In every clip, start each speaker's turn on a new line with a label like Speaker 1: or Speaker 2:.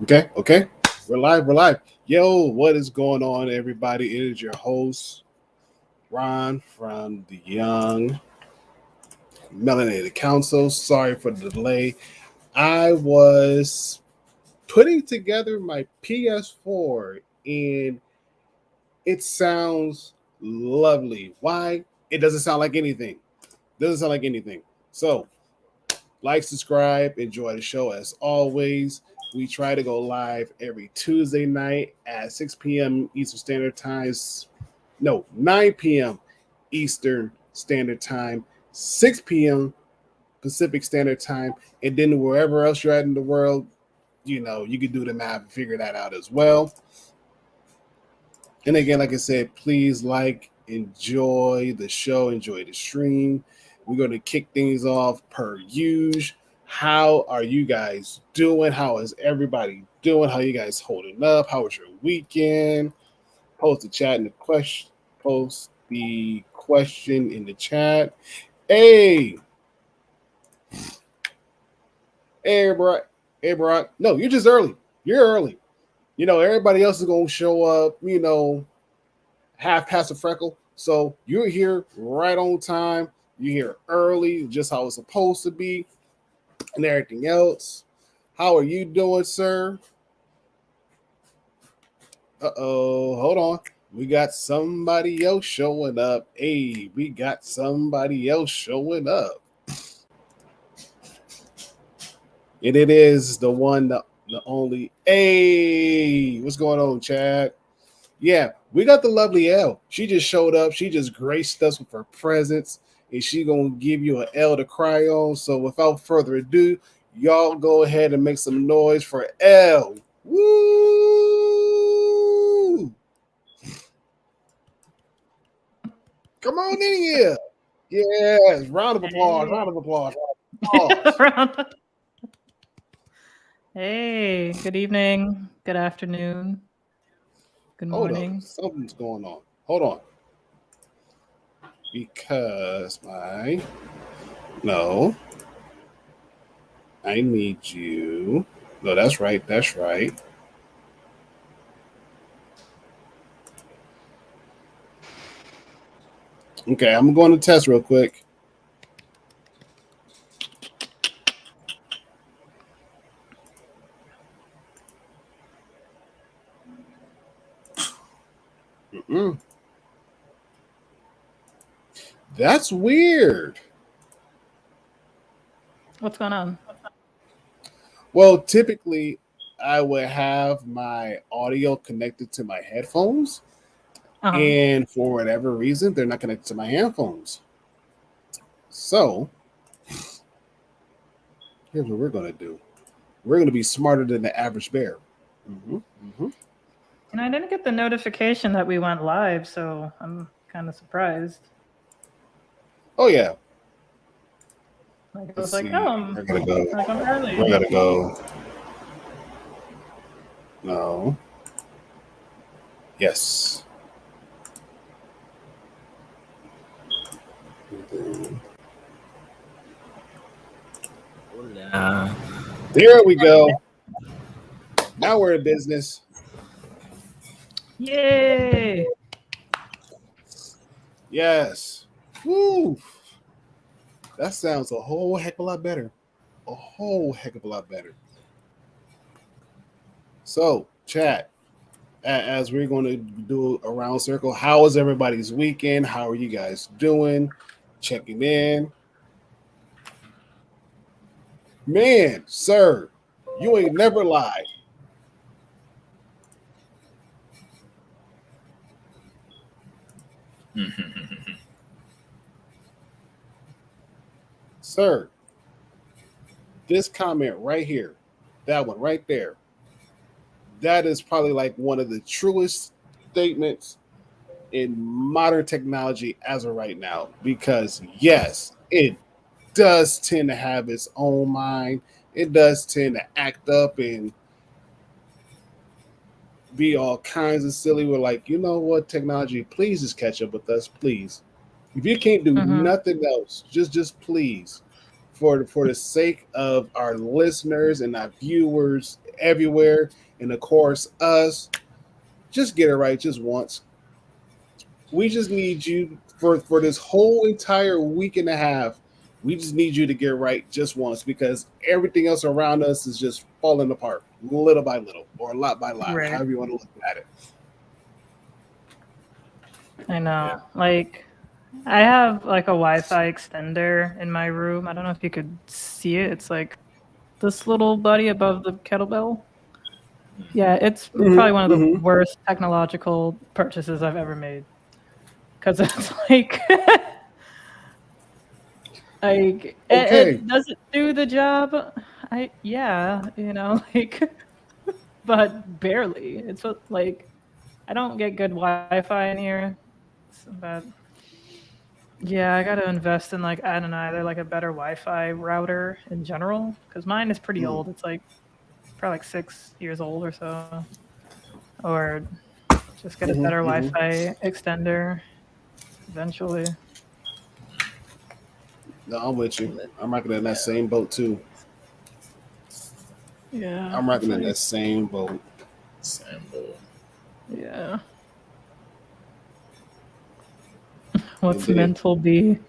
Speaker 1: Okay. We're live. Yo, what is going on, everybody? It is your host, Ron from the Young Melanated Council. Sorry for the delay. I was putting together my PS4 and it sounds lovely. Why? It doesn't sound like anything. Doesn't sound like anything. So like, subscribe, enjoy the show as always. We try to go live every Tuesday night at 6 p.m. Eastern Standard Time. No, 9 p.m. Eastern Standard Time, 6 p.m. Pacific Standard Time. And then wherever else you're at in the world, you can do the math and figure that out as well. And again, like I said, please enjoy the show, enjoy the stream. We're going to kick things off per usual. How are you guys doing? How is everybody doing? How you guys holding up? How was your weekend? Post the chat in the question. Post the question in the chat. Hey, hey, bro. Hey, bro. No, you're just early. You're early. Everybody else is gonna show up. Half past a freckle. So you're here right on time. You're here early, just how it's supposed to be, and everything else. How are you doing, sir? Hold on. We got somebody else showing up. Hey, we got somebody else showing up. And it is the one, the only. Hey, what's going on, Chad? Yeah, we got the lovely L. She just showed up. She just graced us with her presence, and she gonna give you an L to cry on. So without further ado, y'all go ahead and make some noise for L. Woo! Come on in here. Yes, round of applause.
Speaker 2: Hey.
Speaker 1: Round of applause. Round of applause.
Speaker 2: Hey, good evening, good afternoon, good
Speaker 1: Hold up,
Speaker 2: morning.
Speaker 1: something's going on. Hold on, because no, I need you. No, that's right. That's right. Okay, I'm going to test real quick. Mm-mm. That's weird.
Speaker 2: What's going on?
Speaker 1: Well, typically, I would have my audio connected to my headphones,
Speaker 2: Uh-huh.
Speaker 1: and for whatever reason, they're not connected to my headphones. So, here's what we're going to do. We're going to be smarter than the average bear. Mm-hmm, mm-hmm.
Speaker 2: And I didn't get the notification that we went live, so I'm kind of surprised.
Speaker 1: Oh yeah.
Speaker 2: Like I
Speaker 1: Let's
Speaker 2: was like,
Speaker 1: see.
Speaker 2: oh,
Speaker 1: We're gonna go.
Speaker 2: I'm early.
Speaker 1: We're gonna go. No. Yes.
Speaker 3: Hola.
Speaker 1: There we go. Now we're in business.
Speaker 2: Yay!
Speaker 1: Yes. Woo. That sounds a whole heck of a lot better. A whole heck of a lot better. So, chat, as we're going to do a round circle, how was everybody's weekend? How are you guys doing? Checking in. Man, sir, you ain't never lied. Sir, this comment right here, that one right there, that is probably like one of the truest statements in modern technology as of right now. Because yes, it does tend to have its own mind. It does tend to act up and be all kinds of silly. We're like, you know what, technology, please just catch up with us, please. If you can't do
Speaker 2: Mm-hmm.
Speaker 1: nothing else, just please for the sake of our listeners and our viewers everywhere, and of course us, just get it right just once. We just need you for this whole entire week and a half. We just need you to get right just once because everything else around us is just falling apart little by little or lot by lot,
Speaker 2: Right.
Speaker 1: however you want to look at it.
Speaker 2: I know.
Speaker 3: Yeah.
Speaker 2: Like, I have like a Wi-Fi extender in my room. I don't know if you could see it. It's like this little buddy above the kettlebell. Yeah, it's probably one of the
Speaker 1: Mhm.
Speaker 2: worst technological purchases I've ever made. Because it's like, like
Speaker 1: Okay.
Speaker 2: does it do the job? Yeah, like, but barely. It's like I don't get good Wi-Fi in here, but yeah, I gotta invest in like I don't know, either like a better Wi-Fi router in general because mine is pretty old. It's like probably like 6 years old or so, or just get a better Wi-Fi extender eventually.
Speaker 1: No, I'm with you. I'm rocking in that same boat too.
Speaker 2: Yeah,
Speaker 1: I'm rocking
Speaker 2: it's
Speaker 1: in
Speaker 2: like-
Speaker 1: that same boat.
Speaker 3: Same boat.
Speaker 2: Yeah. What's
Speaker 1: Indeed.
Speaker 2: mental be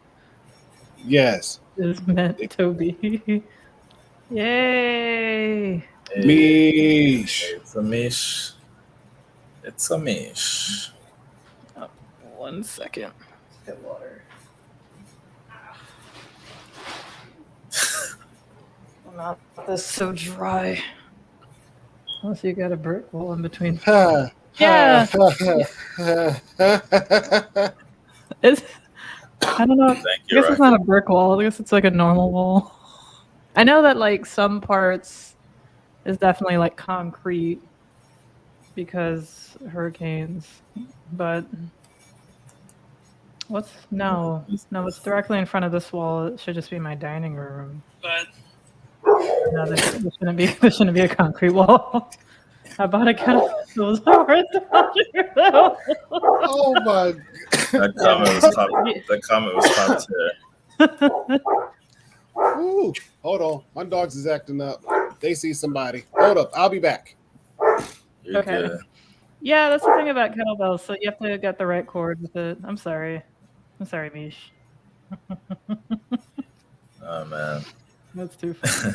Speaker 1: Yes.
Speaker 2: is meant to be. Yay!
Speaker 1: Mish.
Speaker 3: It's a mish. It's a mish.
Speaker 2: 1 second. Get water. Not this so dry. Unless you got a brick wall in between.
Speaker 1: Ha,
Speaker 2: Yeah.
Speaker 1: ha.
Speaker 2: It's, I don't know.
Speaker 3: Thank
Speaker 2: I
Speaker 3: you,
Speaker 2: guess
Speaker 3: Rocky.
Speaker 2: it's not a brick wall. I guess it's like a normal wall. I know that like some parts is definitely like concrete because hurricanes, but no, it's directly in front of this wall. It should just be my dining room. But no, there shouldn't be a concrete wall. I bought a kettle. It was worth $100 though.
Speaker 1: Oh my!
Speaker 3: That comment was top tier.
Speaker 1: Ooh, hold on, my dogs is acting up. They see somebody. Hold up, I'll be back.
Speaker 3: You're
Speaker 2: Okay.
Speaker 3: good.
Speaker 2: Yeah, that's the thing about kettlebells. So you have to get the right cord with it. I'm sorry, Mish.
Speaker 3: Oh man.
Speaker 2: That's too funny.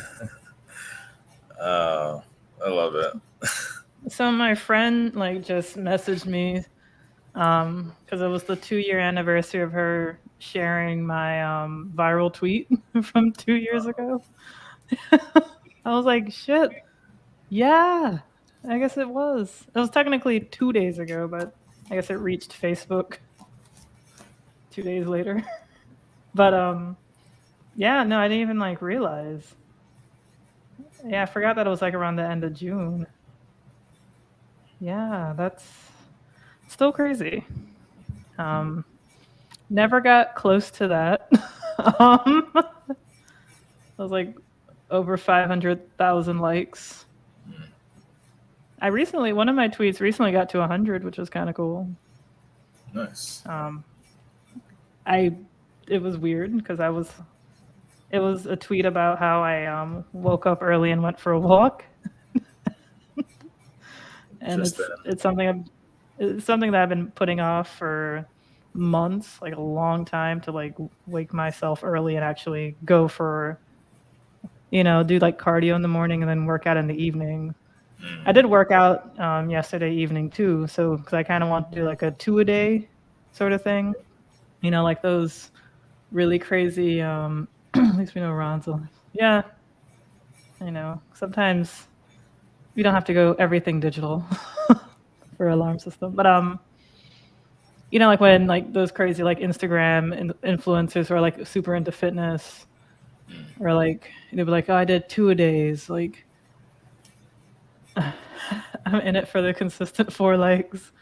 Speaker 3: Oh, I love it.
Speaker 2: So my friend like just messaged me because it was the 2-year anniversary of her sharing my viral tweet from 2 years ago. I was like, shit. Yeah, I guess it was. It was technically 2 days ago, but I guess it reached Facebook 2 days later. But yeah, no, I didn't even like realize. Yeah, I forgot that it was like around the end of June. Yeah, that's still crazy. Never got close to that. It was like over 500,000 likes. One of my tweets recently got to 100, which was kind of cool.
Speaker 3: Nice.
Speaker 2: It was weird because it was a tweet about how I woke up early and went for a walk. And it's something that I've been putting off for months, like a long time, to like wake myself early and actually go for, do like cardio in the morning and then work out in the evening. I did work out yesterday evening too, so because I kind of want to do like a 2-a-day sort of thing, like those really crazy. At least we know Ron's alive. Yeah, sometimes you don't have to go everything digital for alarm system, but like when like those crazy like Instagram influencers who are like super into fitness, or like they'd be like, oh, I did 2-a-days, like. I'm in it for the consistent 4 likes.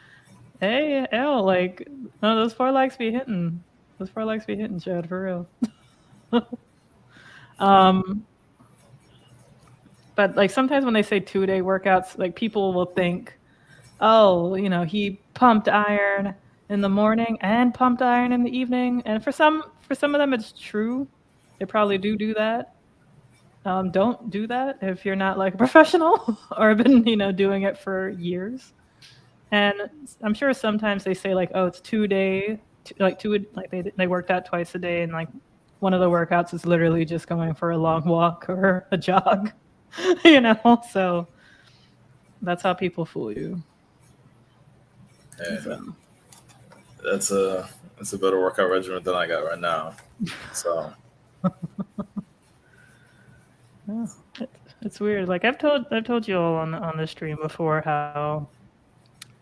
Speaker 2: Hey, like, no, those 4 likes be hitting. Those 4 likes be hitting, Chad, for real. But like sometimes when they say 2-a-day workouts, like people will think, oh, he pumped iron in the morning and pumped iron in the evening. And for some of them, it's true. they probably do that. Don't do that if you're not like a professional or been, doing it for years. And I'm sure sometimes they say like, oh, it's 2 day, like they worked out twice a day, and like one of the workouts is literally just going for a long walk or a jog, So that's how people fool you.
Speaker 3: Hey,
Speaker 2: So,
Speaker 3: that's a better workout regimen than I got right now. So
Speaker 2: yeah, it's weird. Like I've told you all on the stream before how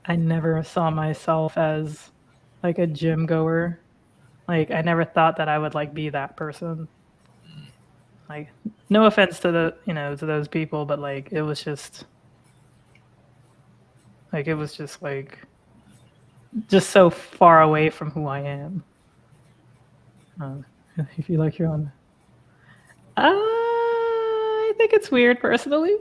Speaker 2: I never saw myself as like a gym goer. Like I never thought that I would like be that person. Like no offense to to those people, but like it was just just so far away from who I am. If you like your own, I think it's weird personally.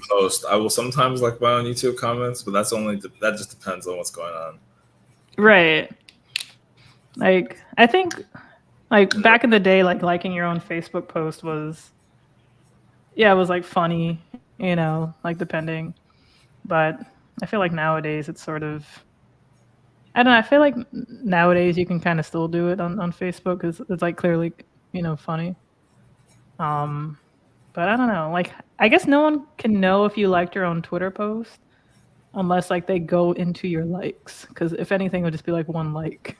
Speaker 3: post. I will sometimes like my own YouTube comments, but that just depends on what's going on.
Speaker 2: Right. Like I think like back in the day, like liking your own Facebook post was it was like funny, like depending. But I feel like nowadays it's sort of I don't know. I feel like nowadays you can kind of still do it on Facebook because it's like clearly, funny. But I don't know. Like, I guess no one can know if you liked your own Twitter post unless like they go into your likes. Because if anything, it would just be like one like,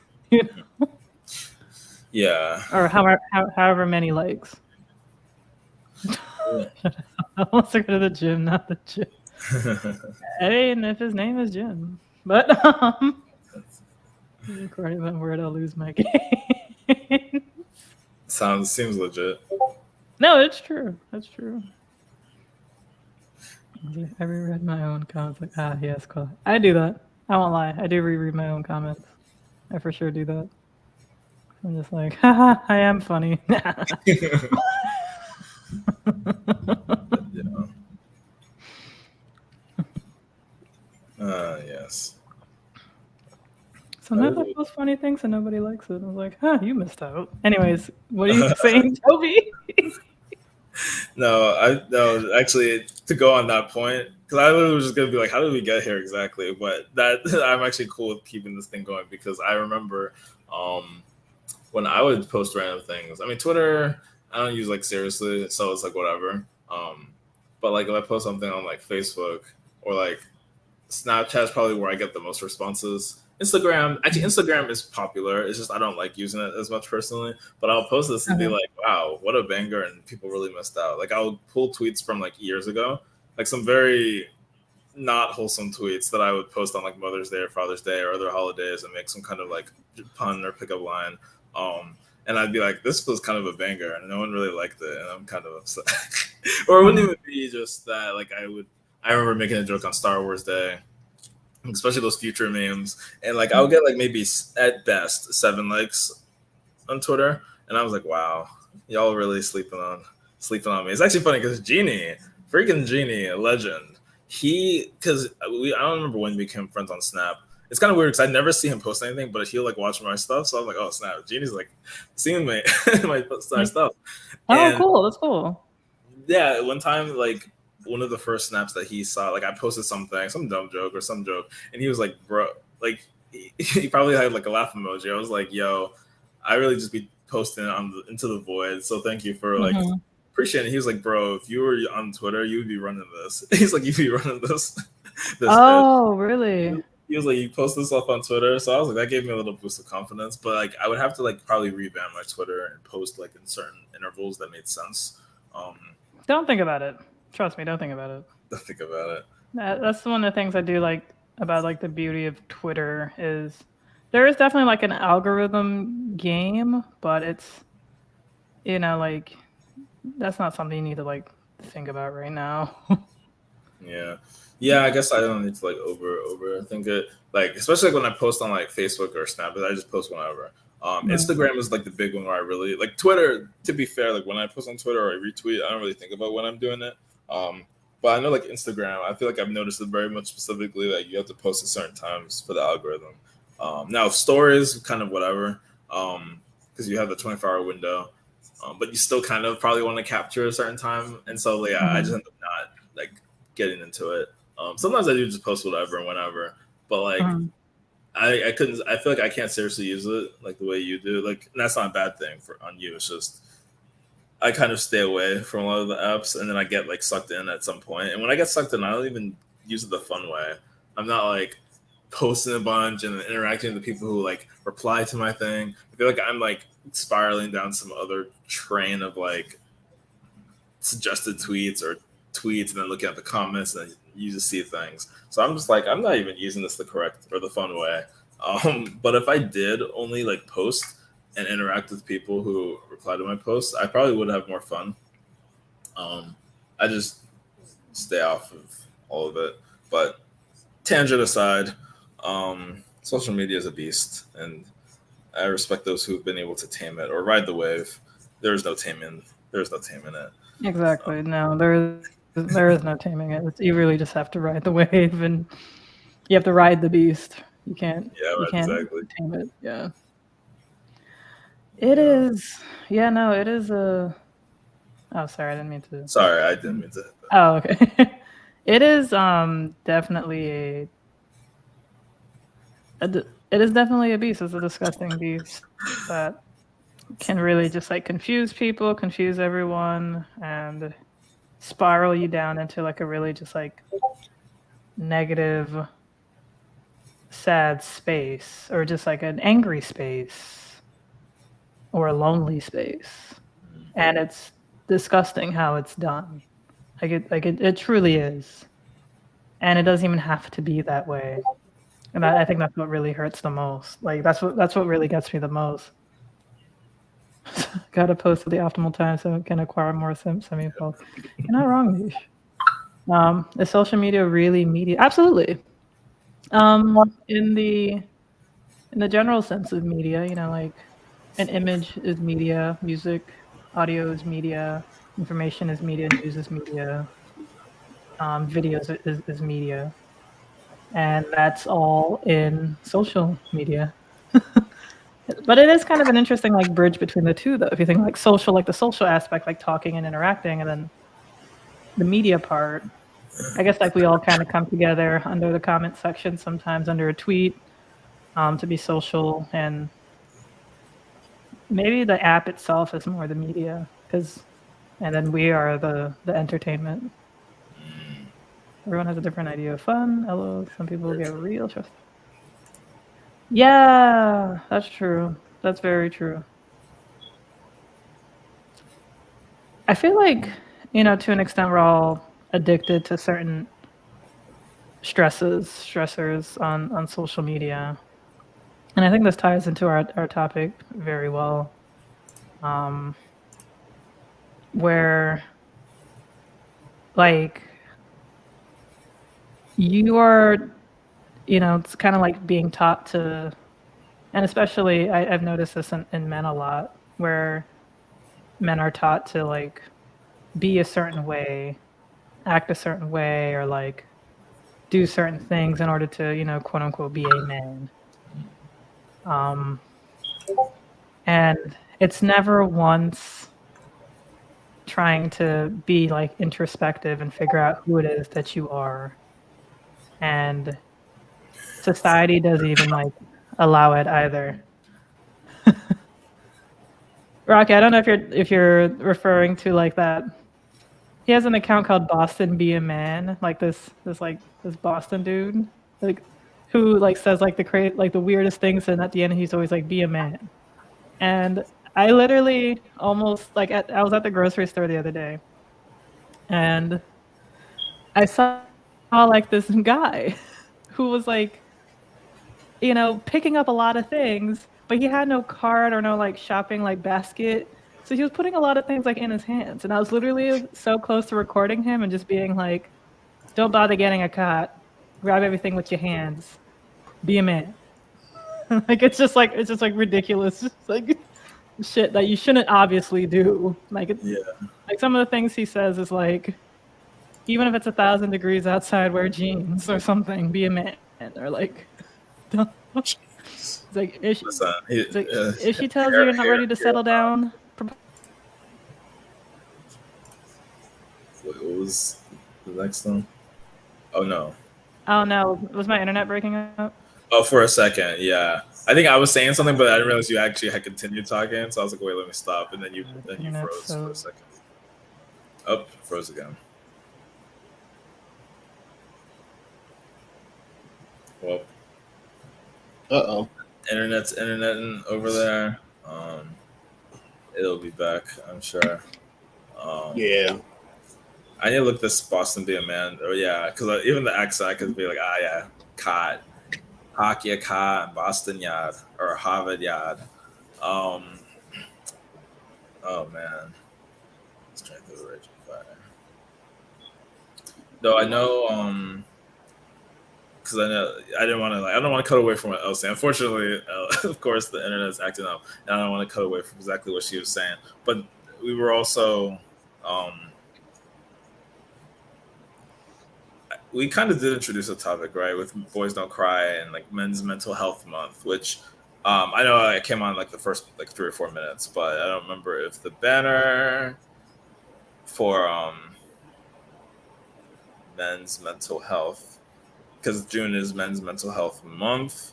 Speaker 3: Yeah.
Speaker 2: or however many likes.
Speaker 3: Yeah.
Speaker 2: I want to go to the gym, not the gym. Hey, and if his name is Jim, but recording that word, I'll lose my game.
Speaker 3: Seems legit.
Speaker 2: No, it's true. That's true. I reread my own comments. Like, yes, cool. I do that. I won't lie. I do reread my own comments. I for sure do that. I'm just like, haha, I am funny.
Speaker 3: Yes.
Speaker 2: Sometimes I post funny things and nobody likes it. I was like, you missed out. Anyways, what are you saying, Toby?
Speaker 3: No, actually, to go on that point, because I literally was just gonna be like, how did we get here exactly? But that I'm actually cool with keeping this thing going because I remember when I would post random things. I mean, Twitter, I don't use like seriously, so it's like whatever. But like if I post something on like Facebook or like Snapchat's probably where I get the most responses. Instagram is popular. It's just I don't like using it as much personally. But I'll post this and be like, wow, what a banger, and people really missed out. Like I'll pull tweets from like years ago, like some very not wholesome tweets that I would post on like Mother's Day or Father's Day or other holidays and make some kind of like pun or pickup line. And I'd be like, this was kind of a banger, and no one really liked it, and I'm kind of upset. Or it wouldn't even be just that. Like I remember making a joke on Star Wars Day, especially those future memes, and like I'll get like maybe at best 7 likes on Twitter, and I was like, wow, y'all really sleeping on me. It's actually funny because freaking Genie, a legend. I don't remember when we became friends on Snap. It's kind of weird because I never see him post anything, but he'll like watch my stuff. So I'm like, oh snap, Genie's like seeing my stuff.
Speaker 2: Oh, cool. That's cool.
Speaker 3: Yeah, one time like one of the first snaps that he saw, like I posted something, some dumb joke or some joke, and he was like, bro, like he probably had like a laugh emoji. I was like, yo, I really just be posting into the void. So thank you for like appreciating it. He was like, bro, if you were on Twitter, you would be running this. He's like, you'd be running this.
Speaker 2: Oh, really?
Speaker 3: He was like, you post this stuff on Twitter. So I was like, that gave me a little boost of confidence. But like I would have to like probably revamp my Twitter and post like in certain intervals that made sense.
Speaker 2: Don't think about it. Trust me, don't think about it.
Speaker 3: Don't think about it.
Speaker 2: That's one of the things I do like about like the beauty of Twitter is there is definitely like an algorithm game, but it's like that's not something you need to like think about right now.
Speaker 3: Yeah, I guess I don't need to like overthink it. Like especially like when I post on like Facebook or Snap, I just post whenever. Instagram is like the big one where I really like Twitter. To be fair, like when I post on Twitter or I retweet, I don't really think about when I'm doing it. But I know like Instagram, I feel like I've noticed it very much specifically that you have to post at certain times for the algorithm. Now stories, kind of whatever. because you have the 24-hour window, but you still kind of probably want to capture a certain time, and so like I just end up not like getting into it. Sometimes I do just post whatever and whenever, but like I couldn't. I feel like I can't seriously use it like the way you do. Like, and that's not a bad thing on you. It's just I kind of stay away from a lot of the apps, and then I get like sucked in at some point. And when I get sucked in, I don't even use it the fun way. I'm not like posting a bunch and interacting with the people who like reply to my thing. I feel like I'm like spiraling down some other train of like suggested tweets or tweets, and then looking at the comments, and then you just see things. So I'm just like, I'm not even using this the correct or the fun way. But if I did only like post and interact with people who reply to my posts, I probably would have more fun. I just stay off of all of it. But tangent aside, social media is a beast, and I respect those who've been able to tame it or ride the wave. There's no taming it.
Speaker 2: Exactly. No, there is no taming it. You really just have to ride the wave, and you have to ride the beast. You can't.
Speaker 3: Yeah, right,
Speaker 2: you can't
Speaker 3: exactly.
Speaker 2: tame it. Yeah. It is. Yeah. No. It is a. Oh, sorry. I didn't mean to.
Speaker 3: Sorry, I didn't mean to.
Speaker 2: Oh, okay. It is definitely it is definitely a beast. It's a disgusting beast that can really just like confuse people, confuse everyone, and spiral you down into like a really just like negative, sad space, or just like an angry space or a lonely space. And it's disgusting how it's done. It truly is. And it doesn't even have to be that way. And I think that's what really hurts the most. Like that's what really gets me the most. Gotta post at the optimal time so it can acquire more semi-posts. You're not wrong, Nish. Is social media really media? Absolutely. In the general sense of media, like an image is media, music, audio is media, information is media, news is media, videos is media, and that's all in social media. But it is kind of an interesting like bridge between the two, though. If you think like social, like the social aspect, like talking and interacting, and then the media part. I guess like we all kind of come together under the comment section, sometimes under a tweet, to be social, and maybe the app itself is more the media, and then we are the entertainment. Everyone has a different idea of fun. Hello, some people get real trust. Yeah, that's true. That's very true. I feel like, to an extent, we're all addicted to certain stressors on social media. And I think this ties into our topic very well. Where, like, you are, it's kind of like being taught to, and especially I've noticed this in men a lot, where men are taught to like be a certain way, act a certain way, or like do certain things in order to, quote unquote, be a man. And it's never once trying to be like introspective and figure out who it is that you are. And society doesn't even like allow it either. Rocky, I don't know if you're referring to like that. He has an account called Boston Be a Man, like this Boston dude, like who like says like the weirdest things, and at the end he's always like, be a man. And I literally almost like I was at the grocery store the other day, and I saw like this guy who was like, picking up a lot of things, but he had no cart or no like shopping like basket. So he was putting a lot of things like in his hands, and I was literally so close to recording him and just being like, "Don't bother getting a cart. Grab everything with your hands. Be a man." Like it's just like ridiculous, just like shit that you shouldn't obviously do. Like like some of the things he says is like, even if it's 1,000 degrees outside, wear jeans or something. Be a man, or like, don't. It's like if she,
Speaker 3: Listen,
Speaker 2: it's like, if she tells you you're not ready to settle down,
Speaker 3: What was the next one? Oh no.
Speaker 2: I don't know. Was my internet breaking up?
Speaker 3: Oh, for a second, yeah. I think I was saying something, but I didn't realize you actually had continued talking. So I was like, "Wait, let me stop," and then you froze for a second. Oh, froze again. Well, internet's interneting over there. It'll be back, I'm sure.
Speaker 1: Yeah.
Speaker 3: I need to look this Boston be a man. Oh yeah, because even the accent, I could be like, yeah, cot, hockey cot, Boston yard or Harvard yard. Oh man, strength of the raging fire. No, I know. Because I know I didn't want to I don't want to cut away from what Elsie. Unfortunately, of course, the internet is acting up, and I don't want to cut away from exactly what she was saying. But we were also. We kind of did introduce a topic, right, with Boys Don't Cry and like Men's Mental Health Month, which I know I came on like the first like 3 or 4 minutes, but I don't remember if the banner for men's mental health, because June is Men's Mental Health Month,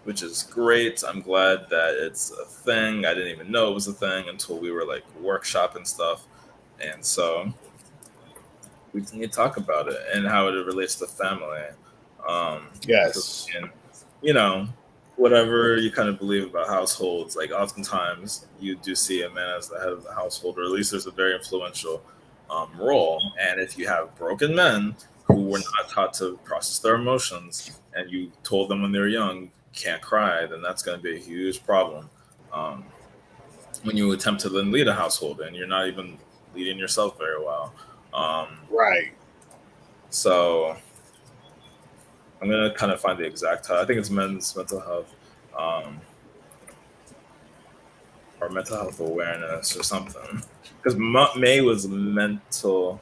Speaker 3: which is great. I'm glad that it's a thing. I didn't even know it was a thing until we were like workshopping stuff, and so we need to talk about it and how it relates to family.
Speaker 1: Yes.
Speaker 3: And, you know, whatever you kind of believe about households, like oftentimes you do see a man as the head of the household, or at least there's a very influential role. And if you have broken men who were not taught to process their emotions and you told them when they were young, can't cry, then that's going to be a huge problem. When you attempt to then lead a household and you're not even leading yourself very well.
Speaker 1: Right.
Speaker 3: So I'm gonna kind of find the exact title. I think it's Men's Mental Health, or Mental Health Awareness or something. Because May was mental.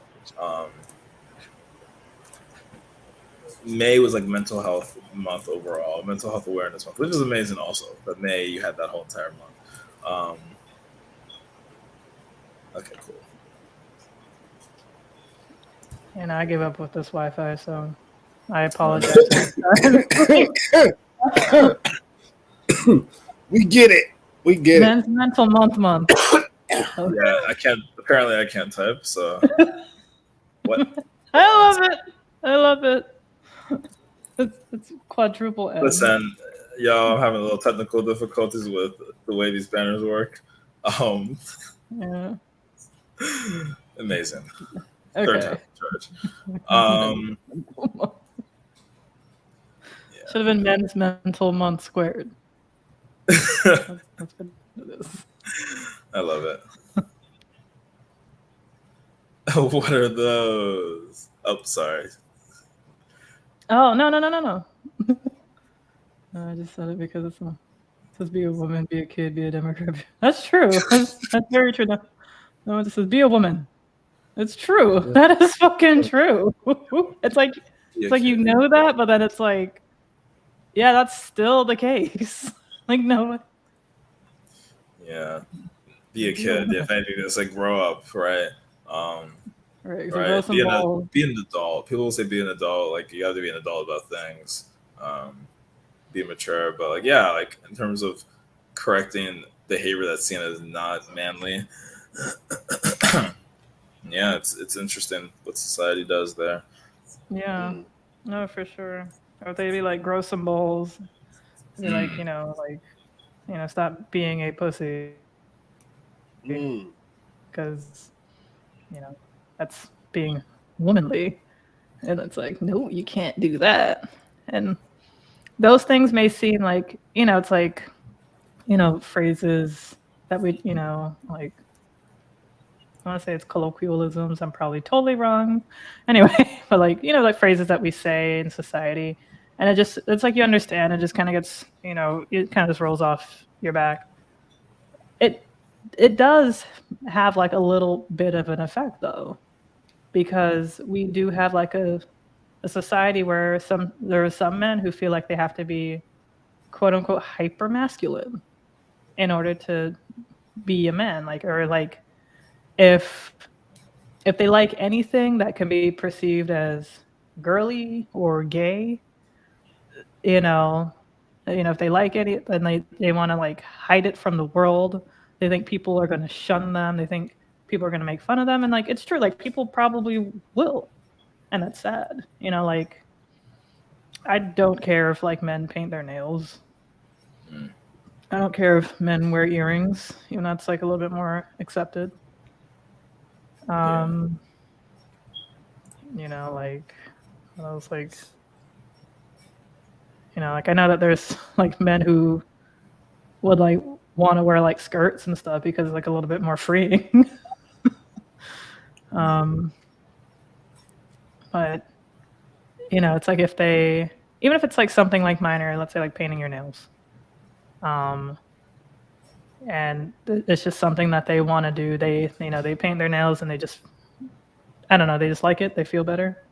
Speaker 3: May was like Mental Health Month overall, Mental Health Awareness Month, which is amazing. Also, but May you had that whole entire month. Okay, cool.
Speaker 2: And I gave up with this Wi-Fi, so I apologize.
Speaker 1: We get it. We get
Speaker 2: Men's Mental Month.
Speaker 3: Yeah, I can't. Apparently, I can't type. So what?
Speaker 2: I love it. It's quadruple M.
Speaker 3: Listen, y'all, I'm having a little technical difficulties with the way these banners work.
Speaker 2: Yeah.
Speaker 3: Amazing.
Speaker 2: Okay.
Speaker 3: Third time in charge.
Speaker 2: Should have been Men's Mental Month squared. That's what it is.
Speaker 3: I love it. What are those? Oh, sorry.
Speaker 2: Oh, no. No, I just said it because it says be a woman, be a kid, be a Democrat. That's true. That's very true. No, it just says be a woman. It's true. That is fucking true. It's like you know that, but then it's like, yeah, that's still the case. Like no.
Speaker 3: Yeah. Be a kid. If anything, it's like grow up, right?
Speaker 2: Right.
Speaker 3: Right. Be an adult. People will say be an adult. Like you have to be an adult about things. Be mature, but like yeah, like in terms of correcting behavior that's seen as not manly. Yeah, it's interesting what society does there.
Speaker 2: Yeah, no, for sure. Or they be like, grow some balls. Be like, stop being a pussy. Because, that's being womanly. And it's like, no, you can't do that. And those things may seem like, it's like, phrases that we, like, I want to say it's colloquialisms. I'm probably totally wrong. Anyway, but like, like phrases that we say in society. And it's like you understand, it just kind of gets, it kind of just rolls off your back. It does have like a little bit of an effect though, because we do have like a a society where there are some men who feel like they have to be quote unquote hyper masculine in order to be a man, like, or like if they like anything that can be perceived as girly or gay, you know, if they like it, then they want to like hide it from the world. They think people are going to shun them. They think people are going to make fun of them. And like, it's true. Like people probably will. And that's sad. Like I don't care if like men paint their nails. I don't care if men wear earrings. That's like a little bit more accepted. Like I was like, like I know that there's like men who would like want to wear like skirts and stuff because it's like a little bit more freeing. But it's like if they, even if it's like something like minor, let's say like painting your nails, and it's just something that they want to do. They they paint their nails and they just, I don't know, they just like it. They feel better.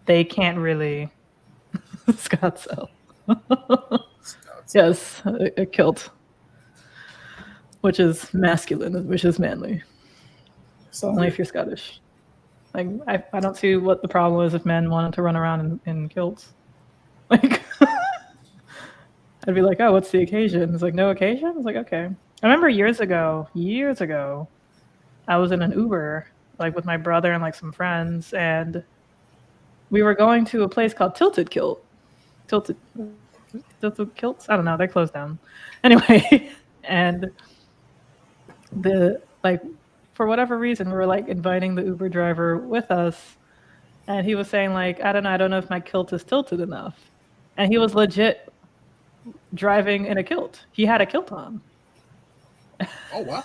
Speaker 2: They can't really Scott sell. Yes, a kilt, which is masculine, which is manly. So only if you're Scottish. Like I don't see what the problem is if men wanted to run around in kilts. Like I'd be like, oh, what's the occasion? It's like, no occasion? It's like, okay. I remember years ago, I was in an Uber, like with my brother and like some friends, and we were going to a place called Tilted Kilts? I don't know, they're closed down. Anyway, and for whatever reason, we were like inviting the Uber driver with us, and he was saying like, I don't know if my kilt is tilted enough. And he was legit driving in a kilt. He had a kilt on.
Speaker 1: Oh wow.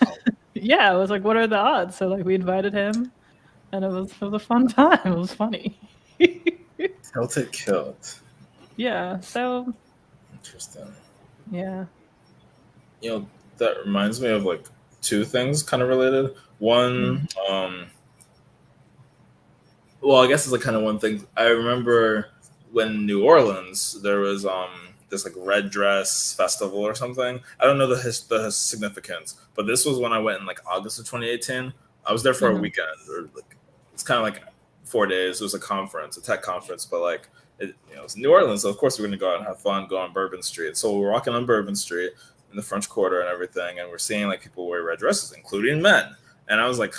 Speaker 2: Yeah, it was like, what are the odds? So like we invited him, and it was a fun time. It was funny.
Speaker 3: Tilted kilt.
Speaker 2: Yeah. So.
Speaker 3: Interesting.
Speaker 2: Yeah.
Speaker 3: That reminds me of like two things kind of related. One, well, I guess it's like kind of one thing. I remember when New Orleans, there was this like red dress festival or something. I don't know the significance, but this was when I went in like August of 2018. I was there for a weekend, or like it's kind of like 4 days. It was a conference, a tech conference, but like it's New Orleans, so of course we're gonna go out and have fun, go on Bourbon Street. So we're walking on Bourbon Street in the French Quarter and everything, and we're seeing like people wear red dresses, including men. And I was like,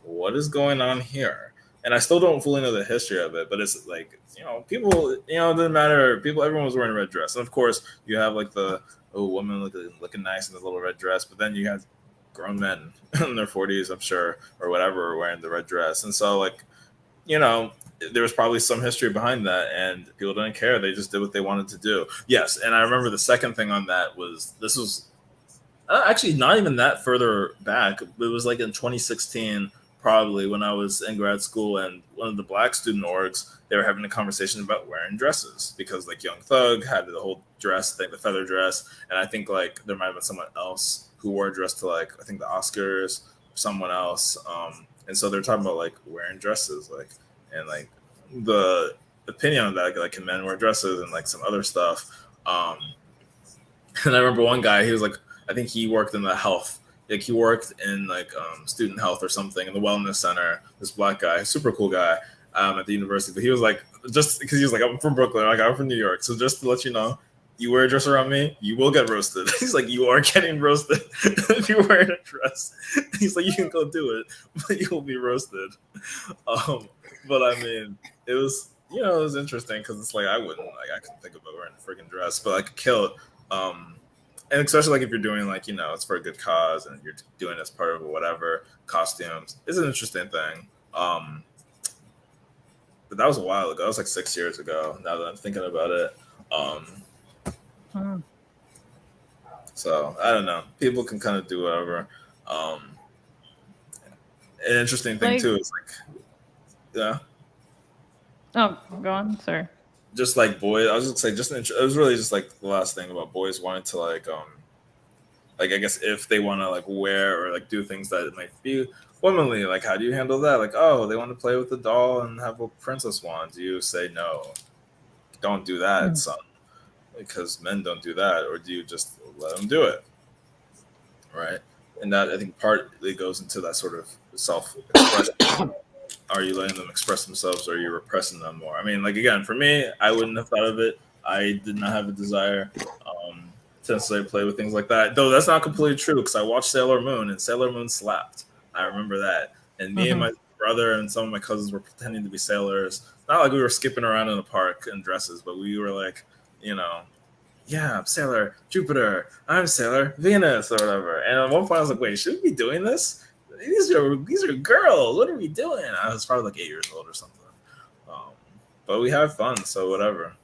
Speaker 3: what is going on here? And I still don't fully know the history of it, but it's like, people, it doesn't matter. Everyone was wearing a red dress. And of course, you have like the woman looking nice in the little red dress, but then you have grown men in their 40s, I'm sure, or whatever, wearing the red dress. And so, like, there was probably some history behind that, and people didn't care. They just did what they wanted to do. Yes, and I remember the second thing on that was, this was actually not even that further back. It was like in 2016, probably, when I was in grad school, and one of the black student orgs, they were having a conversation about wearing dresses because like Young Thug had the whole dress thing, the feather dress, and I think like there might have been someone else who wore a dress to like, I think the Oscars, or someone else, and so they're talking about like wearing dresses, like, and like the opinion on that, like can men wear dresses and like some other stuff. And I remember one guy, he was like, I think he worked in the health, like he worked in like student health or something in the wellness center. This black guy, super cool guy, at the university. But he was like, just because he was like, I'm from Brooklyn, like I'm from New York, so just to let you know, you wear a dress around me, you will get roasted. He's like, you are getting roasted if you're wearing a dress. He's like, you can go do it, but you will be roasted. But I mean, it was, it was interesting because it's like I couldn't think about wearing a freaking dress, but like a kilt, and especially like if you're doing like, it's for a good cause and you're doing it as part of whatever, costumes, it's an interesting thing. But that was a while ago. That was like 6 years ago. Now that I'm thinking about it. So I don't know. People can kind of do whatever. An interesting thing too is like, yeah.
Speaker 2: Oh, go on. Sorry.
Speaker 3: Just like boys, I was just like, it was really just like the last thing about boys wanting to like I guess if they want to like wear or like do things that it might be womanly. Like, how do you handle that? Like, oh, they want to play with the doll and have a princess wand. Do you say no? Don't do that, son, because men don't do that, or do you just let them do it? Right, and that I think partly goes into that sort of self-expression. Are you letting them express themselves, or are you repressing them more? I mean, like again, for me, I wouldn't have thought of it. I did not have a desire to necessarily play with things like that. Though that's not completely true because I watched Sailor Moon and Sailor Moon slapped. I remember that, and me and my brother and some of my cousins were pretending to be sailors. Not like we were skipping around in the park in dresses, but we were like, yeah, I'm Sailor Jupiter, I'm Sailor Venus, or whatever. And at one point, I was like, wait, should we be doing this? These are girls. What are we doing? I was probably like 8 years old or something. But we have fun, so whatever.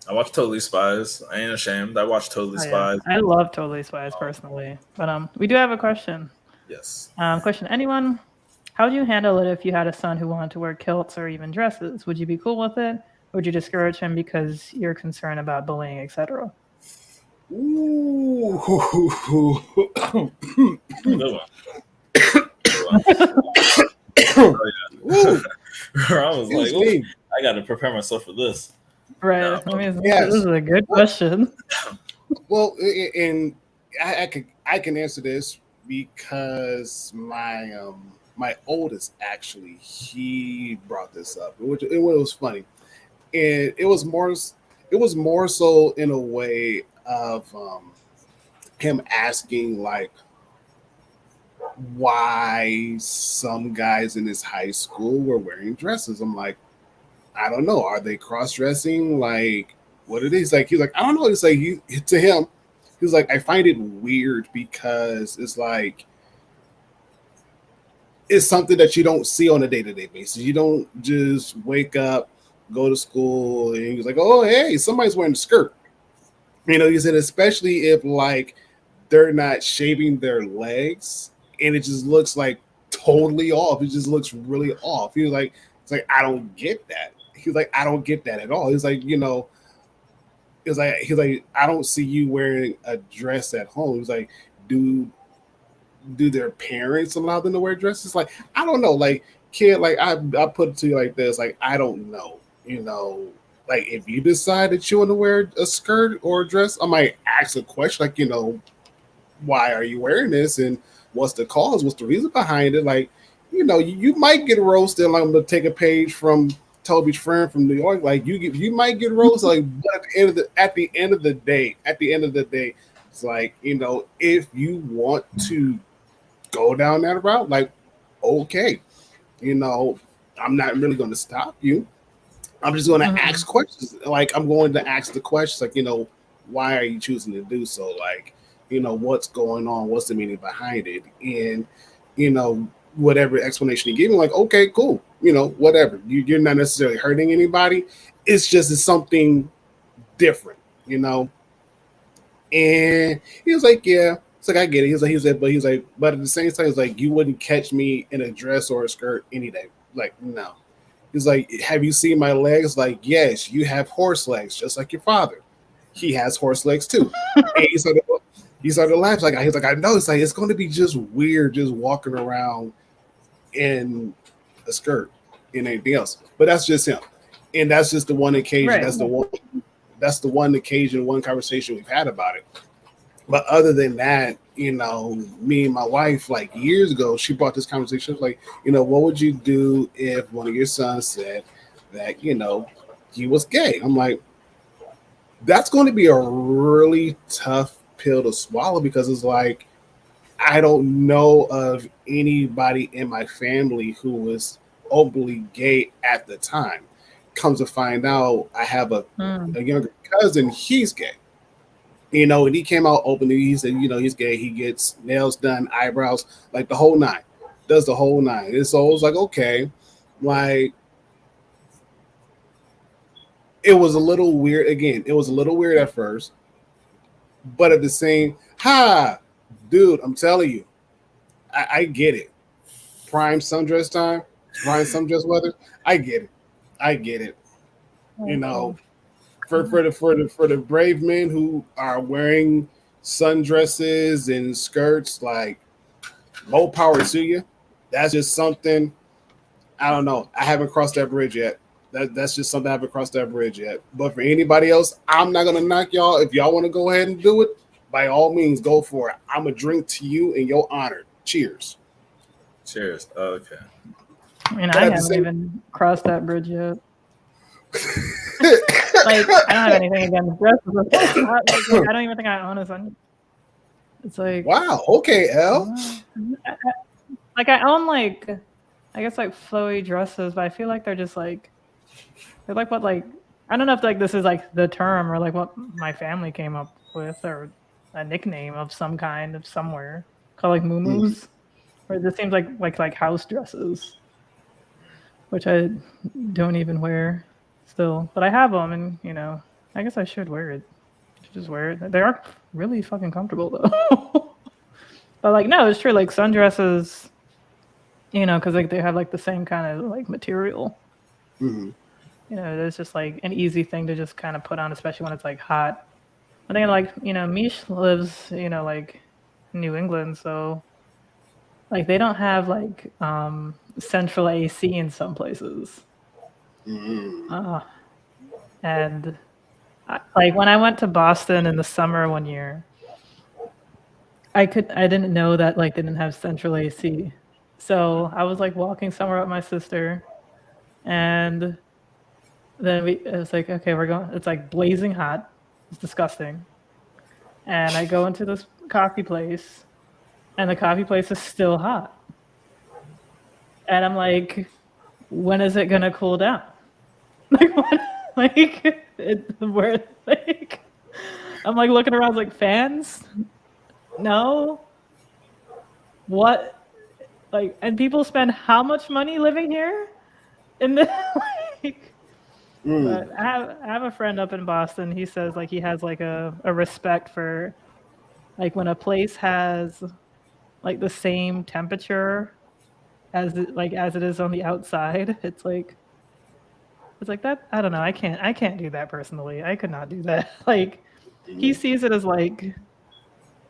Speaker 3: I watched Totally Spies. I ain't ashamed. I watched Totally Spies.
Speaker 2: I love Totally Spies personally. But we do have a question.
Speaker 3: Yes.
Speaker 2: Question: anyone? How would you handle it if you had a son who wanted to wear kilts or even dresses? Would you be cool with it? Would you discourage him because you're concerned about bullying, etc.?
Speaker 1: Ooh.
Speaker 3: Good one. Oh, yeah. I was like, ooh, I got to prepare myself for this.
Speaker 2: Right. This is a good question.
Speaker 1: Well, and I can answer this because my oldest actually he brought this up, which it was funny, and it was more so in a way of him asking like why some guys in his high school were wearing dresses. I'm like, I don't know. Are they cross-dressing? Like, what it is? He's like, I don't know. It's like to him, he's like, I find it weird because it's like it's something that you don't see on a day-to-day basis. You don't just wake up, go to school, and he's like, oh, hey, somebody's wearing a skirt. He said, especially if like they're not shaving their legs and it just looks like totally off. It just looks really off. He's like, it's like, I don't get that. He's like, I don't get that at all. He's like, he's like, I don't see you wearing a dress at home. He's like, do their parents allow them to wear dresses? Like, I don't know. Like, kid, like I put it to you like this. Like, I don't know. Like if you decide that you want to wear a skirt or a dress, I might ask a question like, why are you wearing this and what's the cause? What's the reason behind it? Like, you might get roasted. Like, I'm gonna take a page from Toby's friend from New York. Like you might get roasted. Like, but at the end of the day, it's like, if you want to go down that route, like, okay, I'm not really going to stop you. I'm just going to ask questions. Like, I'm going to ask the questions, like, why are you choosing to do so? Like, what's going on? What's the meaning behind it? And, whatever explanation you give me, like, okay, cool. Whatever. You're not necessarily hurting anybody. It's just something different, And he was like, yeah. It's like, I get it. He's like, but at the same time, it's like, you wouldn't catch me in a dress or a skirt any day. Like, no. He's like, have you seen my legs? Like, yes, you have horse legs, just like your father. He has horse legs too. And he started laughing. He's like, I know. It's like, it's going to be just weird just walking around in a skirt and anything else. But that's just him. And that's just the one occasion. Right. That's the one occasion, one conversation we've had about it. But other than that, me and my wife, like years ago, she brought this conversation. Like, what would you do if one of your sons said that, he was gay? I'm like, that's going to be a really tough pill to swallow because it's like, I don't know of anybody in my family who was openly gay at the time. Comes to find out, I have a younger cousin, he's gay. And he came out openly. He said, he's gay. He gets nails done, eyebrows, like the whole nine. Does the whole nine. And so I was like, okay. Like, it was a little weird. Again, it was a little weird at first. But at the same, dude, I'm telling you, I get it. Prime sundress time, prime sundress weather. I get it. For the brave men who are wearing sundresses and skirts, like, more power to you. That's just something. I don't know. I haven't crossed that bridge yet. That's just something I haven't crossed that bridge yet. But for anybody else, I'm not gonna knock y'all. If y'all want to go ahead and do it, by all means, go for it. I'm gonna drink to you in your honor. Cheers.
Speaker 3: Cheers. Okay.
Speaker 2: I mean,
Speaker 1: But
Speaker 2: I
Speaker 1: at the
Speaker 2: haven't
Speaker 1: same-
Speaker 2: even crossed that bridge yet. Like, I don't have anything against dresses. Like, I don't even think I own a sundress. It's like,
Speaker 1: Wow. Okay, L.
Speaker 2: like I own like, I guess like flowy dresses, but I feel like they're just like, they're like what like, I don't know if like this is like the term or like what my family came up with or a nickname of some kind of somewhere called like muumuus, or this seems like house dresses, which I don't even wear still, but I have them, and you know, I guess I should wear it. Just wear it. They are really fucking comfortable though. But like, no, it's true. Like sundresses, you know, because like they have like the same kind of like material.
Speaker 1: Mhm.
Speaker 2: You know, it's just like an easy thing to just kind of put on, especially when it's like hot. I think like, you know, Mish lives, you know, like New England, so like they don't have like central AC in some places.
Speaker 1: Mhm.
Speaker 2: And like when I went to Boston in the summer one year, I didn't know that like they didn't have central AC. So I was like walking somewhere with my sister, and then it was like, okay, we're going, it's like blazing hot. It's disgusting. And I go into this coffee place, and the coffee place is still hot. And I'm like, when is it gonna cool down? Like, what, like, where, like, I'm like looking around, like, fans? No. What? Like, and people spend how much money living here? In the like, but I have a friend up in Boston. He says like he has like a respect for like when a place has like the same temperature as it is on the outside. It's like that. I don't know. I can't do that personally. I could not do that. Like he sees it as like,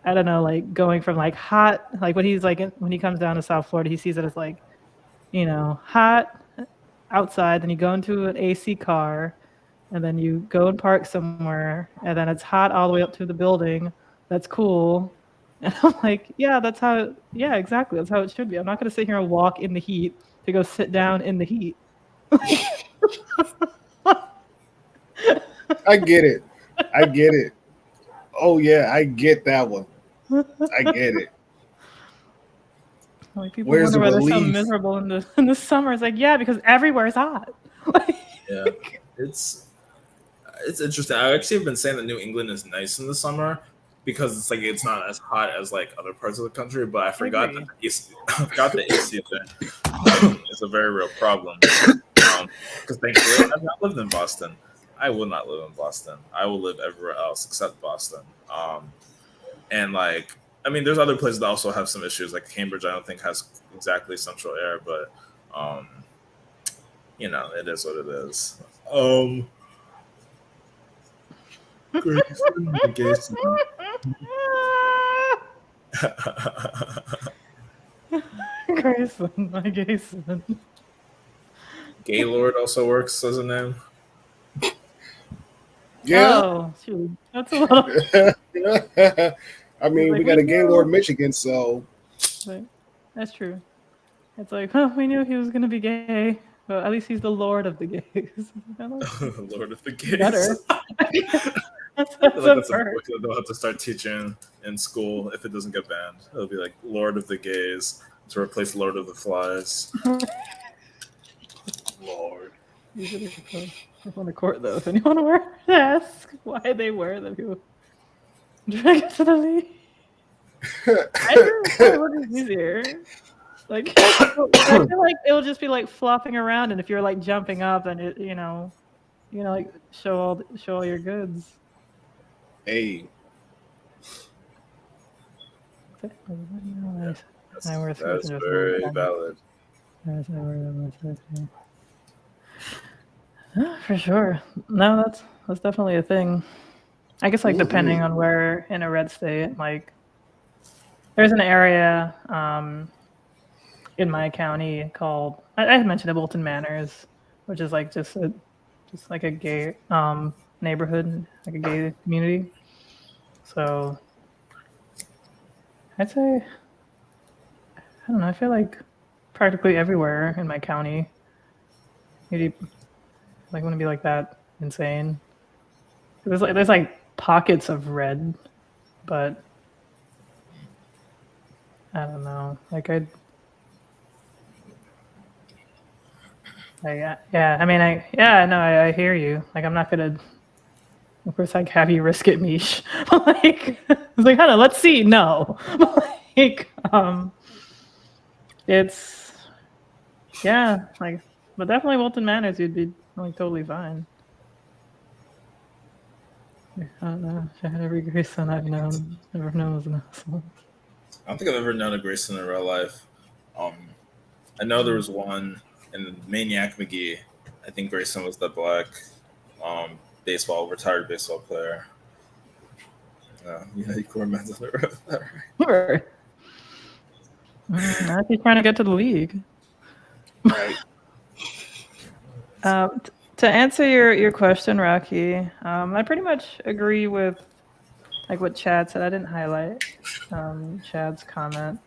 Speaker 2: I don't know, like going from like hot, like when he's like when he comes down to South Florida, he sees it as like, you know, hot outside, then you go into an AC car, and then you go and park somewhere, and then it's hot all the way up to the building. That's cool. And I'm like, yeah, yeah, exactly. That's how it should be. I'm not going to sit here and walk in the heat to go sit down in the heat.
Speaker 1: I get it. I get it. Oh yeah, I get that one. I get it.
Speaker 2: Like people
Speaker 1: Where's
Speaker 2: wonder
Speaker 1: the
Speaker 2: why they're so
Speaker 1: relief?
Speaker 2: miserable in the summer. It's like, yeah, because everywhere's hot.
Speaker 3: Yeah, it's interesting. I actually have been saying that New England is nice in the summer because it's like it's not as hot as like other parts of the country. But I forgot that the AC, I forgot the AC thing is a very real problem. Because thankfully I've not lived in Boston. I will not live in Boston. I will live everywhere else except Boston. And like, I mean, there's other places that also have some issues. Like Cambridge, I don't think has exactly central air, but you know, it is what it is.
Speaker 2: Grayson, my Grayson.
Speaker 3: Gaylord also works as a name.
Speaker 1: Yeah.
Speaker 2: Oh, shoot. That's a little.
Speaker 1: I mean,
Speaker 2: Like,
Speaker 1: we got a
Speaker 2: we
Speaker 1: Gaylord,
Speaker 2: know.
Speaker 1: Michigan, so
Speaker 2: But that's true. It's like, oh, we knew he was gonna be gay, but at least he's the Lord of the gays.
Speaker 3: Lord of the Gays.
Speaker 2: Better. That's
Speaker 3: I feel like that's a
Speaker 2: perk.
Speaker 3: book that they'll have to start teaching in school if it doesn't get banned. It'll be like Lord of the Gays to replace Lord of the Flies.
Speaker 1: Lord.
Speaker 2: You should have on the court though. If anyone were to ask why they were the people drag it to the league. I think it would be easier. Like I feel like it'll just be like flopping around, and if you're like jumping up, and it, you know, like show all your goods.
Speaker 1: Hey,
Speaker 3: That's very valid.
Speaker 2: For sure. No, that's definitely a thing. I guess like depending on where in a red state, like there's an area in my county called I had mentioned it, Bolton Manors, which is like just like a gay neighborhood, like a gay community. So I'd say I don't know. I feel like practically everywhere in my county, maybe like wouldn't be like that insane. There's like pockets of red, but I don't know. Like yeah. I mean, I hear you. Like I'm not gonna, of course, like have you risk it, Mish. Like it's like, I don't know. Let's see. No, like it's yeah. Like, but definitely Wilton Manors, you'd be like totally fine. I don't know. If I had every Grayson I've never known was an asshole.
Speaker 3: I don't think I've ever known a Grayson in real life. I know there was one in Maniac McGee. I think Grayson was the black retired baseball player. He comments on the road.
Speaker 2: Sure. Now he's trying to get to the league.
Speaker 1: Right.
Speaker 2: To answer your question, Rocky, I pretty much agree with like what Chad said. I didn't highlight Chad's comment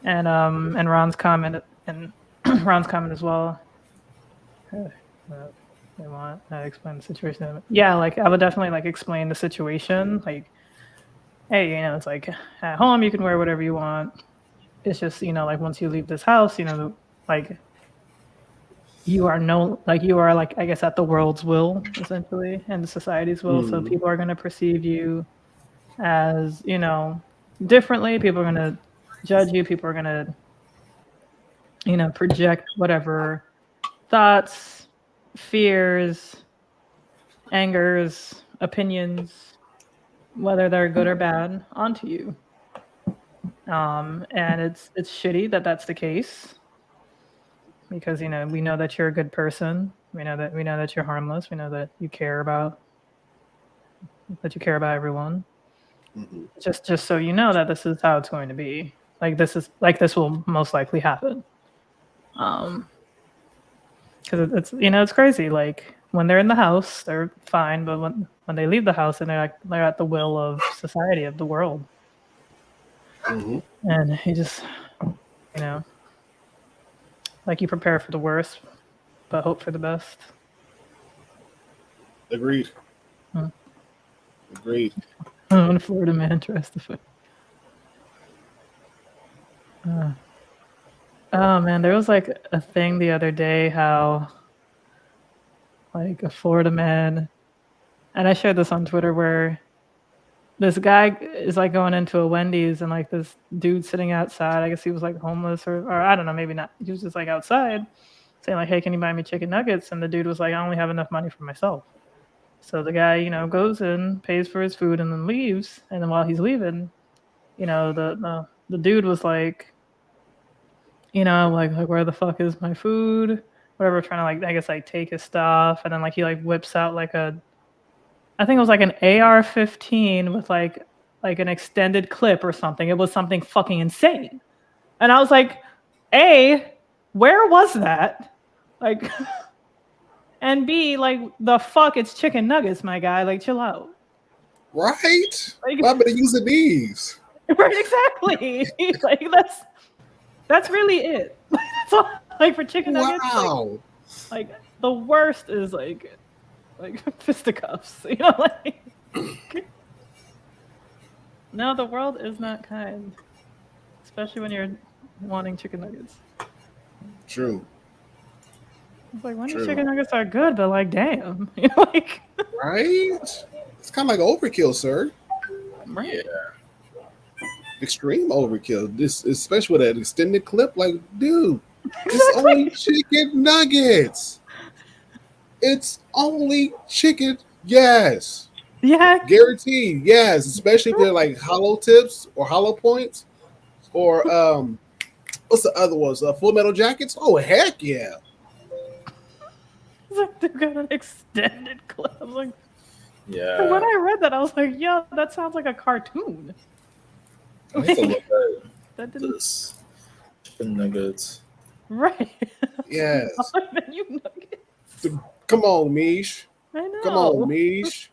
Speaker 2: and Ron's comment and Ron's comment as well. They want to explain the situation. Yeah, like I would definitely like explain the situation. Like, hey, it's like at home you can wear whatever you want. It's just like once you leave this house, like you are like I guess at the world's will essentially and the society's will. So people are going to perceive you as differently. People are going to judge you. People are going to project whatever thoughts, fears, angers, opinions, whether they're good or bad, onto you. And it's shitty that that's the case. Because we know that you're a good person. We know that you're harmless. We know that you care about everyone.
Speaker 1: Mm-hmm.
Speaker 2: Just so you know that this is how it's going to be. This will most likely happen. Because it's crazy. Like when they're in the house, they're fine, but when they leave the house, and they're at the will of society, of the world.
Speaker 1: Mm-hmm.
Speaker 2: And he just like you prepare for the worst, but hope for the best.
Speaker 1: Agreed. Agreed.
Speaker 2: When Florida man tries to fight. Oh man, there was like a thing the other day how like a Florida man, and I shared this on Twitter, where this guy is like going into a Wendy's and like this dude sitting outside. I guess he was like homeless or I don't know, maybe not. He was just like outside saying like, hey, can you buy me chicken nuggets? And the dude was like, I only have enough money for myself. So the guy, goes in, pays for his food and then leaves. And then while he's leaving, the dude was like, like where the fuck is my food? Whatever, trying to like, I guess like take his stuff. And then like he like whips out like I think it was like an AR-15 with like an extended clip or something. It was something fucking insane. And I was like, A, where was that? Like, and B, like, the fuck, it's chicken nuggets, my guy. Like, chill out.
Speaker 1: Right?
Speaker 2: Like,
Speaker 1: Why better using these?
Speaker 2: Right, exactly. Like, that's really it. That's all, like, for chicken nuggets.
Speaker 1: Wow.
Speaker 2: Like the worst is like fisticuffs, like. No, the world is not kind, especially when you're wanting chicken nuggets.
Speaker 1: True.
Speaker 2: It's like Wendy's chicken nuggets are good, but like, damn, like.
Speaker 1: Right? It's kind of like overkill, sir.
Speaker 2: Right.
Speaker 3: Yeah.
Speaker 1: Extreme overkill. This, especially with that extended clip, like, dude, it's only chicken nuggets. It's only chicken. Yes.
Speaker 2: Yeah.
Speaker 1: Guaranteed. Yes. Especially if they're like hollow tips or hollow points or what's the other ones? Full Metal Jackets. Oh heck yeah.
Speaker 2: It's like they've got an extended clip. I was like,
Speaker 3: yeah.
Speaker 2: when I read that, I was like, yo, that sounds like a cartoon.
Speaker 3: I need to look at
Speaker 2: That didn't
Speaker 3: this. Chicken nuggets.
Speaker 2: right.
Speaker 1: Yes.
Speaker 2: Menu nuggets.
Speaker 1: Come on, Mish.
Speaker 2: I know.
Speaker 1: Come on, Mish.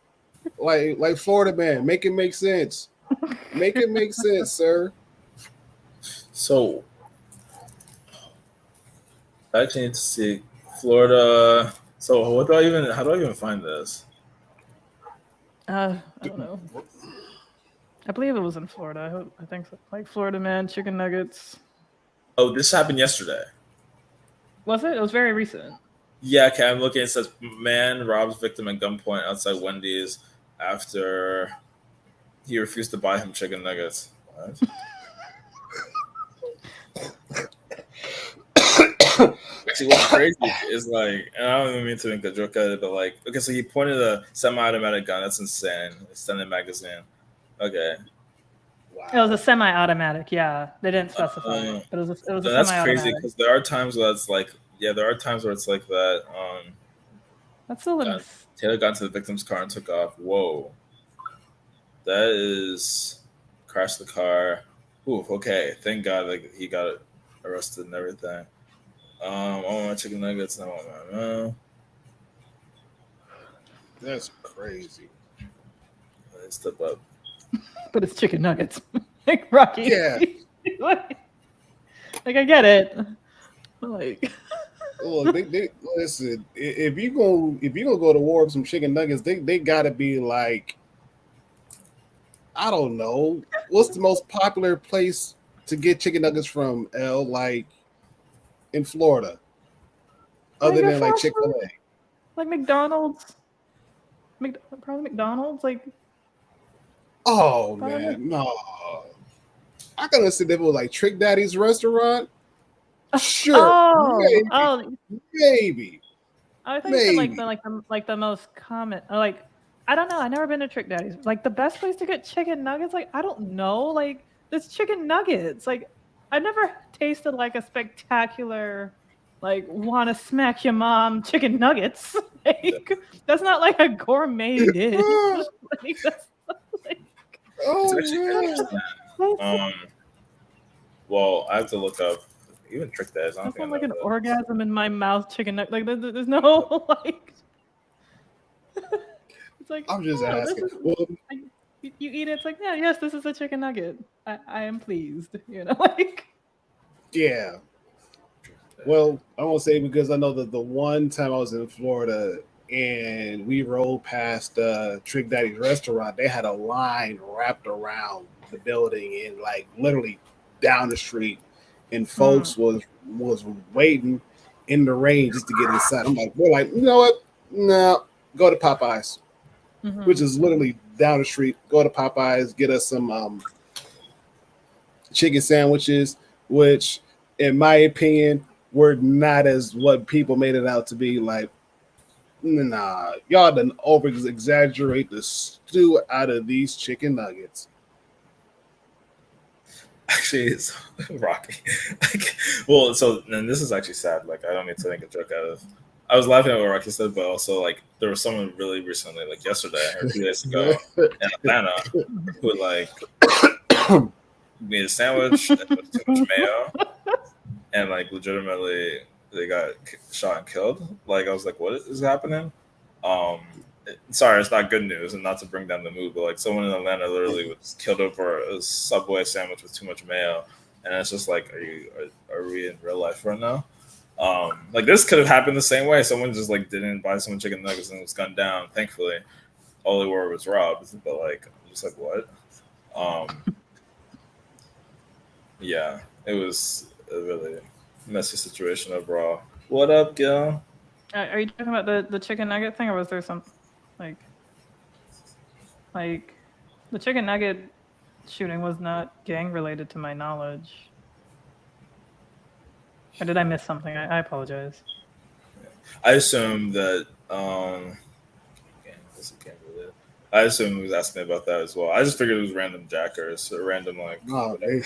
Speaker 1: Like Florida man, make it make sense. Make it make sense, sir.
Speaker 3: So I actually need to see Florida. So how do I even find this?
Speaker 2: I don't know. I believe it was in Florida. I think so. Like Florida man, chicken nuggets.
Speaker 3: Oh, this happened yesterday.
Speaker 2: Was it? It was very recent.
Speaker 3: Yeah, okay, I'm looking. It says man robs victim at gunpoint outside Wendy's after he refused to buy him chicken nuggets. What? See, what's crazy is like, and I don't even mean to make a joke out of it, but like, okay, so he pointed a semi-automatic gun. That's insane. Extended magazine. Okay.
Speaker 2: It was a semi-automatic. Yeah, they didn't specify, but it was a
Speaker 3: So that's
Speaker 2: semi-automatic.
Speaker 3: crazy because there are times where it's like, yeah, there are times where it's like that.
Speaker 2: That's still
Speaker 3: gun- Taylor got into the victim's car and took off. Whoa, that is crashed the car. Ooh, okay. Thank God, like he got arrested and everything. I want my chicken nuggets. And I want my
Speaker 1: That's crazy.
Speaker 3: Let's step up.
Speaker 2: but it's chicken nuggets. Like Rocky.
Speaker 1: Yeah.
Speaker 2: like I get it. Like
Speaker 1: Look, they listen. If you gonna go to war with some chicken nuggets, they gotta be like, I don't know, what's the most popular place to get chicken nuggets from? Like in Florida, other than like Chick-fil-A.
Speaker 2: like McDonald's. Probably McDonald's. Like
Speaker 1: Oh man, no. I gotta say, if it was like Trick Daddy's restaurant. Sure, maybe.
Speaker 2: I think it's like the most common. Like I don't know. I've never been to Trick Daddy's. Like the best place to get chicken nuggets. Like I don't know. Like it's chicken nuggets. Like I've never tasted like a spectacular, like want to smack your mom chicken nuggets. Like that's not like a gourmet dish. Like, that's like,
Speaker 1: Oh
Speaker 3: It's actually
Speaker 1: man.
Speaker 3: interesting. Well, I have to look up even Trick Daddies. I don't
Speaker 2: that's
Speaker 3: think
Speaker 2: not
Speaker 3: I
Speaker 2: like
Speaker 3: know
Speaker 2: an
Speaker 3: that.
Speaker 2: orgasm in my mouth chicken nugget. Like there's no like. It's like
Speaker 1: I'm just
Speaker 2: oh, this
Speaker 1: asking.
Speaker 2: is-
Speaker 1: Well,
Speaker 2: you eat it. It's like yeah, yes, this is a chicken nugget. I am pleased. You know, like
Speaker 1: yeah. Well, I won't say because I know that the one time I was in Florida and we rode past Trick Daddy's restaurant, they had a line wrapped around the building and like literally down the street, and folks was waiting in the rain just to get inside. I'm like, we're like, you know what? No, go to Popeyes, which is literally down the street. Go to Popeyes, get us some chicken sandwiches, which, in my opinion, were not as what people made it out to be. Like, nah, y'all done over exaggerate the stew out of these chicken nuggets.
Speaker 3: Actually, it's Rocky. Like, well, so and this is actually sad. Like, I don't mean to make a joke out of. I was laughing at what Rocky said, but also like there was someone really recently, like yesterday or 2 days ago in Atlanta, who like made a sandwich with too much mayo, and like legitimately they got shot and killed. Like I was like, what is happening? Sorry, it's not good news, and not to bring down the mood, but like someone in Atlanta literally was killed over a Subway sandwich with too much mayo, and it's just like, are we in real life right now? Like this could have happened the same way. Someone just like didn't buy someone chicken nuggets and was gunned down. Thankfully, all they were was robbed. But like, I'm just like, what? Yeah, it was a really messy situation overall. What up, Gil?
Speaker 2: are you talking about the chicken nugget thing, or was there some like the chicken nugget shooting was not gang related to my knowledge? Or did I miss something? I apologize.
Speaker 3: I assume that I assume he was asking about that as well. I just figured it was random jackers or random like
Speaker 1: Oh, they.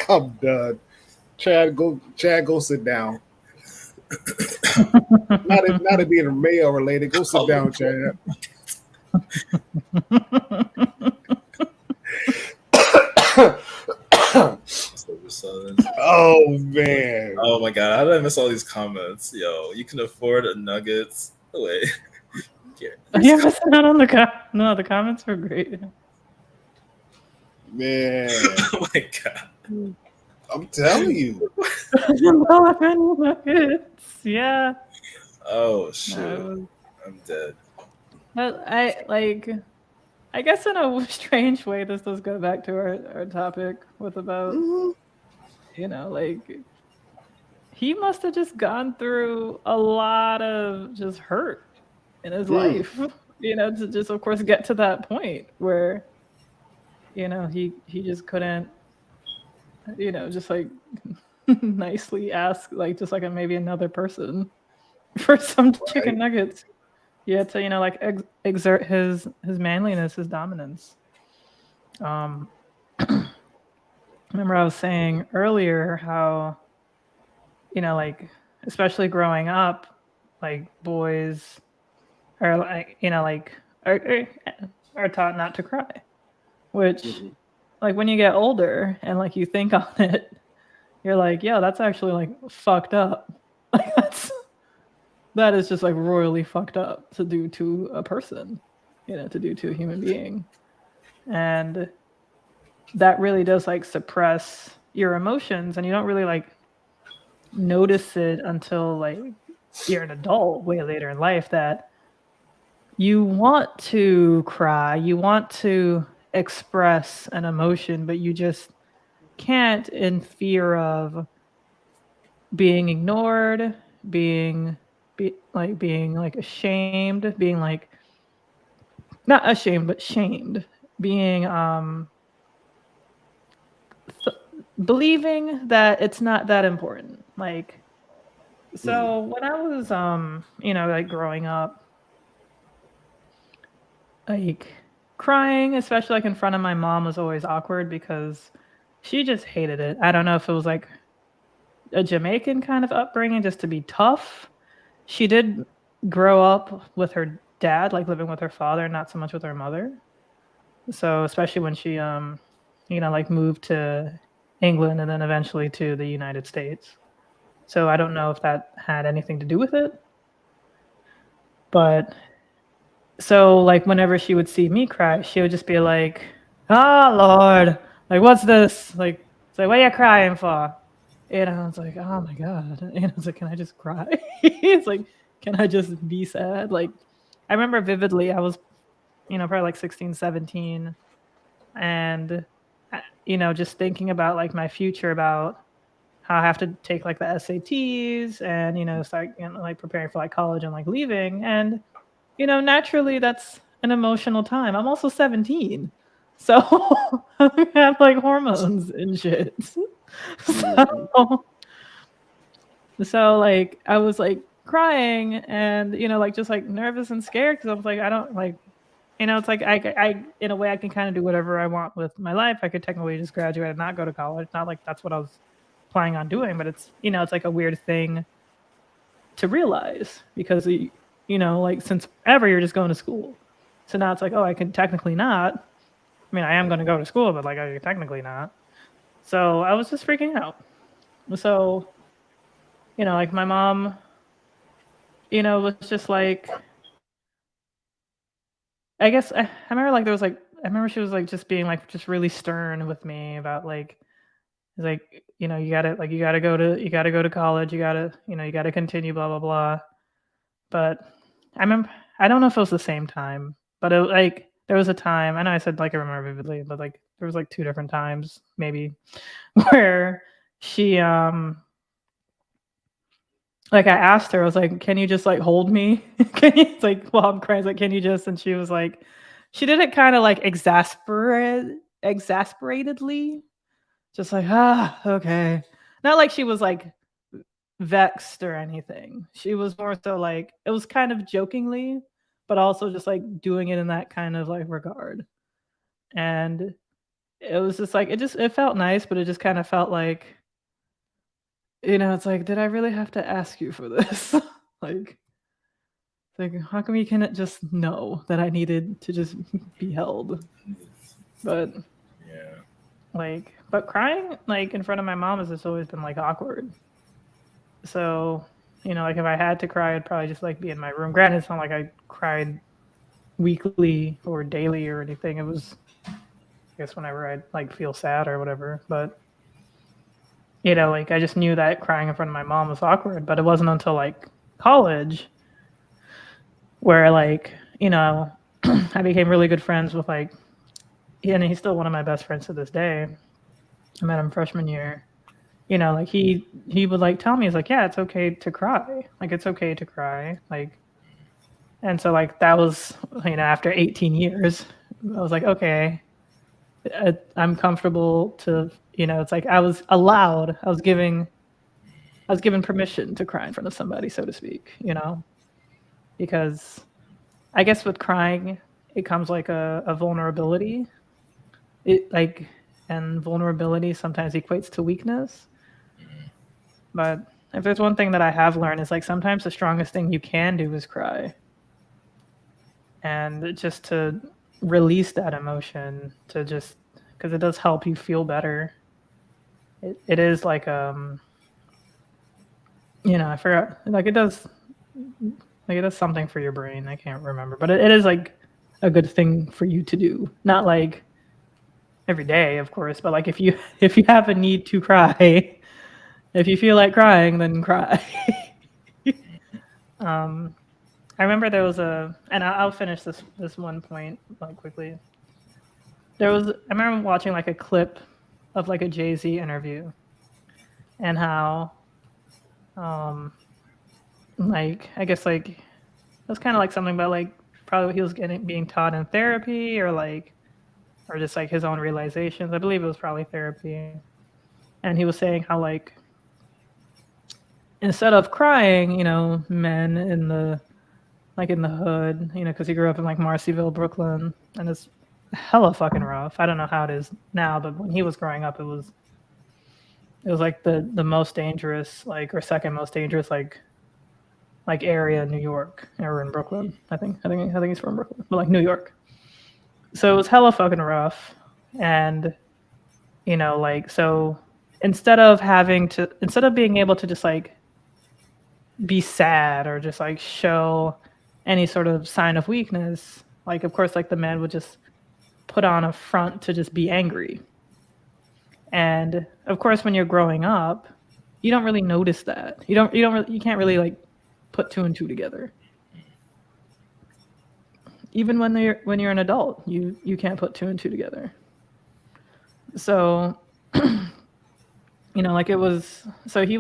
Speaker 1: I'm done. Chad, go sit down. not to be mayo related. Go sit down, Chad. Oh man.
Speaker 3: Oh my god, how did I miss all these comments? Yo, you can afford a Nuggets. Oh, wait.
Speaker 2: Yeah, missing out on the comments were great.
Speaker 1: Man,
Speaker 3: Oh my god.
Speaker 1: I'm telling you.
Speaker 2: Nuggets. Yeah.
Speaker 3: Oh shit.
Speaker 2: No.
Speaker 3: I'm dead.
Speaker 2: But I guess in a strange way, this does go back to our topic with about,
Speaker 1: Mhm.
Speaker 2: like, he must have just gone through a lot of just hurt in his life, to just, of course, get to that point where, he just couldn't, just like nicely ask, like, just like maybe another person for some chicken nuggets. He had to, like exert his manliness, his dominance. Remember I was saying earlier how, like, especially growing up, like, boys are like, are taught not to cry, which, like, when you get older and like you think on it, you're like, yo, that's actually like fucked up. Like, that is just like royally fucked up to do to a person, to do to a human being. And that really does like suppress your emotions, and you don't really like notice it until like you're an adult way later in life, that you want to cry, you want to express an emotion, but you just can't, in fear of being ignored, being like ashamed, being like not ashamed but shamed, being believing that it's not that important. Like, so when I was like growing up, like crying, especially like in front of my mom, was always awkward because she just hated it. I don't know if it was like a Jamaican kind of upbringing, just to be tough. She did grow up with her dad, like living with her father, not so much with her mother. So especially when she like moved to England and then eventually to the United States. So I don't know if that had anything to do with it. But so like whenever she would see me cry, she would just be like, "Oh Lord, like what's this? Like, it's like, what are you crying for?" And I was like, "Oh my God." And I was like, "Can I just cry?" It's like, "Can I just be sad?" Like, I remember vividly, I was, probably like 16, 17, and just thinking about like my future, about how I have to take like the SATs and start like preparing for like college and like leaving. And naturally that's an emotional time. I'm also 17. So I have like hormones and shit. So like I was like crying and like just like nervous and scared because I was like, I don't like, it's like I in a way I can kind of do whatever I want with my life. I could technically just graduate and not go to college. Not like that's what I was planning on doing, but it's it's like a weird thing to realize because like since ever you're just going to school. So now it's like, oh, I can technically not. I mean, I am going to go to school, but like I can technically not. So I was just freaking out. So like my mom was just like, I guess I remember like there was like I remember she was like just being like just really stern with me about like, it's like, you gotta go to college, you gotta continue, blah blah blah. But I remember, I don't know if it was the same time, but it like there was a time, I know I said like I remember vividly, but like there was like two different times maybe where she like I asked her, I was like, "Can you just like hold me?" Can you, it's like while I'm crying, like, "Can you just?" And she was like, she did it kind of like exasperatedly, just like, okay. Not like she was like vexed or anything. She was more so like, it was kind of jokingly, but also just like doing it in that kind of like regard. And it was just like, it felt nice, but it just kind of felt like, it's like, did I really have to ask you for this? Like, Like, how come you can't just know that I needed to just be held? But
Speaker 3: Yeah.
Speaker 2: like, but crying like in front of my mom has just always been like awkward. So, you know, like if I had to cry, I'd probably just like be in my room. Granted, it's not like I cried weekly or daily or anything. It was, I guess, whenever I'd like feel sad or whatever. But you know, like I just knew that crying in front of my mom was awkward. But it wasn't until like college where like, you know, I became really good friends with like, and he's still one of my best friends to this day. I met him freshman year. You know, like he would like tell me, he's like, yeah, it's okay to cry. Like it's okay to cry. Like, and so like that was, you know, after 18 years, I was like, okay, I'm comfortable to, you know, it's like I was allowed, I was given permission to cry in front of somebody, so to speak, you know, because I guess with crying, it comes like a vulnerability. It like, and vulnerability sometimes equates to weakness. But if there's one thing that I have learned is like sometimes the strongest thing you can do is cry. And just to release that emotion, to just, because it does help you feel better. It is like, you know, I forgot, like it does something for your brain. I can't remember, but it is like a good thing for you to do. Not like every day, of course, but like if you have a need to cry, if you feel like crying, then cry. I remember there was and I'll finish this one point like quickly. I remember watching like a clip of like a Jay-Z interview, and how, like I guess like it was kind of like something about like probably what he was being taught in therapy or just like his own realizations. I believe it was probably therapy, and he was saying how like instead of crying, you know, men in the hood, you know, because he grew up in like Marcyville, Brooklyn, and it's hella fucking rough. I don't know how it is now, but when he was growing up, it was like the most dangerous, like, or second most dangerous, like area in New York or in Brooklyn. I think he's from Brooklyn, but like New York. So it was hella fucking rough, and you know, like so instead of being able to just like be sad or just like show any sort of sign of weakness, like of course like the man would just put on a front to just be angry. And of course when you're growing up, you don't really notice that. You can't really like put two and two together. Even when you're an adult, you can't put two and two together. So you know, like he was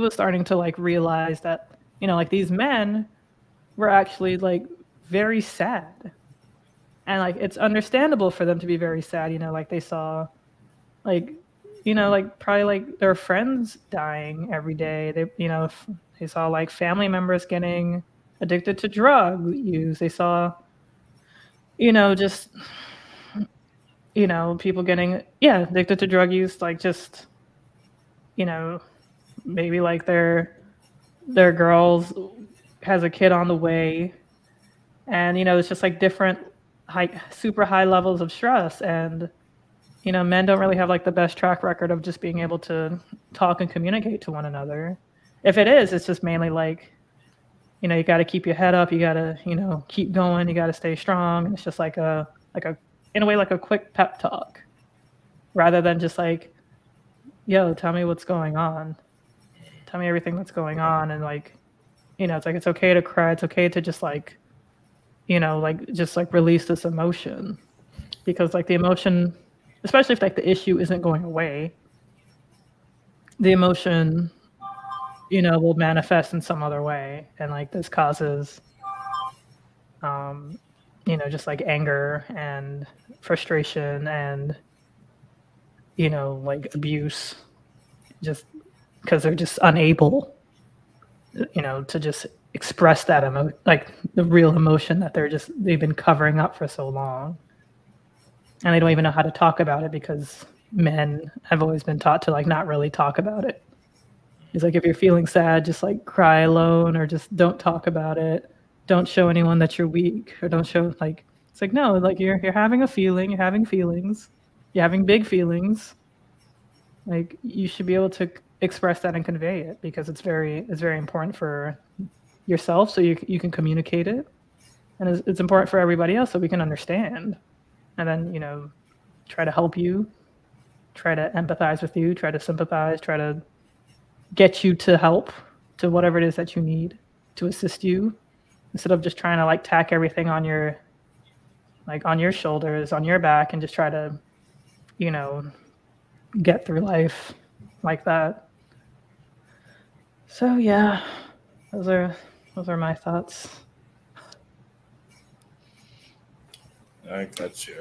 Speaker 2: starting to like realize that, you know, like these men were actually like very sad, and like it's understandable for them to be very sad. You know, like they saw, like, you know, like probably like their friends dying every day. They saw like family members getting addicted to drug use. They saw, you know, just, you know, people getting addicted to drug use, like just, you know, maybe like their girls has a kid on the way, and you know it's just like different super high levels of stress. And you know, men don't really have like the best track record of just being able to talk and communicate to one another. If it is, it's just mainly like, you know, you got to keep your head up, you got to, you know, keep going, you got to stay strong. And it's just like a in a way like a quick pep talk, rather than just like, yo, tell me what's going on, tell me everything that's going on. And like, you know, it's like, it's okay to cry. It's okay to just like, you know, like just like release this emotion, because like the emotion, especially if like the issue isn't going away, the emotion, you know, will manifest in some other way. And like this causes, you know, just like anger and frustration and, you know, like abuse, just because they're just unable, you know, to just express that like the real emotion that they've been covering up for so long. And they don't even know how to talk about it, because men have always been taught to like not really talk about it. It's like, if you're feeling sad, just like cry alone, or just don't talk about it. don't show anyone that you're weak, or don't show like, it's like, no, like you're having a feeling, you're having feelings, you're having big feelings. Like you should be able to express that and convey it, because it's very important for yourself, so you can communicate it, and it's important for everybody else so we can understand, and then, you know, try to help you, try to empathize with you, try to sympathize, try to get you to help, to whatever it is that you need to assist you, instead of just trying to like tack everything on your, like on your shoulders, on your back, and just try to, you know, get through life like that. So yeah, those are my thoughts.
Speaker 3: I got you.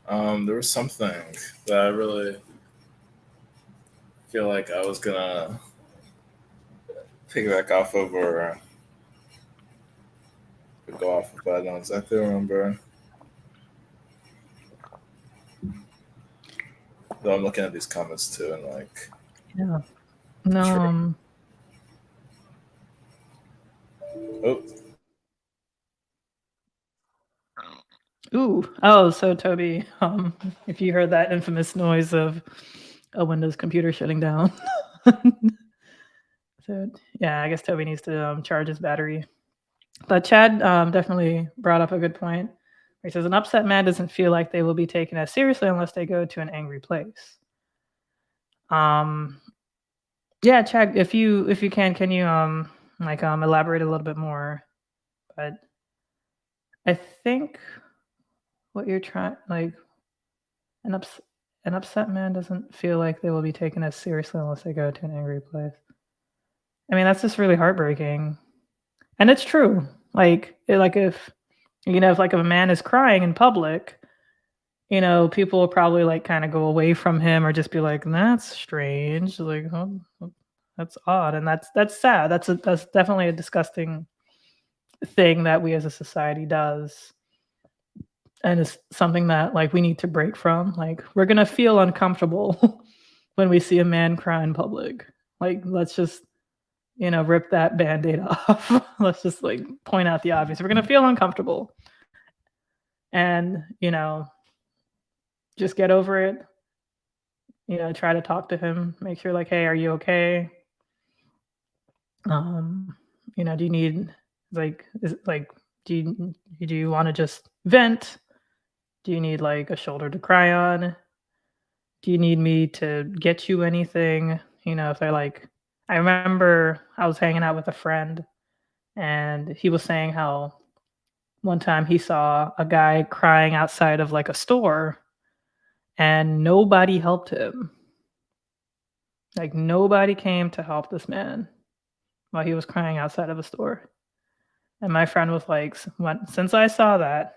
Speaker 3: There was something that I really feel like I was gonna piggyback off of, or go off of, but I don't exactly remember. Though I'm looking at these comments too, and like,
Speaker 2: Yeah. No.
Speaker 3: Oh.
Speaker 2: Ooh. Oh, so Toby, if you heard that infamous noise of a Windows computer shutting down. So yeah, I guess Toby needs to charge his battery. But Chad definitely brought up a good point. He says an upset man doesn't feel like they will be taken as seriously unless they go to an angry place. Yeah, Chad, if you can you elaborate a little bit more? But I think what you're trying, like, an upset man doesn't feel like they will be taken as seriously unless they go to an angry place. I mean, that's just really heartbreaking, and it's true. Like if if a man is crying in public, you know, people will probably like kind of go away from him, or just be like, "That's strange," like, "Oh, that's odd," and that's sad. That's definitely a disgusting thing that we as a society does, and it's something that like we need to break from. Like, we're gonna feel uncomfortable when we see a man cry in public. Like, let's just, you know, rip that band-aid off. Let's just like point out the obvious. We're gonna feel uncomfortable, and, you know, just get over it. You know, try to talk to him, make sure like, hey, are you okay? You know, do you need like, do you want to just vent? Do you need like a shoulder to cry on? Do you need me to get you anything? You know, if they're like, I remember I was hanging out with a friend, and he was saying how one time he saw a guy crying outside of like a store, and nobody helped him. Like, nobody came to help this man while he was crying outside of a store. And my friend was like, since I saw that,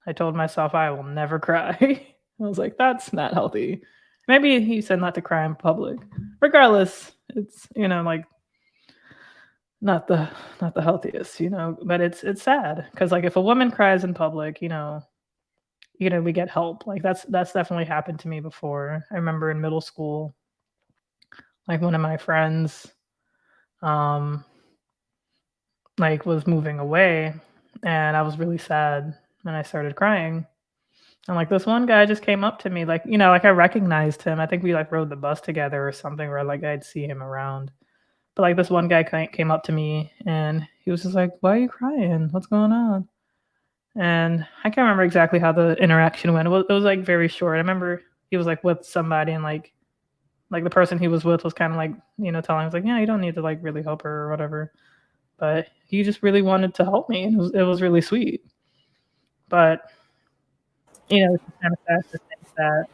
Speaker 2: I told myself I will never cry. I was like, that's not healthy. Maybe he said not to cry in public. Regardless, it's, you know, like, not the healthiest, you know, but it's sad, because like if a woman cries in public, you know, we get help. Like that's definitely happened to me before. I remember in middle school, like one of my friends like was moving away, and I was really sad, and I started crying. And like this one guy just came up to me, like, you know, like I recognized him. I think we like rode the bus together or something, where like I'd see him around. But like this one guy came up to me, and he was just like, "Why are you crying? What's going on?" And I can't remember exactly how the interaction went. It was like very short. I remember he was like with somebody, and like the person he was with was kind of like, you know, telling him like, "Yeah, you don't need to like really help her or whatever." But he just really wanted to help me, and it was really sweet. But, you know, it's kind of sad to think that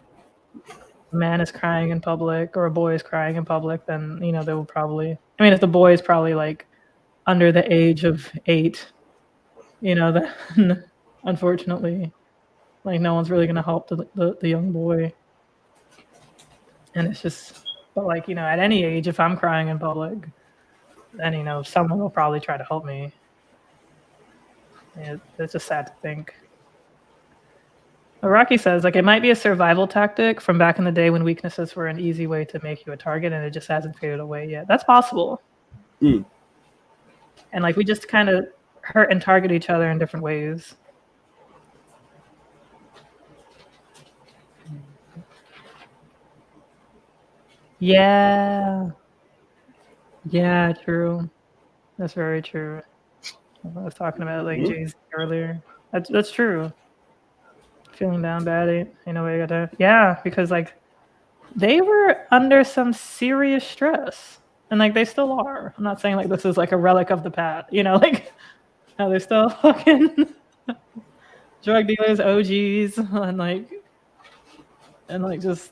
Speaker 2: a man is crying in public or a boy is crying in public, then, you know, they will probably, I mean, if the boy is probably like under the age of 8, you know, then unfortunately, like no one's really going to help the young boy. And it's just, but like, you know, at any age, if I'm crying in public, then, you know, someone will probably try to help me. It's just sad to think. Rocky says, like, it might be a survival tactic from back in the day when weaknesses were an easy way to make you a target, and it just hasn't faded away yet. That's possible. And and like we just kind of hurt and target each other in different ways. Yeah. Yeah, true. That's very true. I was talking about like Jay-Z earlier. That's true. Feeling down bad, ain't no way I got that. Yeah, because like they were under some serious stress. And like they still are. I'm not saying like this is like a relic of the past, you know, like no, they're still fucking drug dealers, OGs, and like just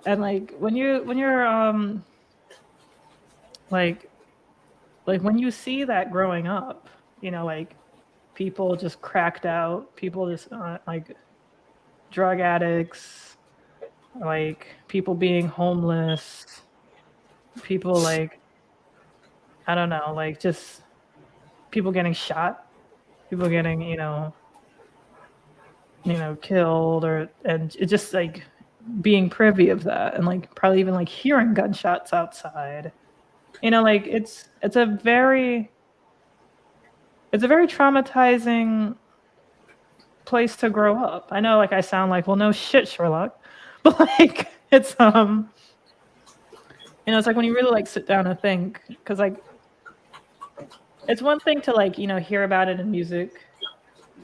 Speaker 2: and like when you're like when you see that growing up, you know, like people just cracked out, people just like drug addicts, like people being homeless, people like I don't know, like just people getting shot, people getting killed, and it just like being privy of that, and like probably even like hearing gunshots outside. Like it's a very traumatizing place to grow up. I know, like I sound like, well, no shit, Sherlock, but like it's it's like when you really like sit down and think, because like it's one thing to like hear about it in music.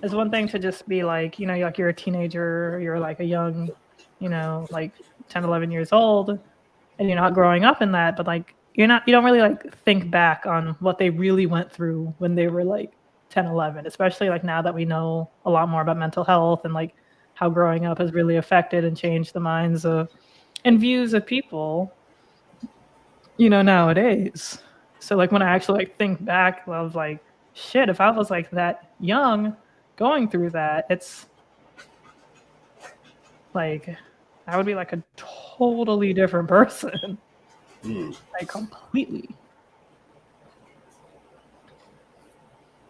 Speaker 2: It's one thing to just be like like you're a teenager, you're like a young, like 10, 11 years old, and you're not growing up in that, but like you don't really like think back on what they really went through when they were like 10, 11, especially like now that we know a lot more about mental health and like how growing up has really affected and changed the minds of and views of people, nowadays. So like when I actually like think back of like shit, if I was like that young going through that, it's like I would be like a totally different person. Like completely.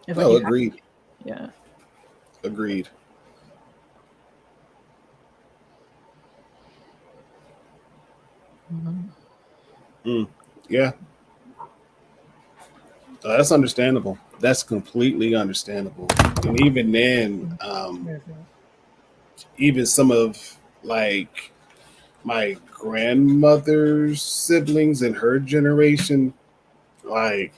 Speaker 1: Agreed.
Speaker 2: Yeah.
Speaker 1: Agreed. Yeah. That's understandable. That's completely understandable. And even then, even some of like my grandmother's siblings and her generation, like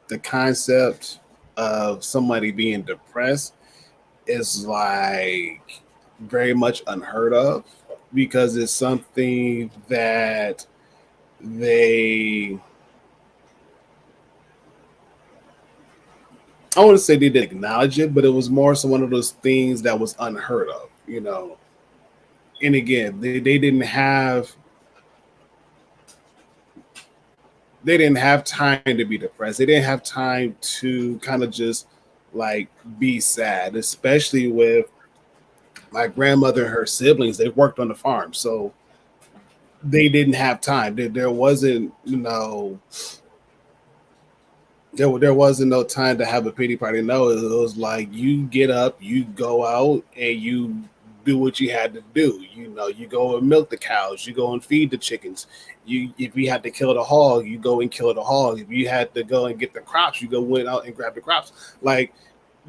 Speaker 1: the concept of somebody being depressed is like very much unheard of because it's something that they I want to say they didn't acknowledge it, but it was more so one of those things that was unheard of, And again, they didn't have time to be depressed. They didn't have time to kind of just like be sad, especially with my grandmother and her siblings. They worked on the farm, so they didn't have time. There wasn't, there wasn't no time to have a pity party. No, it was like you get up, you go out, and you do what you had to do. You go and milk the cows, you go and feed the chickens. If you had to kill the hog, you go and kill the hog. If you had to go and get the crops, you went out and grab the crops. Like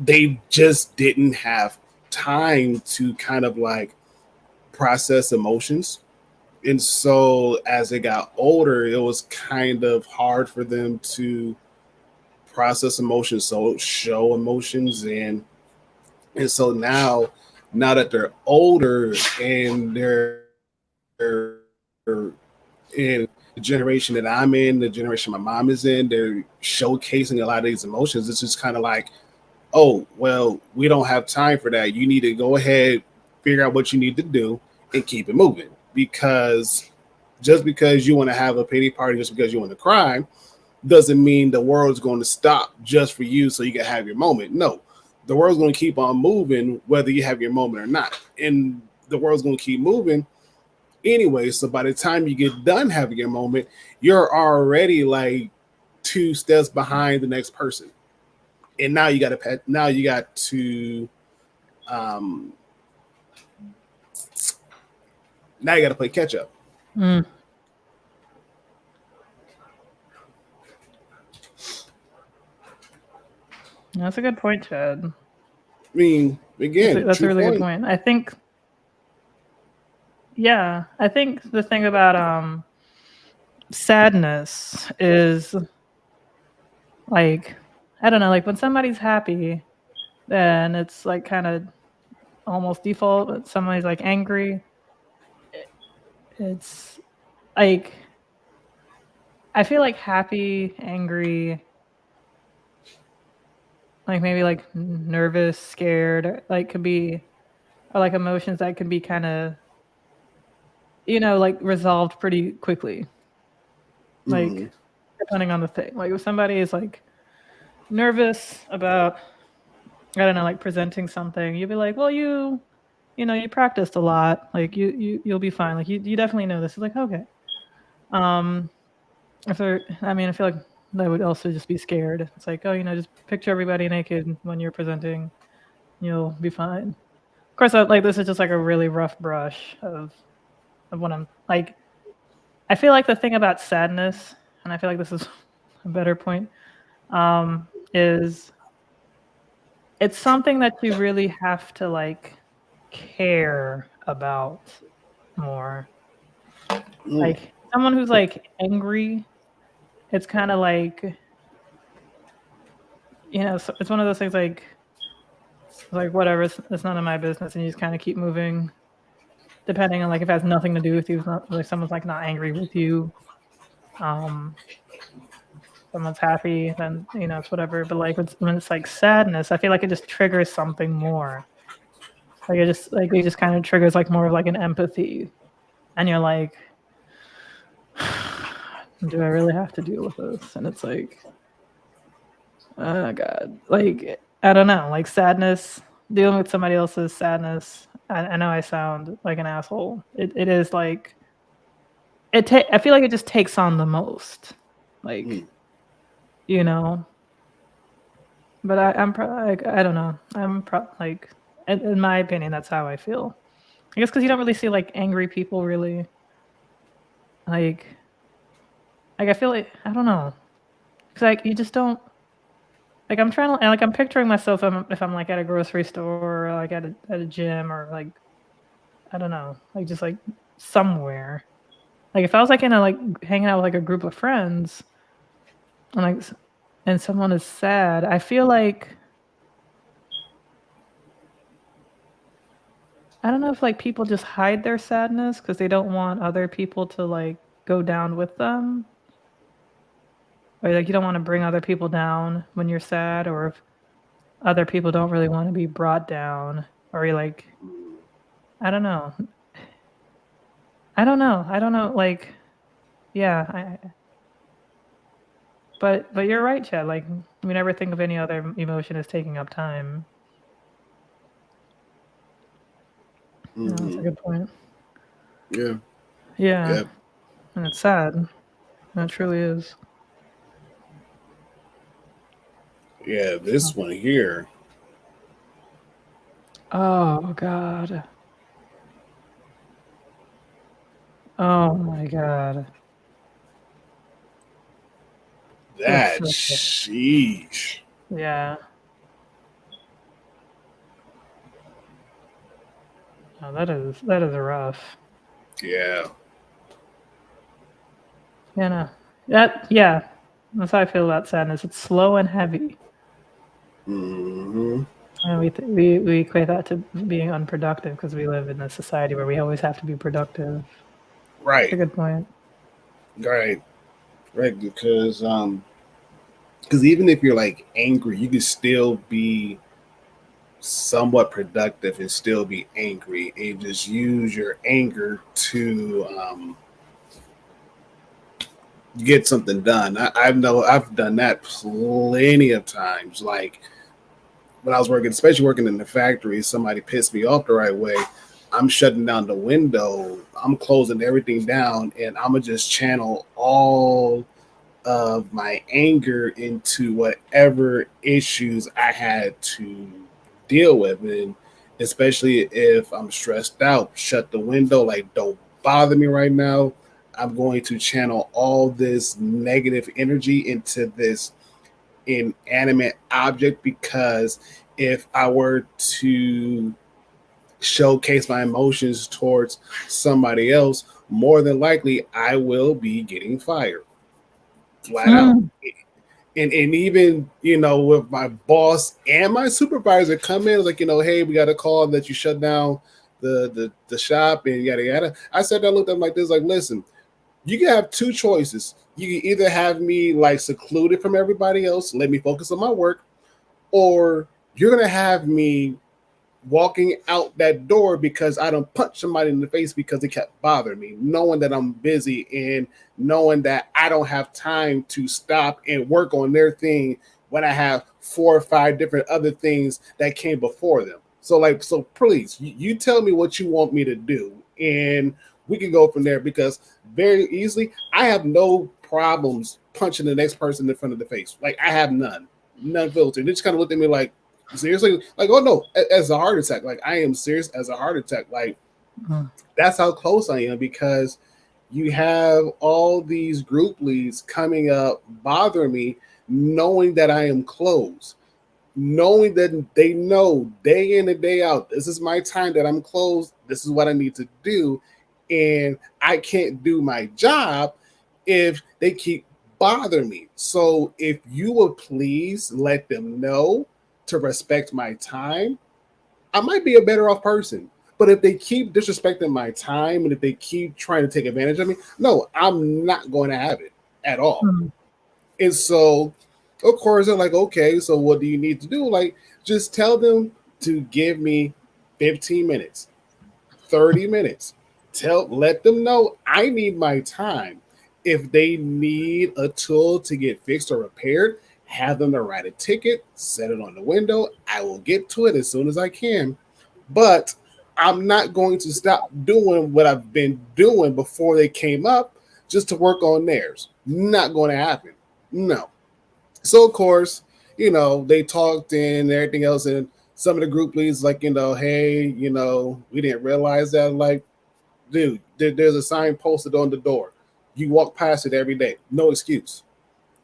Speaker 1: they just didn't have time to kind of like process emotions. And so as they got older, it was kind of hard for them to process emotions, so show emotions, and so now that they're older and they're in the generation that I'm in, the generation my mom is in, they're showcasing a lot of these emotions. It's just kind of like, oh, well, we don't have time for that. You need to go ahead, figure out what you need to do, and keep it moving. Because just because you want to have a pity party, just because you want to cry, doesn't mean the world's going to stop just for you so you can have your moment. No, the world's going to keep on moving whether you have your moment or not. And the world's going to keep moving anyway. So by the time you get done having your moment, you're already like 2 steps behind the next person. And now you got to now you got to play catch up.
Speaker 2: That's a good point, Chad.
Speaker 1: I mean, again,
Speaker 2: That's a really good
Speaker 1: point.
Speaker 2: point. I think the thing about sadness is like, I don't know, like when somebody's happy, then it's like kind of almost default. But somebody's like angry, it's like, I feel like happy, angry, like maybe like nervous, scared, like could be, or like emotions that can be kind of, like resolved pretty quickly. Like depending on the thing. Like if somebody is like nervous about, I don't know, like presenting something, you'll be like, well, you practiced a lot. Like you'll be fine. Like you definitely know this. It's like, okay. If they're, I feel like that would also just be scared. It's like, oh, just picture everybody naked when you're presenting, you'll be fine. Of course, like this is just like a really rough brush of what I'm like. I feel like the thing about sadness, and I feel like this is a better point, is it's something that you really have to like care about more. Like someone who's like angry, it's kind of like, so it's one of those things like whatever, it's none of my business, and you just kind of keep moving, depending on like if it has nothing to do with you. It's not like someone's like not angry with you. Someone's happy, then it's whatever. But like when it's like sadness, I feel like it just triggers something more. Like it just kind of triggers like more of like an empathy, and you're like, do I really have to deal with this? And it's like, oh god, like I don't know, like sadness, dealing with somebody else's sadness. I know I sound like an asshole. It is like I feel like it just takes on the most, like But I don't know. Like in my opinion, that's how I feel. I guess because you don't really see like angry people really. Like I feel like I don't know. It's like you just don't. Like I'm trying to like I'm picturing myself if I'm like at a grocery store or like at a gym or like I don't know, like just like somewhere. Like if I was like in a like hanging out with like a group of friends and like and someone is sad, I feel like I don't know if like people just hide their sadness because they don't want other people to like go down with them. Or like you don't want to bring other people down when you're sad, or if other people don't really want to be brought down, or you're like, I don't know. I don't know. Like, yeah. But you're right, Chad. Like we never think of any other emotion as taking up time. No, that's a good point.
Speaker 1: Yeah.
Speaker 2: Yeah. And it's sad. It truly is.
Speaker 1: Yeah, this one here.
Speaker 2: Oh God. Oh my God.
Speaker 1: That sheesh.
Speaker 2: Yeah. Oh, that is rough.
Speaker 1: Yeah.
Speaker 2: Yeah, no. That's how I feel about sadness. It's slow and heavy.
Speaker 1: Mm-hmm.
Speaker 2: And we equate that to being unproductive because we live in a society where we always have to be productive.
Speaker 1: Right.
Speaker 2: That's a good point.
Speaker 1: Right. Because even if you're like angry, you can still be somewhat productive and still be angry, and just use your anger to get something done. I've done that plenty of times. Like when I was working, especially working in the factory, somebody pissed me off the right way. I'm shutting down the window. I'm closing everything down, and I'm gonna just channel all of my anger into whatever issues I had to deal with. And especially if I'm stressed out, shut the window, like don't bother me right now. I'm going to channel all this negative energy into this inanimate object, because if I were to showcase my emotions towards somebody else, more than likely I will be getting fired flat out.
Speaker 2: Mm.
Speaker 1: And even, with my boss and my supervisor come in like, hey, we got a call that you shut down the shop and yada yada. I said, I looked at them like this, like, listen, you can have two choices. You can either have me like secluded from everybody else, let me focus on my work, or you're gonna have me walking out that door because I don't punch somebody in the face because they kept bothering me, knowing that I'm busy and knowing that I don't have time to stop and work on their thing when I have 4 or 5 different other things that came before them. So please, you tell me what you want me to do, and we can go from there, because very easily I have no problems punching the next person in front of the face. Like, I have none filtered. They just kind of looked at me like, seriously? Like, oh no, as a heart attack. Like, I am serious as a heart attack. Like, that's how close I am, because you have all these group leads coming up, bothering me, knowing that I am closed, knowing that they know day in and day out, this is my time that I'm closed. This is what I need to do. And I can't do my job if they keep bothering me. So if you would please let them know to respect my time, I might be a better off person. But if they keep disrespecting my time and if they keep trying to take advantage of me, no, I'm not going to have it at all. And so, of course, they're like, okay, so what do you need to do? Like, just tell them to give me 15 minutes, 30 minutes. Let them know I need my time. If they need a tool to get fixed or repaired, have them to write a ticket, set it on the window. I will get to it as soon as I can. But I'm not going to stop doing what I've been doing before they came up just to work on theirs. Not going to happen. No. So, of course, they talked and everything else. And some of the group leads like, hey, we didn't realize that. Like, dude, there's a sign posted on the door. You walk past it every day. No excuse.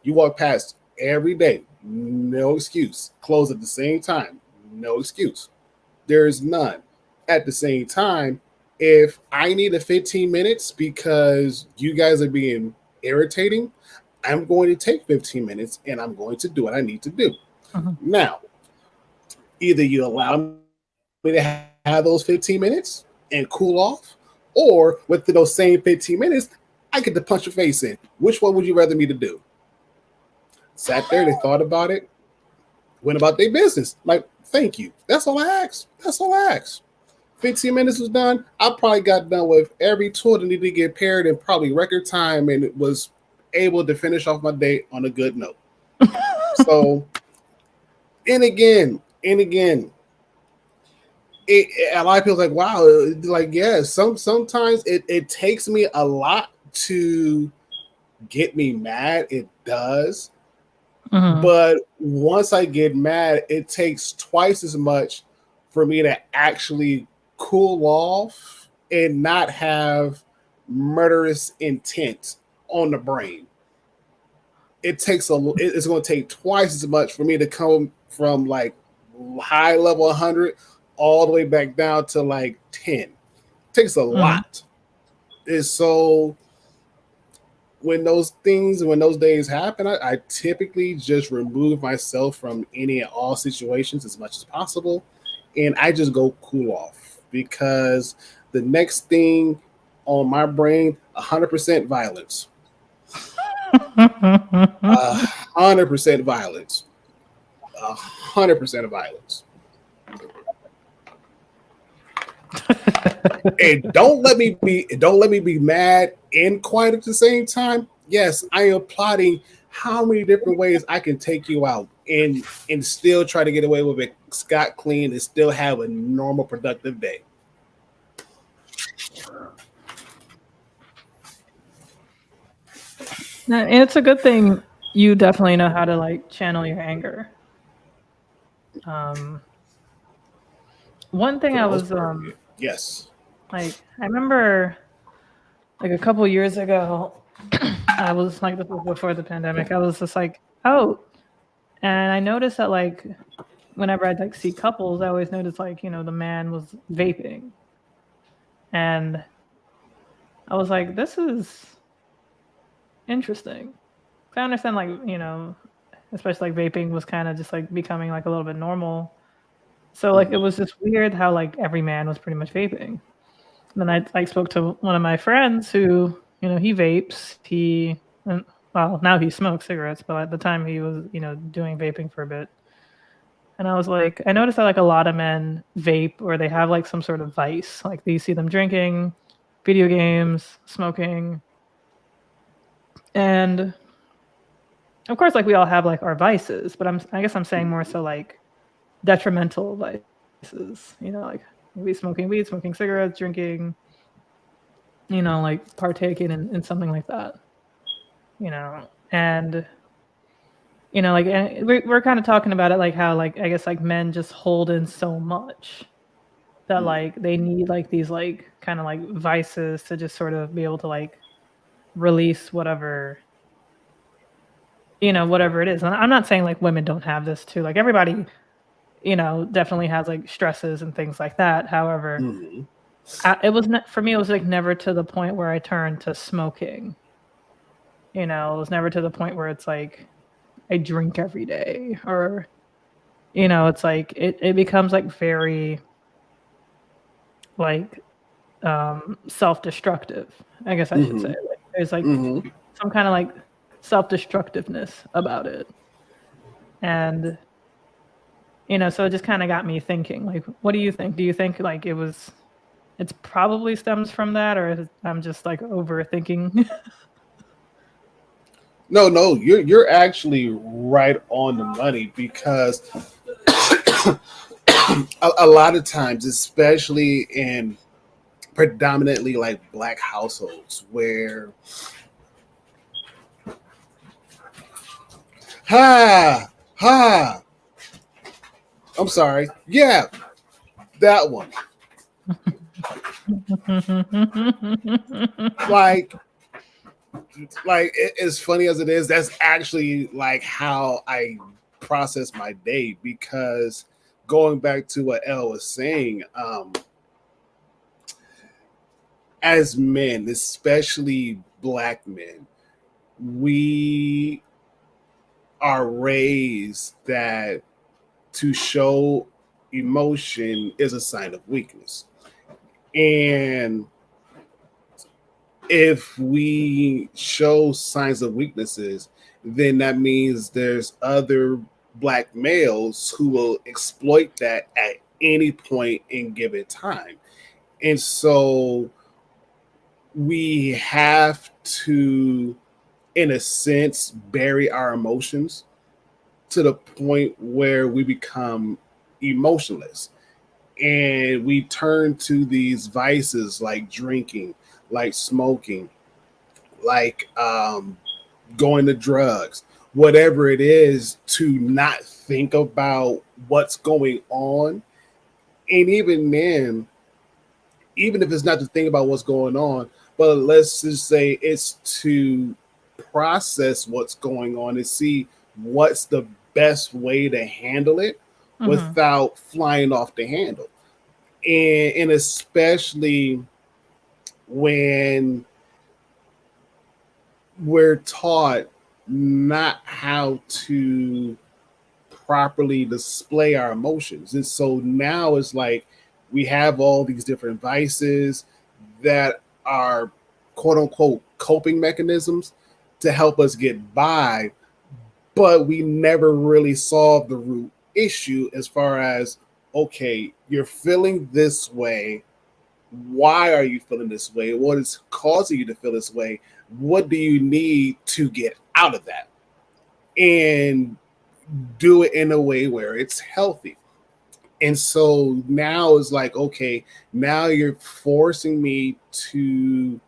Speaker 1: You walk past every day. No excuse. Close at the same time. No excuse. There's none. At the same time, if I need a 15 minutes because you guys are being irritating, I'm going to take 15 minutes and I'm going to do what I need to do. Now, either you allow me to have those 15 minutes and cool off, or within those same 15 minutes, I get to punch your face in. Which one would you rather me to do? Sat there, they thought about it, went about their business. Like, thank you. That's all I asked. 15 minutes was done. I probably got done with every tool that needed to get paired in probably record time, and it was able to finish off my day on a good note. So, and again, a lot of people like, wow, like, yeah, sometimes it takes me a lot to get me mad. It does. But once I get mad, it takes twice as much for me to actually cool off and not have murderous intent on the brain. It's going to take twice as much for me to come from like high level 100 all the way back down to like 10. It takes a lot. And so when those days happen, I typically just remove myself from any and all situations as much as possible. And I just go cool off, because the next thing on my brain, 100% violence. 100% violence. 100% of violence. And don't let me be mad and quiet at the same time. Yes, I am plotting how many different ways I can take you out and still try to get away with it scot clean and still have a normal productive day.
Speaker 2: And it's a good thing you definitely know how to like channel your anger. One thing I was
Speaker 1: yes,
Speaker 2: like, I remember like a couple years ago, I was like, this was before the pandemic, I was just like out And I noticed that like whenever I'd like see couples, I always noticed like, you know, the man was vaping. And I was like, this is interesting. I understand like, you know, especially like vaping was kind of just like becoming like a little bit normal. So like it was just weird how like every man was pretty much vaping. And then I like spoke to one of my friends who, you know, he vapes. Well, now he smokes cigarettes, but at the time he was, you know, doing vaping for a bit. And I was like, I noticed that like a lot of men vape or they have like some sort of vice. Like you see them drinking, video games, smoking. And of course, like we all have like our vices, but I guess I'm saying more so like detrimental vices, you know, like maybe smoking weed, smoking cigarettes, drinking, you know, like partaking in something like that, you know, and you know, like and we're kind of talking about it like how like I guess like men just hold in so much that like they need like these like kind of like vices to just sort of be able to like release whatever, you know, whatever it is. And I'm not saying like women don't have this too. Like everybody, you know, definitely has like stresses and things like that. However, it was for me, it was like never to the point where I turned to smoking. You know, it was never to the point where it's like I drink every day or, you know, it's like it becomes like very like self-destructive, I guess I should say. Like there's like some kind of like self-destructiveness about it. And you know, so it just kind of got me thinking, like, what do you think? Do you think like it's probably stems from that, or I'm just like overthinking?
Speaker 1: No, you're actually right on the money because a lot of times, especially in predominantly like black households where ha ha I'm sorry. Yeah, that one. like as funny as it is, that's actually like how I process my day because going back to what Elle was saying, as men, especially black men, we are raised that to show emotion is a sign of weakness. And if we show signs of weaknesses, then that means there's other black males who will exploit that at any point in given time. And so we have to, in a sense, bury our emotions to the point where we become emotionless. And we turn to these vices like drinking, like smoking, like going to drugs, whatever it is, to not think about what's going on. And even then, even if it's not to think about what's going on, but let's just say it's to process what's going on and see what's the best way to handle it without flying off the handle. And especially when we're taught not how to properly display our emotions. And so now it's like we have all these different vices that are quote unquote coping mechanisms to help us get by, but we never really solve the root issue as far as, okay, you're feeling this way. Why are you feeling this way? What is causing you to feel this way? What do you need to get out of that? And do it in a way where it's healthy. And so now it's like, okay, now you're forcing me to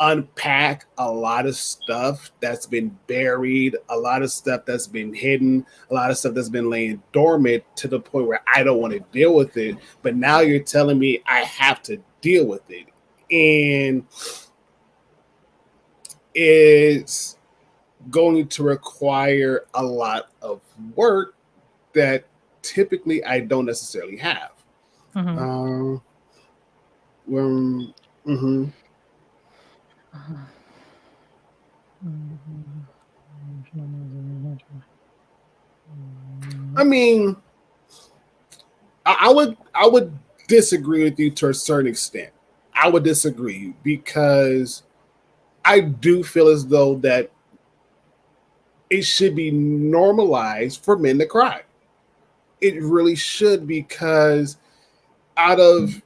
Speaker 1: unpack a lot of stuff that's been buried, a lot of stuff that's been hidden, a lot of stuff that's been laying dormant to the point where I don't want to deal with it. But now you're telling me I have to deal with it. And it's going to require a lot of work that typically I don't necessarily have.
Speaker 2: Mhm.
Speaker 1: When, mhm. I mean, I would disagree with you to a certain extent. I would disagree because I do feel as though that it should be normalized for men to cry. It really should, because out of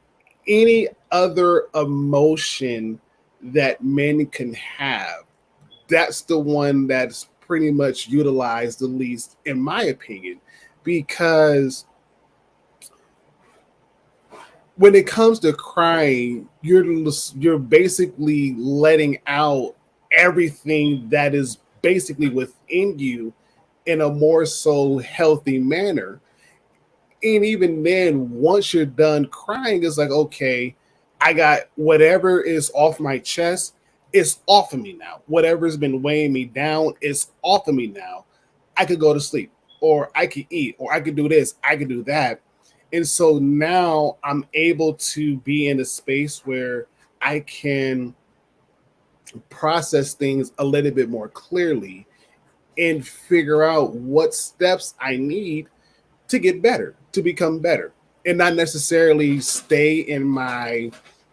Speaker 1: any other emotion that men can have, that's the one that's pretty much utilized the least, in my opinion, because when it comes to crying, you're basically letting out everything that is basically within you in a more so healthy manner. And even then, once you're done crying, it's like, okay, I got whatever is off my chest, it's off of me now. Whatever's been weighing me down is off of me now. I could go to sleep, or I could eat, or I could do this, I could do that. And so now I'm able to be in a space where I can process things a little bit more clearly and figure out what steps I need to get better, to become better, and not necessarily stay in my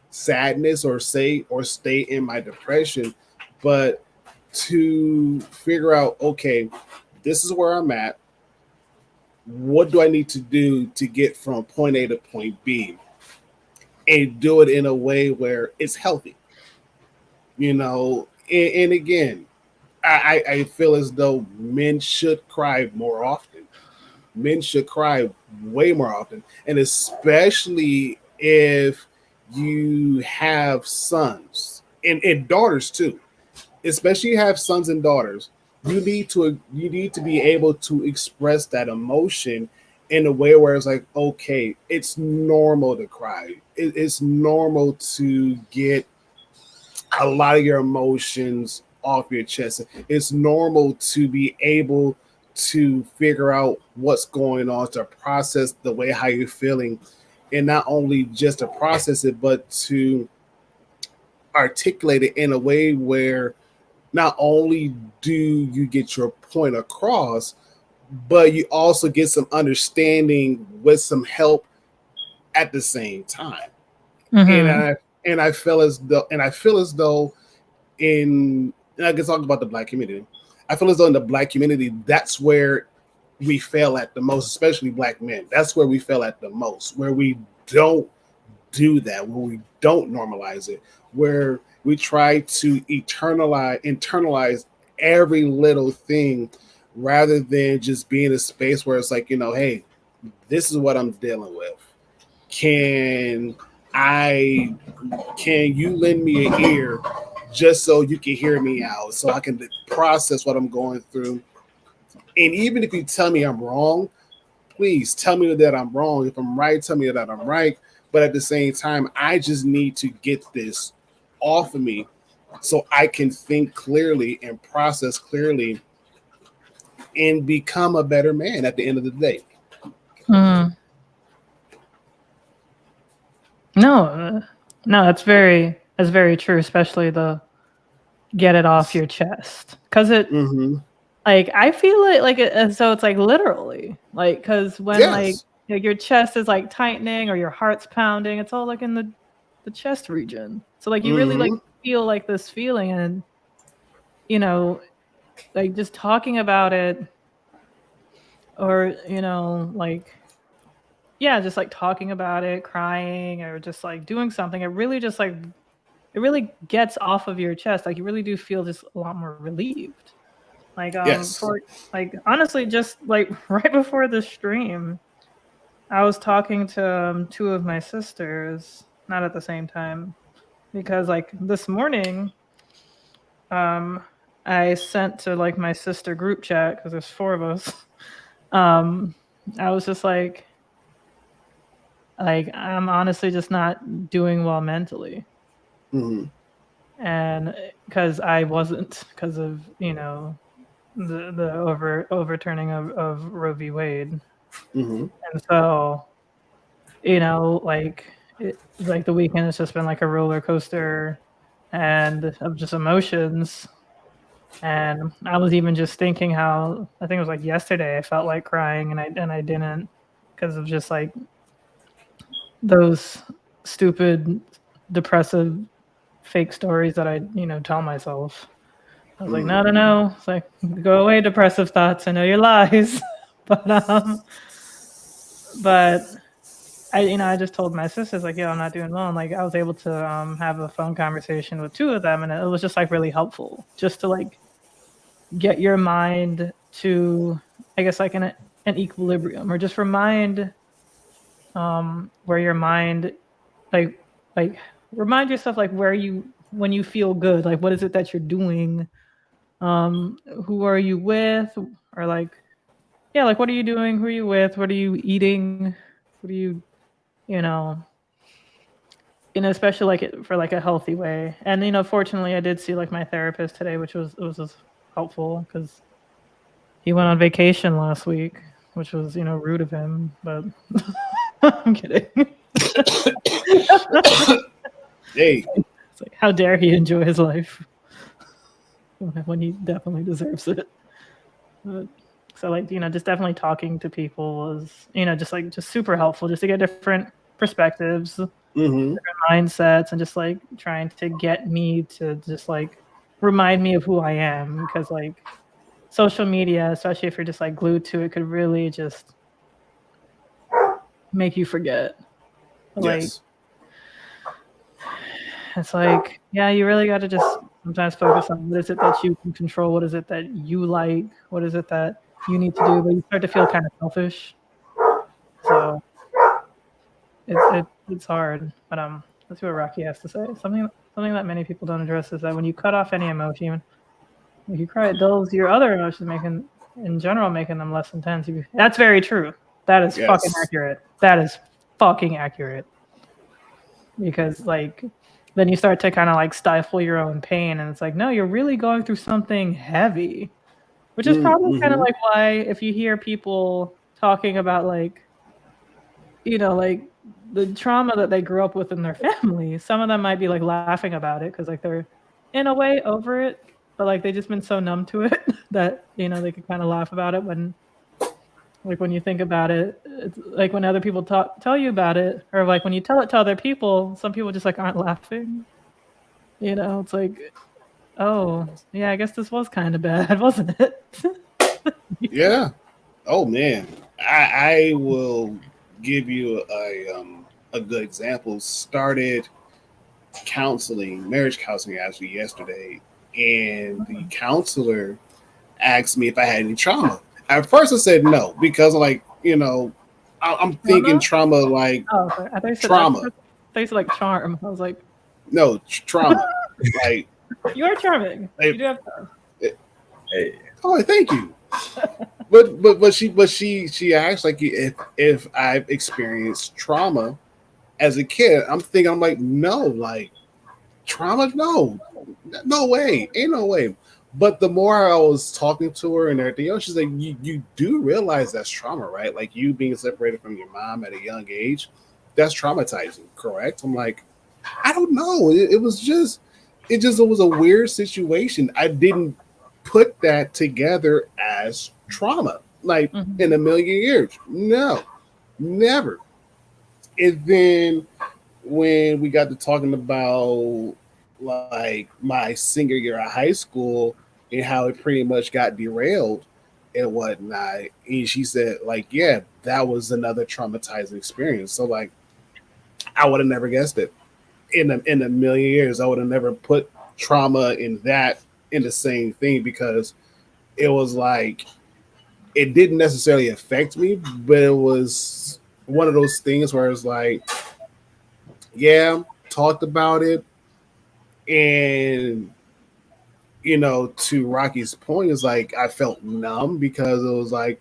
Speaker 1: sadness or stay in my depression, but to figure out, okay, this is where I'm at. What do I need to do to get from point A to point B, and do it in a way where it's healthy, you know? And again, I feel as though men should cry more often. Men should cry way more often, and especially if you have sons and daughters too. Especially you have sons and daughters, you need to be able to express that emotion in a way where it's like, okay, it's normal to cry. It's normal to get a lot of your emotions off your chest. It's normal to be able to figure out what's going on, to process the way how you're feeling, and not only just to process it, but to articulate it in a way where not only do you get your point across, but you also get some understanding with some help at the same time. And
Speaker 2: Mhm.
Speaker 1: I feel as though in and I can talk about the black community. I feel as though in the black community, that's where we fail at the most, especially black men. That's where we fail at the most, where we don't do that, where we don't normalize it, where we try to internalize every little thing rather than just be in a space where it's like, hey, this is what I'm dealing with. Can I can you lend me an ear just so you can hear me out, so I can process what I'm going through? And even if you tell me I'm wrong, please tell me that I'm wrong. If I'm right, tell me that I'm right. But at the same time, I just need to get this off of me so I can think clearly and process clearly and become a better man at the end of the day.
Speaker 2: Mhm. No, no, that's very true, especially the get it off your chest. Cause it
Speaker 1: Mm-hmm.
Speaker 2: like I feel it like as though it's like literally like because when
Speaker 1: Yes.
Speaker 2: your chest is like tightening or your heart's pounding, it's all like in the chest region. So like you really like
Speaker 1: Mm-hmm.
Speaker 2: feel like this feeling, and you know like just talking about it, or like yeah, just like talking about it, crying, or just like doing something, it really just like it really gets off of your chest. Like you really do feel just a lot more relieved. Like
Speaker 1: Yes.
Speaker 2: for like honestly, just like right before the stream, I was talking to two of my sisters, not at the same time, because like this morning, um, I sent to like my sister group chat because there's four of us. Um, I was just like I'm honestly just not doing well mentally,
Speaker 1: Mm-hmm.
Speaker 2: and because I wasn't because of the overturning of Roe v. Wade.
Speaker 1: Mm-hmm.
Speaker 2: And so, like the weekend has just been like a roller coaster and of just emotions. And I was even just thinking how I think it was like yesterday I felt like crying and I didn't because of just like those stupid, depressive, fake stories that I tell myself. I was like, no, no, no. It's like, go away, depressive thoughts. I know your lies, but I just told my sisters like, I'm not doing well. And like, I was able to have a phone conversation with two of them, and it was just like really helpful, just to like get your mind to, I guess, like an equilibrium, or just remind where your mind, like remind yourself like when you feel good, like what is it that you're doing, who are you with, or like like what are you doing, who are you with, what are you eating, what are you you know especially like for like a healthy way. And fortunately I did see like my therapist today, which was helpful because he went on vacation last week, which was rude of him, but I'm kidding.
Speaker 1: Hey,
Speaker 2: It's like, how dare he enjoy his life when he definitely deserves it. But, so like just definitely talking to people was just super helpful, just to get different perspectives,
Speaker 1: mm-hmm.
Speaker 2: different mindsets, and just like trying to get me to just like remind me of who I am, because like social media, especially if you're just like glued to it, could really just make you forget. Like
Speaker 1: Yes.
Speaker 2: it's like, you really got to just sometimes focus on what is it that you can control, what is it that you like, what is it that you need to do, but you start to feel kind of selfish. So it's hard. But let's see what Rocky has to say. Something that many people don't address is that when you cut off any emotion, if you cry, those your other emotions making them less intense. That's very true. That is fucking accurate. That is fucking accurate. Because like then you start to kind of like stifle your own pain, and it's like, no, you're really going through something heavy, which is probably kind of like why if you hear people talking about like like the trauma that they grew up with in their family, some of them might be like laughing about it because like they're in a way over it, but like they just been so numb to it that they could kind of laugh about it when you think about it. It's like when other people tell you about it, or like when you tell it to other people, some people just like aren't laughing. It's like, oh yeah, I guess this was kind of bad, wasn't it?
Speaker 1: Yeah. Oh man, I will give you a good example. Started marriage counseling actually yesterday, and the counselor asked me if I had any trauma. At first, I said no because like I'm thinking trauma like
Speaker 2: I thought you said
Speaker 1: trauma.
Speaker 2: I said like charm. I was like,
Speaker 1: no trauma. Like
Speaker 2: you are charming. You do have charm.
Speaker 3: Hey.
Speaker 1: Oh, thank you. but she asked like if I've experienced trauma as a kid. I'm like no, like trauma, no way, ain't no way. But the more I was talking to her and everything else, she's like, you do realize that's trauma, right? Like you being separated from your mom at a young age, that's traumatizing, correct? I'm like, I don't know. It was a weird situation. I didn't put that together as trauma, like in a million years. No, never. And then when we got to talking about like my senior year of high school and how it pretty much got derailed and whatnot, and she said like, yeah, that was another traumatizing experience. So like, I would have never guessed it in a million years. I would have never put trauma in the same thing, because it was like it didn't necessarily affect me, but it was one of those things where it's like, yeah, talked about it, and to Rocky's point, is like I felt numb because it was like,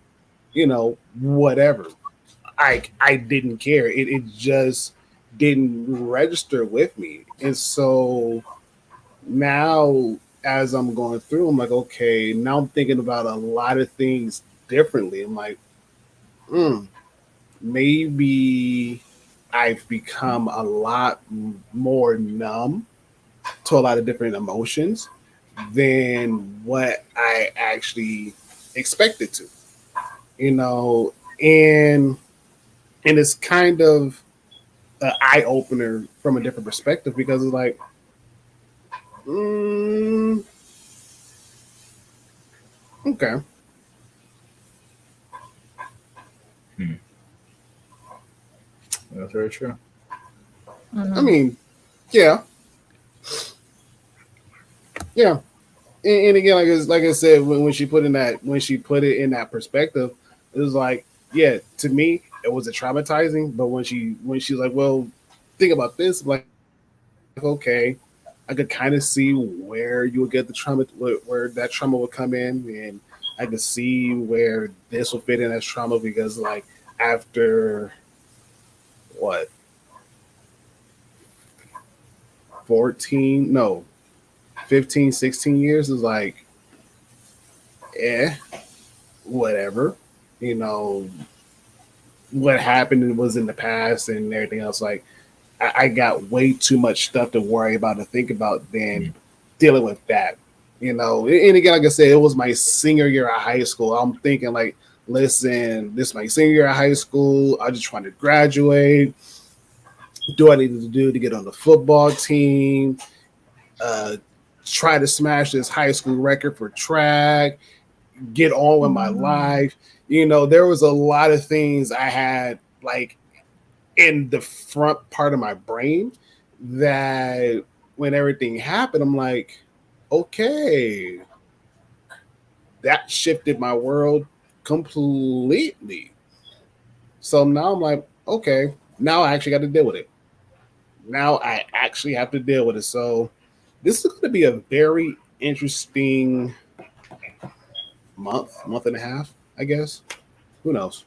Speaker 1: whatever. I didn't care. It just didn't register with me, and so now as I'm going through, I'm like, okay, now I'm thinking about a lot of things differently. I'm like, maybe I've become a lot more numb to a lot of different emotions than what I actually expected to, you know, and it's kind of an eye opener from a different perspective because it's like, okay,
Speaker 3: That's very true.
Speaker 1: I mean, yeah, yeah, and again, like I said, when she put it in that perspective, it was like, yeah, to me, it was a traumatizing. But when she's like, well, think about this, like, okay, I could kind of see where you would get the trauma, where that trauma would come in, and I could see where this will fit in as trauma because, like, after what 14, no, 15, 16 years is like, whatever, you know, what happened was in the past and everything else. Like, I got way too much stuff to worry about and think about than dealing with that, you know. And again, like I said, it was my senior year of high school. I'm thinking like, listen, this is my senior year of high school. I'm just trying to graduate. Do I need to do to get on the football team? Try to smash this high school record for track. Get on with my life. You know, there was a lot of things I had like in the front part of my brain that when everything happened, I'm like, okay, that shifted my world completely. So now I'm like, okay, now I actually got to deal with it. Now I actually have to deal with it. So this is going to be a very interesting month and a half, I guess. Who knows?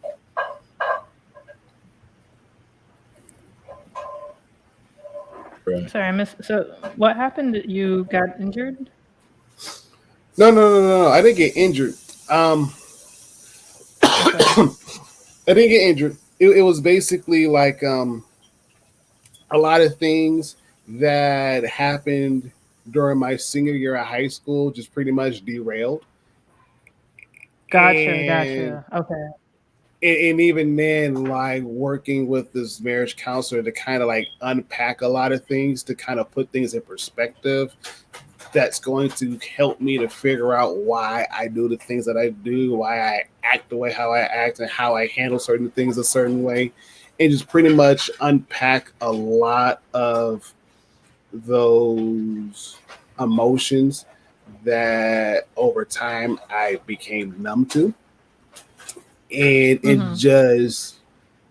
Speaker 3: Right.
Speaker 2: Sorry, I missed. So, what happened? You got injured?
Speaker 1: No. I didn't get injured.
Speaker 2: Okay.
Speaker 1: I didn't get injured. It was basically like a lot of things that happened during my senior year of high school just pretty much derailed. And
Speaker 2: Gotcha. Okay.
Speaker 1: and even then, like working with this marriage counselor to kind of like unpack a lot of things to kind of put things in perspective, that's going to help me to figure out why I do the things that I do, why I act the way how I act, and how I handle certain things a certain way, and just pretty much unpack a lot of those emotions that over time I became numb to, and it just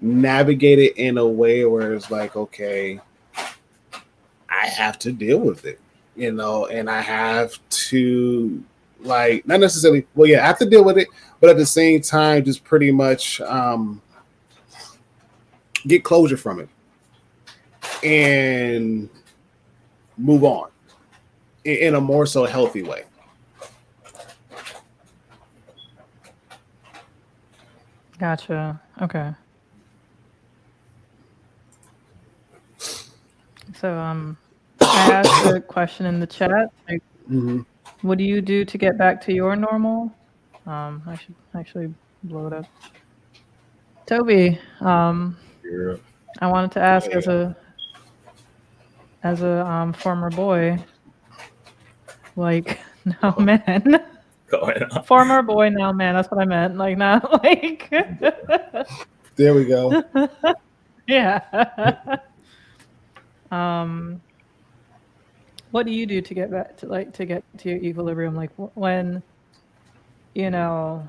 Speaker 1: navigated in a way where it's like, okay, I have to deal with it, you know, and I have to like not necessarily, well, yeah, I have to deal with it, but at the same time, just pretty much get closure from it and move on in a more so healthy way.
Speaker 2: Gotcha. Okay. So, I asked a question in the chat. Like, what do you do to get back to your normal? I should actually blow it up. Toby,
Speaker 3: You're
Speaker 2: I wanted to ask
Speaker 1: Yeah.
Speaker 2: as a former boy, like now man,
Speaker 3: going on.
Speaker 2: former boy now man. That's what I meant. Like not like.
Speaker 1: There we go.
Speaker 2: Yeah. What do you do to get back to get to your equilibrium? Like when, you know,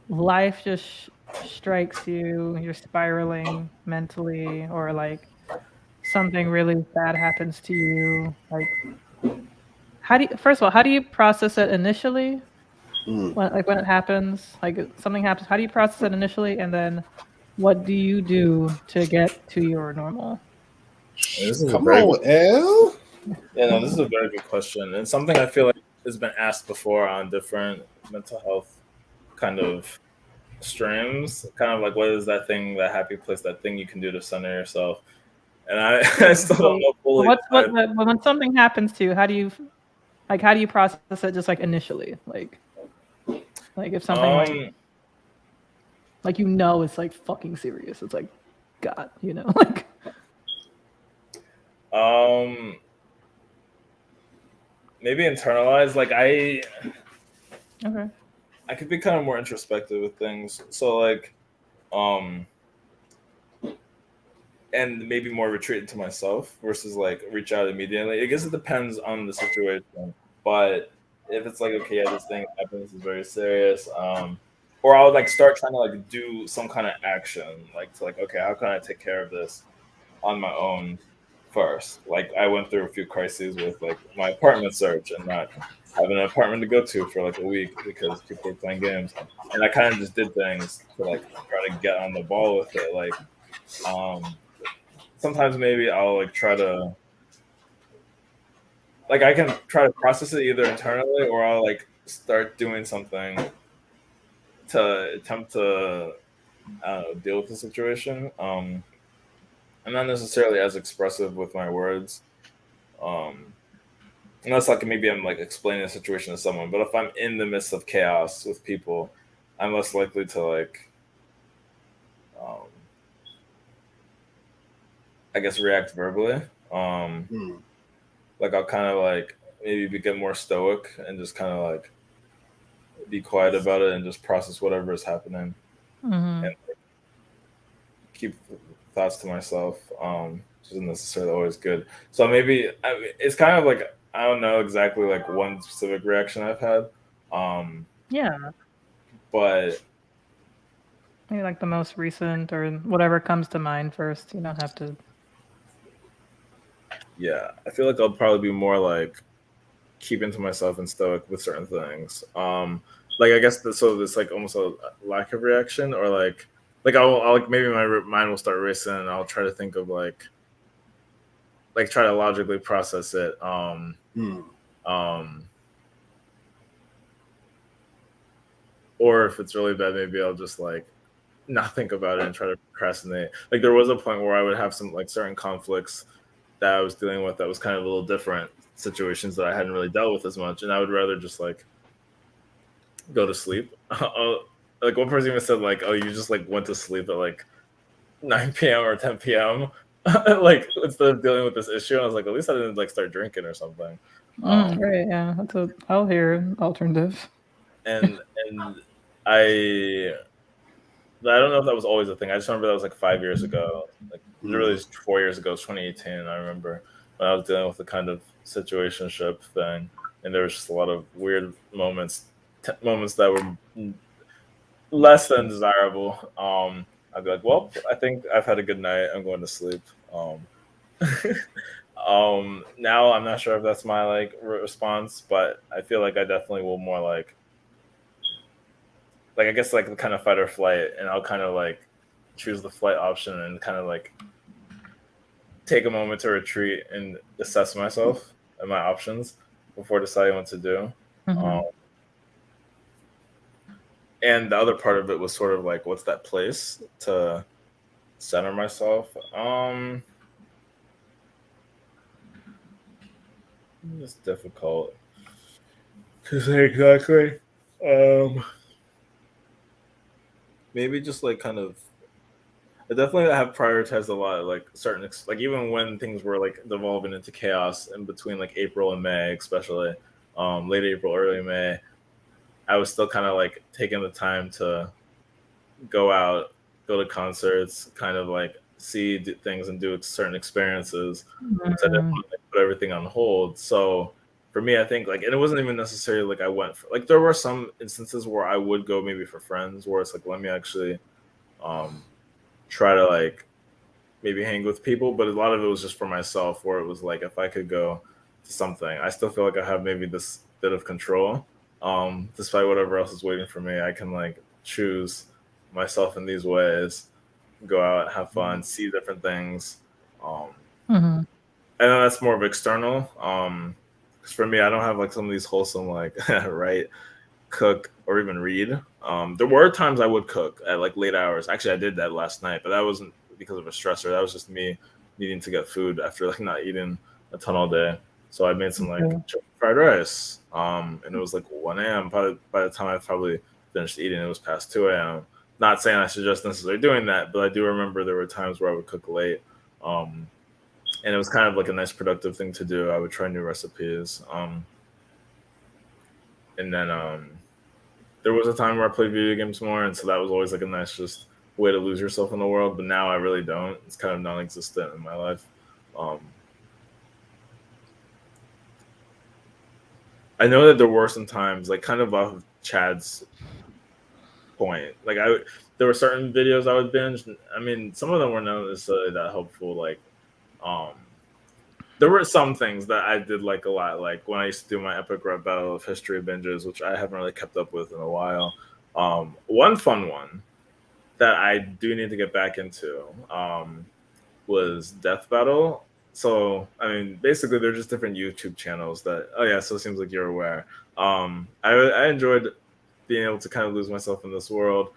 Speaker 2: life just strikes you, you're spiraling mentally, or like something really bad happens to you. Like, first of all, how do you process it initially? When it happens, like something happens, how do you process it initially, and then what do you do to get to your normal?
Speaker 3: This is a
Speaker 1: Come
Speaker 3: very
Speaker 1: on, L.
Speaker 3: Yeah, no, this is a very good question, and something I feel like has been asked before on different mental health kind of streams. Kind of like, what is that thing, that happy place, that thing you can do to center yourself? And I, I still don't know fully.
Speaker 2: When something happens to you, how do you process it just like initially? Like if something like it's like fucking serious. It's like God, like
Speaker 3: maybe internalize. Like
Speaker 2: okay.
Speaker 3: I could be kind of more introspective with things. So like and maybe more retreat into myself versus like reach out immediately. I guess it depends on the situation. But if it's like, okay, yeah, this thing happened, this is very serious, or I would like start trying to like do some kind of action, like to like, okay, how can I take care of this on my own first? Like I went through a few crises with like my apartment search and not having an apartment to go to for like a week because people were playing games, and I kind of just did things to like try to get on the ball with it, like sometimes maybe I'll like try to like I can try to process it either internally or I'll like start doing something to attempt to deal with the situation. I'm not necessarily as expressive with my words, unless like maybe I'm like explaining a situation to someone. But if I'm in the midst of chaos with people, I'm less likely to like, I guess, react verbally. Like I'll kind of like maybe get more stoic and just kind of like be quiet about it and just process whatever is happening and like, keep thoughts to myself, which isn't necessarily always good. So maybe it's kind of like I don't know exactly like one specific reaction I've had.
Speaker 2: Yeah.
Speaker 3: But
Speaker 2: maybe like the most recent or whatever comes to mind first. You don't have to.
Speaker 3: Yeah, I feel like I'll probably be more like keeping to myself and stoic with certain things. Like I guess so there's like almost a lack of reaction, or like I'll like maybe my mind will start racing and I'll try to think of like try to logically process it. Or if it's really bad, maybe I'll just like not think about it and try to procrastinate. Like there was a point where I would have some like certain conflicts that I was dealing with that was kind of a little different situations that I hadn't really dealt with as much, and I would rather just like go to sleep. Like one person even said like, "Oh, you just like went to sleep at like 9 p.m. or 10 p.m." like instead of dealing with this issue, and I was like, at least I didn't like start drinking or something.
Speaker 2: Right, yeah, I'll hear alternative.
Speaker 3: And I don't know if that was always a thing. I just remember that was like 5 years ago, like literally 4 years ago, 2018. I remember when I was dealing with the kind of situationship thing, and there was just a lot of weird moments that were less than desirable. I'd be like, well, I think I've had a good night. I'm going to sleep. Now I'm not sure if that's my like response, but I feel like I definitely will more like I guess like the kind of fight or flight, and I'll kind of like choose the flight option and kind of like take a moment to retreat and assess myself and my options before deciding what to do. And the other part of it was sort of like, what's that place to center myself? It's difficult to say exactly. Maybe just like kind of, I definitely have prioritized a lot of like certain, like even when things were like devolving into chaos in between like April and May, especially late April, early May, I was still kind of like taking the time to go out, go to concerts, kind of like see things and do certain experiences. So I didn't want to put everything on hold. So for me, I think like, and it wasn't even necessarily like I went for, like there were some instances where I would go maybe for friends, where it's like, let me actually try to like maybe hang with people, but a lot of it was just for myself, where it was like if I could go to something, I still feel like I have maybe this bit of control. Despite whatever else is waiting for me, I can like choose myself in these ways, go out, have fun, see different things. I know that's more of external. 'Cause for me, I don't have like some of these wholesome like right cook or even read. There were times I would cook at like late hours. Actually, I did that last night, but that wasn't because of a stressor. That was just me needing to get food after like not eating a ton all day. So I made some like
Speaker 2: Okay.
Speaker 3: chicken fried rice. And it was like 1 a.m. By the time I probably finished eating, it was past 2 a.m. Not saying I suggest necessarily doing that, but I do remember there were times where I would cook late. Um, and it was kind of like a nice productive thing to do. I would try new recipes. And then there was a time where I played video games more, and so that was always like a nice just way to lose yourself in the world. But now I really don't. It's kind of non-existent in my life. Um, I know that there were some times, like kind of off of Chad's point, like there were certain videos I would binge. I mean, some of them were not necessarily that helpful. Like, um, there were some things that I did like a lot, like when I used to do my Epic Rap Battle of History binges, which I haven't really kept up with in a while. One fun one that I do need to get back into was Death Battle. So, I mean, basically, they're just different YouTube channels that, oh, yeah, so it seems like you're aware. I enjoyed being able to kind of lose myself in this world,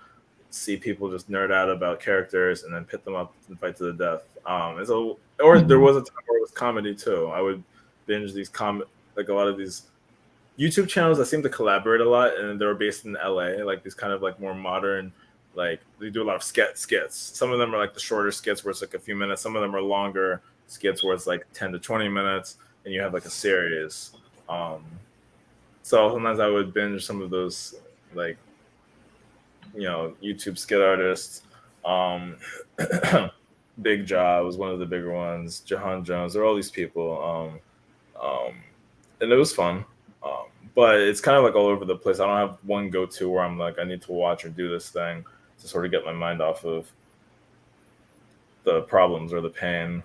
Speaker 3: see people just nerd out about characters and then pit them up and fight to the death. And so, or there
Speaker 2: Mhm.
Speaker 3: was a time where it was comedy too. I would binge these like a lot of these YouTube channels that seem to collaborate a lot, and they were based in LA, like these kind of like more modern, like they do a lot of skits. Some of them are like the shorter skits where it's like a few minutes. Some of them are longer skits where it's like 10 to 20 minutes, and you have like a series. Um, so sometimes I would binge some of those like YouTube skit artists. Um, Big Jaw was one of the bigger ones. Jahan Jones, there are all these people, and it was fun. Um, but it's kind of like all over the place. I don't have one go to where I'm like I need to watch or do this thing to sort of get my mind off of the problems or the pain.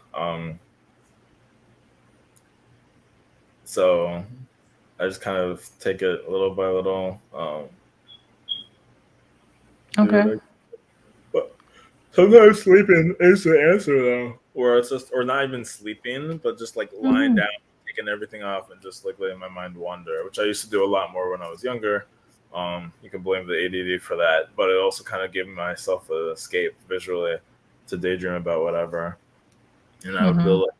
Speaker 3: So I just kind of take it little by little. Do
Speaker 2: Okay.
Speaker 3: it. But sometimes sleeping is the answer though. Or it's just or not even sleeping, but just like lying
Speaker 2: Mhm.
Speaker 3: down, taking everything off and just like letting my mind wander, which I used to do a lot more when I was younger. You can blame the ADD for that, but it also kind of gave myself an escape visually to daydream about whatever. And I would
Speaker 2: Mhm.
Speaker 3: build,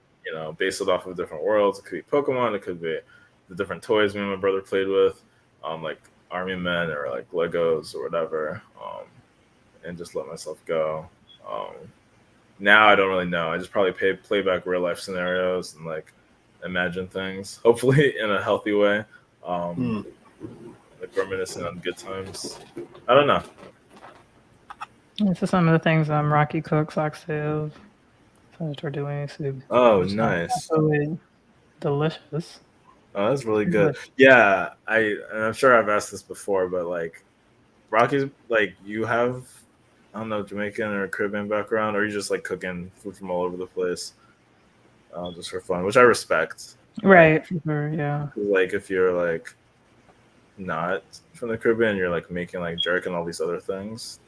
Speaker 3: base it off of different worlds. It could be Pokemon, it could be the different toys me and my brother played with, like Army Men or like Legos or whatever, and just let myself go. Um, Now I don't really know. I just probably play back real life scenarios and like imagine things, hopefully in a healthy way, um,
Speaker 1: Hmm.
Speaker 3: like reminiscing on good times. I don't know.
Speaker 2: This is some of the things Rocky cooks, oxtails, tortellini soup.
Speaker 3: Oh,
Speaker 2: It's not
Speaker 3: nice.
Speaker 2: absolutely delicious.
Speaker 3: Oh, that's really
Speaker 2: It's
Speaker 3: good.
Speaker 2: delicious.
Speaker 3: Yeah, and I'm sure I've asked this before, but like Rocky's, like you have, I don't know, Jamaican or Caribbean background, or you just like cooking food from all over the place, just for fun, which I respect. Like,
Speaker 2: Right. For sure, yeah.
Speaker 3: like if you're like not from the Caribbean, you're like making like jerk and all these other things.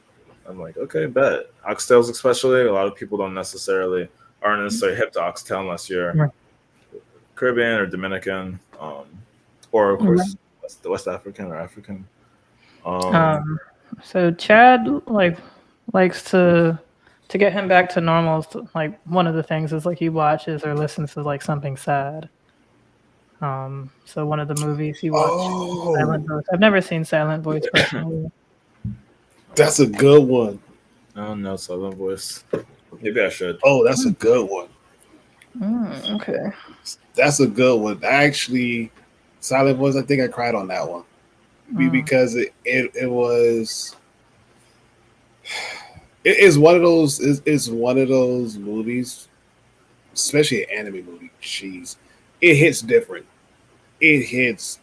Speaker 3: I'm like, okay, bet. Oxtails, especially, a lot of people aren't necessarily hip to oxtail unless you're
Speaker 2: Right.
Speaker 3: Caribbean or Dominican, or of
Speaker 2: Right.
Speaker 3: course West African or African. Um,
Speaker 2: Um, so Chad likes to get him back to normal. Like one of the things is like he watches or listens to like something sad. So one of the movies he watched,
Speaker 1: Oh,
Speaker 2: Silent Voice. I've never seen Silent Voice personally.
Speaker 1: that's a good one.
Speaker 3: I don't know Southern voice. Maybe I should.
Speaker 1: Oh, that's a good one.
Speaker 2: Okay.
Speaker 1: That's a good one. Actually, Silent Voice, I think I cried on that one.
Speaker 2: Mm.
Speaker 1: Because it was it is one of those it's one of those movies, especially an anime movie. Jeez, it hits different. It hits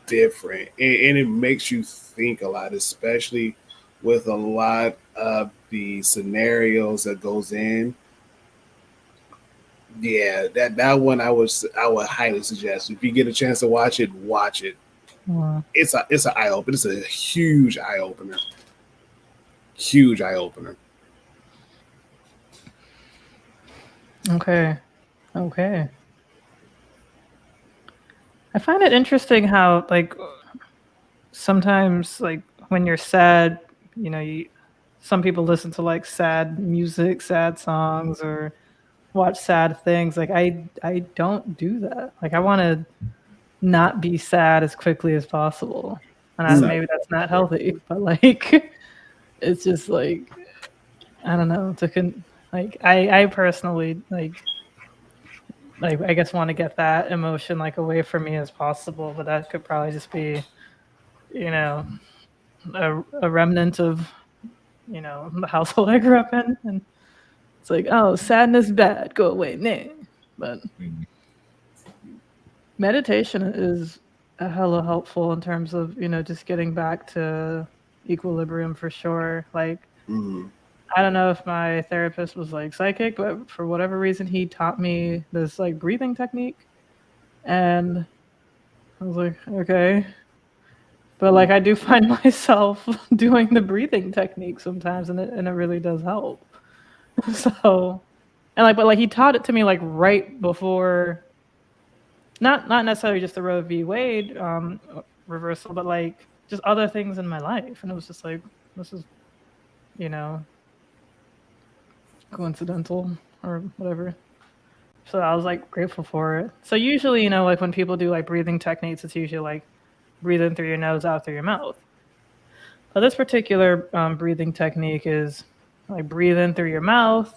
Speaker 1: different, and it makes you think a lot, especially with a lot of the scenarios that goes in. Yeah, that one I would highly suggest. If you get a chance to watch it, watch it.
Speaker 2: Mm.
Speaker 1: It's an eye opener. It's a huge eye opener. Huge eye opener.
Speaker 2: Okay. Okay. I find it interesting how like sometimes like when you're sad, you know, some people listen to like sad music, sad songs, or watch sad things. Like I don't do that. Like I want to not be sad as quickly as possible, and maybe that's not healthy, but like it's just like I don't know like I personally like I guess want to get that emotion like away from me as possible, but that could probably just be, you know, a remnant of, you know, the household I grew up in, and it's like, oh, sadness bad, go away, nah. But meditation is a hella helpful in terms of, you know, just getting back to equilibrium for sure. Like I don't know if my therapist was like psychic, but for whatever reason he taught me this like breathing technique, and I was like, okay. But like I do find myself doing the breathing technique sometimes, and it really does help. So, and like, but like he taught it to me like right before, not necessarily just the Roe v. Wade reversal, but like just other things in my life, and it was just like this is, you know, coincidental or whatever. So I was like grateful for it. So usually, you know, like when people do like breathing techniques, it's usually like breathe in through your nose, out through your mouth. But this particular breathing technique is like breathe in through your mouth,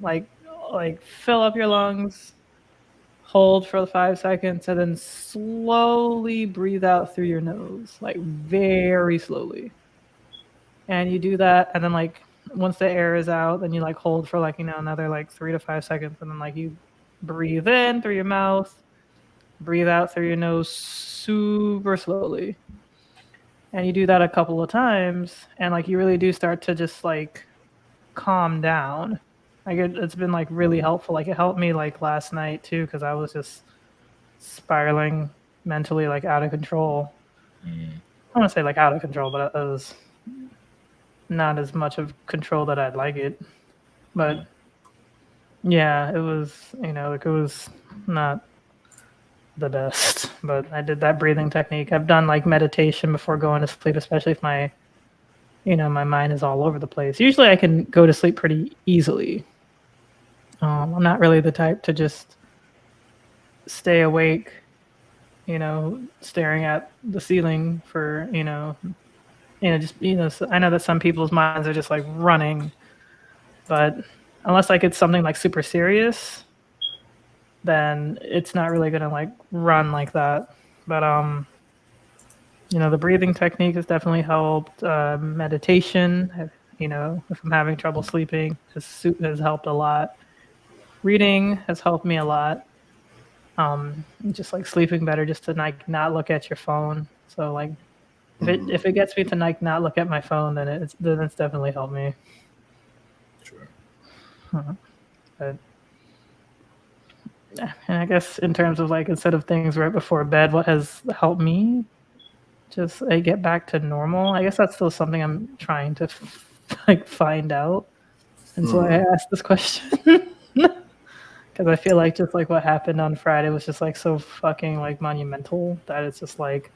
Speaker 2: like fill up your lungs, hold for 5 seconds, and then slowly breathe out through your nose, like very slowly. And you do that, and then like once the air is out, then you like hold for like, you know, another like 3 to 5 seconds, and then like you breathe in through your mouth, breathe out through your nose super slowly. And you do that a couple of times, and like you really do start to just like calm down. Like it's been like really helpful. Like it helped me like last night too, because I was just spiraling mentally like out of control. I don't want to say like out of control, but it was not as much of control that I'd like it. But yeah, it was, you know, like it was not the best, but I did that breathing technique. I've done like meditation before going to sleep, especially if my, you know, my mind is all over the place. Usually I can go to sleep pretty easily. I'm not really the type to just stay awake, you know, staring at the ceiling for, you know, just, you know, I know that some people's minds are just like running, but unless like it's something like super serious, then it's not really gonna like run like that. But you know, the breathing technique has definitely helped. Meditation, you know, if I'm having trouble sleeping, has helped a lot. Reading has helped me a lot. Just like sleeping better, just to like not look at your phone. So like, if it gets me to like not look at my phone, then it's definitely helped me. Sure. But, and I guess in terms of like, instead of things right before bed, what has helped me just get back to normal? I guess that's still something I'm trying to like find out, and so I asked this question because I feel like just like what happened on Friday was just like so fucking like monumental that it's just like,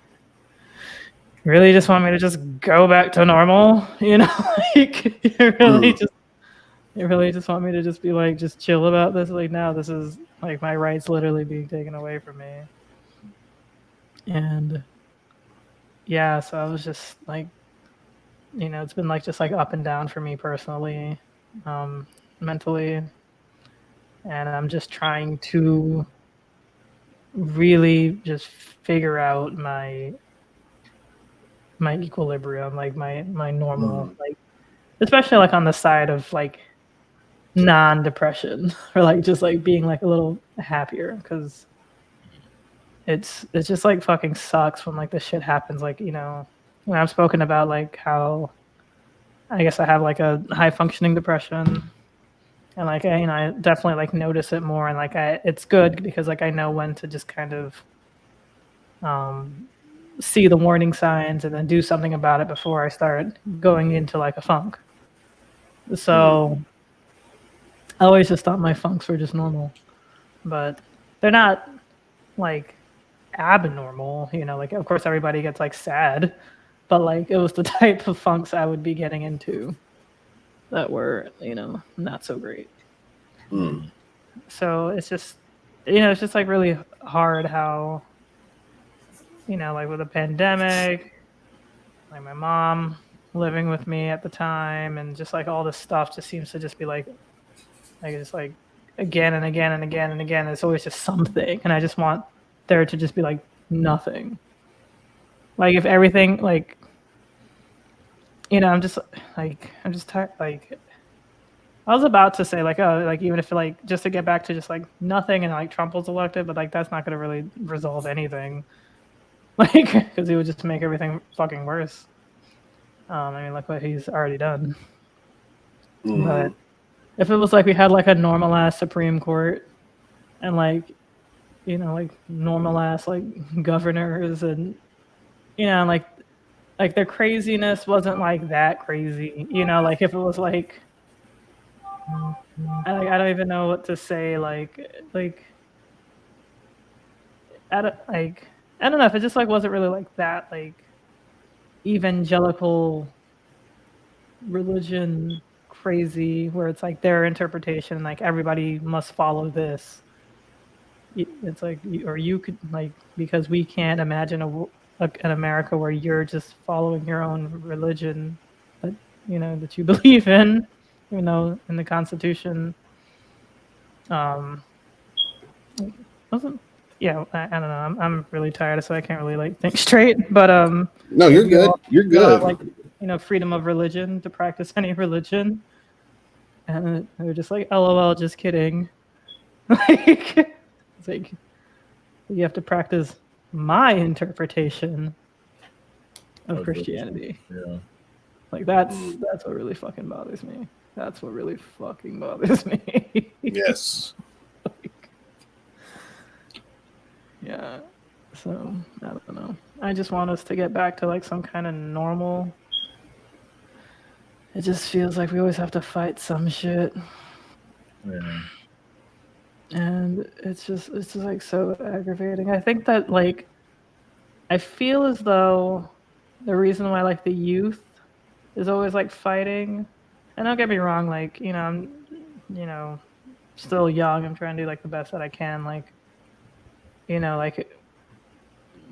Speaker 2: you really just want me to just go back to normal, you know? Like you really just want me to just be like, just chill about this? Like, now this is like my rights literally being taken away from me. And yeah, so I was just like, you know, it's been like just like up and down for me personally, mentally. And I'm just trying to really just figure out my equilibrium, like my normal, like, especially like on the side of like non-depression, or like just like being like a little happier, because it's just like fucking sucks when like this shit happens. Like, you know, when I've spoken about like how I guess I have like a high functioning depression, and like you know, I definitely like notice it more, and like it's good because like I know when to just kind of see the warning signs and then do something about it before I start going into like a funk. So I always just thought my funks were just normal, but they're not like abnormal, you know, like of course everybody gets like sad, but like it was the type of funks I would be getting into that were, you know, not so great.
Speaker 1: Mm.
Speaker 2: So it's just, you know, it's just like really hard how, you know, like with the pandemic, like my mom living with me at the time, and just like all this stuff just seems to just be like just like again and again and again and again. It's always just something, and I just want there to just be like nothing. Like if everything, like, you know, I'm just tired. Like I was about to say like, oh, like even if like just to get back to just like nothing and like Trump was elected, but like that's not gonna really resolve anything. Like because he would just make everything fucking worse. I mean, look what he's already done. But if it was like we had like a normal ass Supreme Court and like, you know, like normal ass like governors, and you know, like their craziness wasn't like that crazy, you know, like if it was like I don't even know what to say, like I don't know if it just like wasn't really like that like evangelical religion crazy where it's like their interpretation, like everybody must follow this. It's like, or you could like, because we can't imagine an America where you're just following your own religion, but you know that you believe in, even though in the Constitution, wasn't. Yeah, I don't know. I'm really tired, so I can't really like think straight. But
Speaker 1: No, you're good. You're good.
Speaker 2: Like, you know, freedom of religion to practice any religion, and they're just like, LOL, just kidding. Like, it's like you have to practice my interpretation of Christianity.
Speaker 3: Yeah.
Speaker 2: Like that's what really fucking bothers me. That's what really fucking bothers me.
Speaker 1: Yes.
Speaker 2: Like, yeah. So I don't know. I just want us to get back to like some kind of normal. It just feels like we always have to fight some shit.
Speaker 3: Yeah.
Speaker 2: And it's just like so aggravating. I think that like I feel as though the reason why like the youth is always like fighting, and don't get me wrong, like, you know, I'm, you know, still young, I'm trying to do like the best that I can, like, you know, like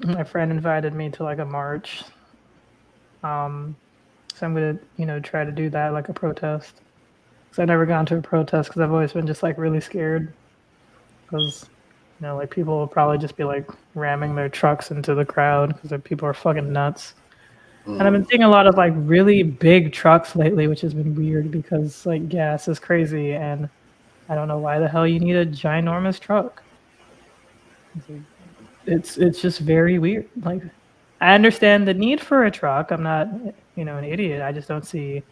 Speaker 2: my friend invited me to like a march, so I'm gonna, you know, try to do that, like a protest, because I've never gone to a protest because I've always been just like really scared, because, you know, like people will probably just be like ramming their trucks into the crowd because people are fucking nuts. And I've been seeing a lot of like really big trucks lately, which has been weird because like gas is crazy, and I don't know why the hell you need a ginormous truck. It's just very weird. Like I understand the need for a truck. I'm not, you know, an idiot. I just don't see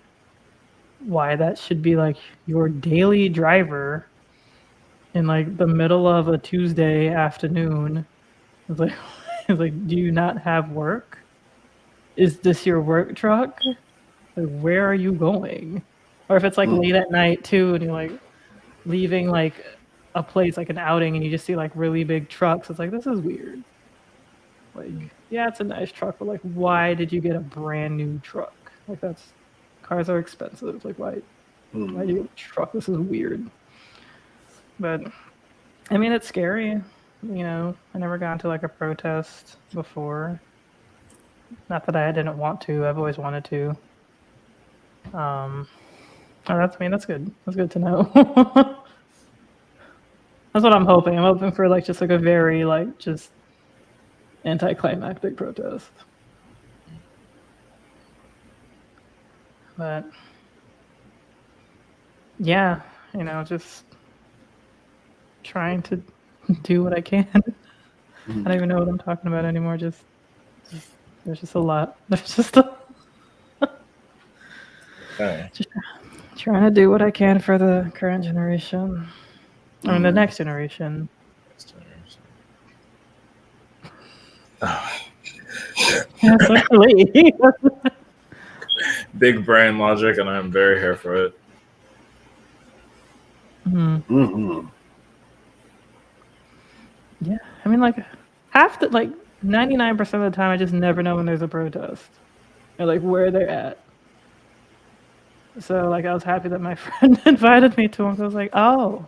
Speaker 2: why that should be like your daily driver in like the middle of a Tuesday afternoon. It's like it's like, do you not have work? Is this your work truck? Like, where are you going? Or if it's like late at night too, and you're like leaving like a place, like an outing, and you just see like really big trucks, it's like, this is weird. Like, yeah, it's a nice truck, but like, why did you get a brand new truck? Like, cars are expensive. Like, why do you get a truck? This is weird. But I mean, it's scary. You know, I never got to like a protest before. Not that I didn't want to. I've always wanted to. Oh, that's good. That's good to know. That's what I'm hoping. I'm hoping for like just like a very like just anticlimactic protest. But yeah, you know, just trying to do what I can. I don't even know what I'm talking about anymore. Just there's just a lot. There's just just trying to do what I can for the current generation. I mean, the next generation.
Speaker 3: Big brain logic, and I'm very here for it.
Speaker 2: Yeah, I mean, like, half the 99% of the time, I just never know when there's a protest or like where they're at. So like I was happy that my friend invited me to one. 'Cause I was like, oh,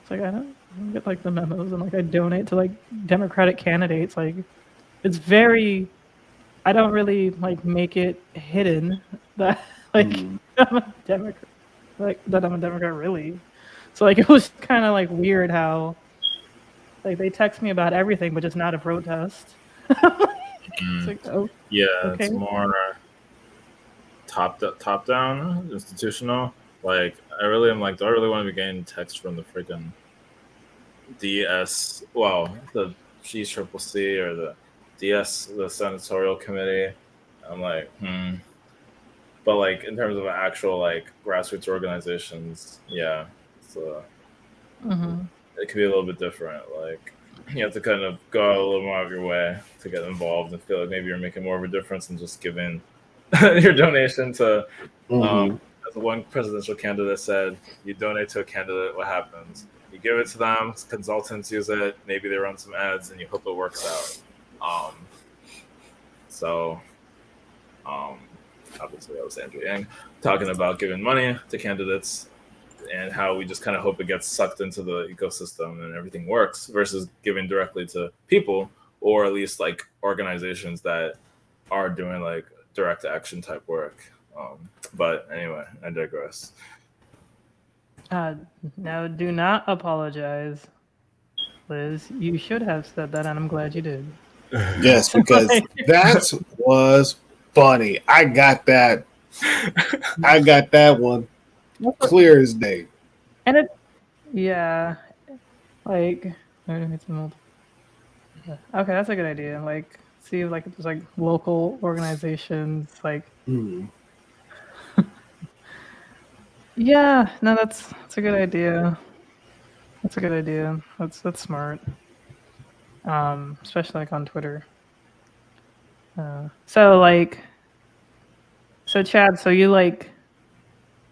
Speaker 2: it's like I don't get like the memos, and like I donate to like Democratic candidates. Like it's very, I don't really like make it hidden that like I'm a Democrat, like that I'm a Democrat really. So like it was kind of like weird how like they text me about everything, but just not a protest. It's like, oh,
Speaker 3: Yeah,
Speaker 2: okay.
Speaker 3: it's more top down, institutional. Like I really am like, do I really want to be getting text from the freaking DS? Well, the GCCC or the DS, the senatorial committee. I'm like, But like in terms of actual like grassroots organizations, yeah, so it could be a little bit different. Like you have to kind of go out a little more out of your way to get involved and feel like maybe you're making more of a difference than just giving your donation to. As one presidential candidate said, you donate to a candidate, what happens? You give it to them, consultants use it, maybe they run some ads, and you hope it works out. Obviously that was Andrew Yang talking about giving money to candidates and how we just kind of hope it gets sucked into the ecosystem and everything works versus giving directly to people or at least like organizations that are doing like direct action type work. But anyway, I digress.
Speaker 2: No, do not apologize, Liz. You should have said that, and I'm glad you did.
Speaker 1: Yes, because that was funny. I got that. I got that one clear as day.
Speaker 2: And it, yeah, like, okay, that's a good idea. Like, see if like there's like local organizations, like. Yeah, no, that's a good idea. That's a good idea. That's smart. Especially like on Twitter. So Chad, so you like,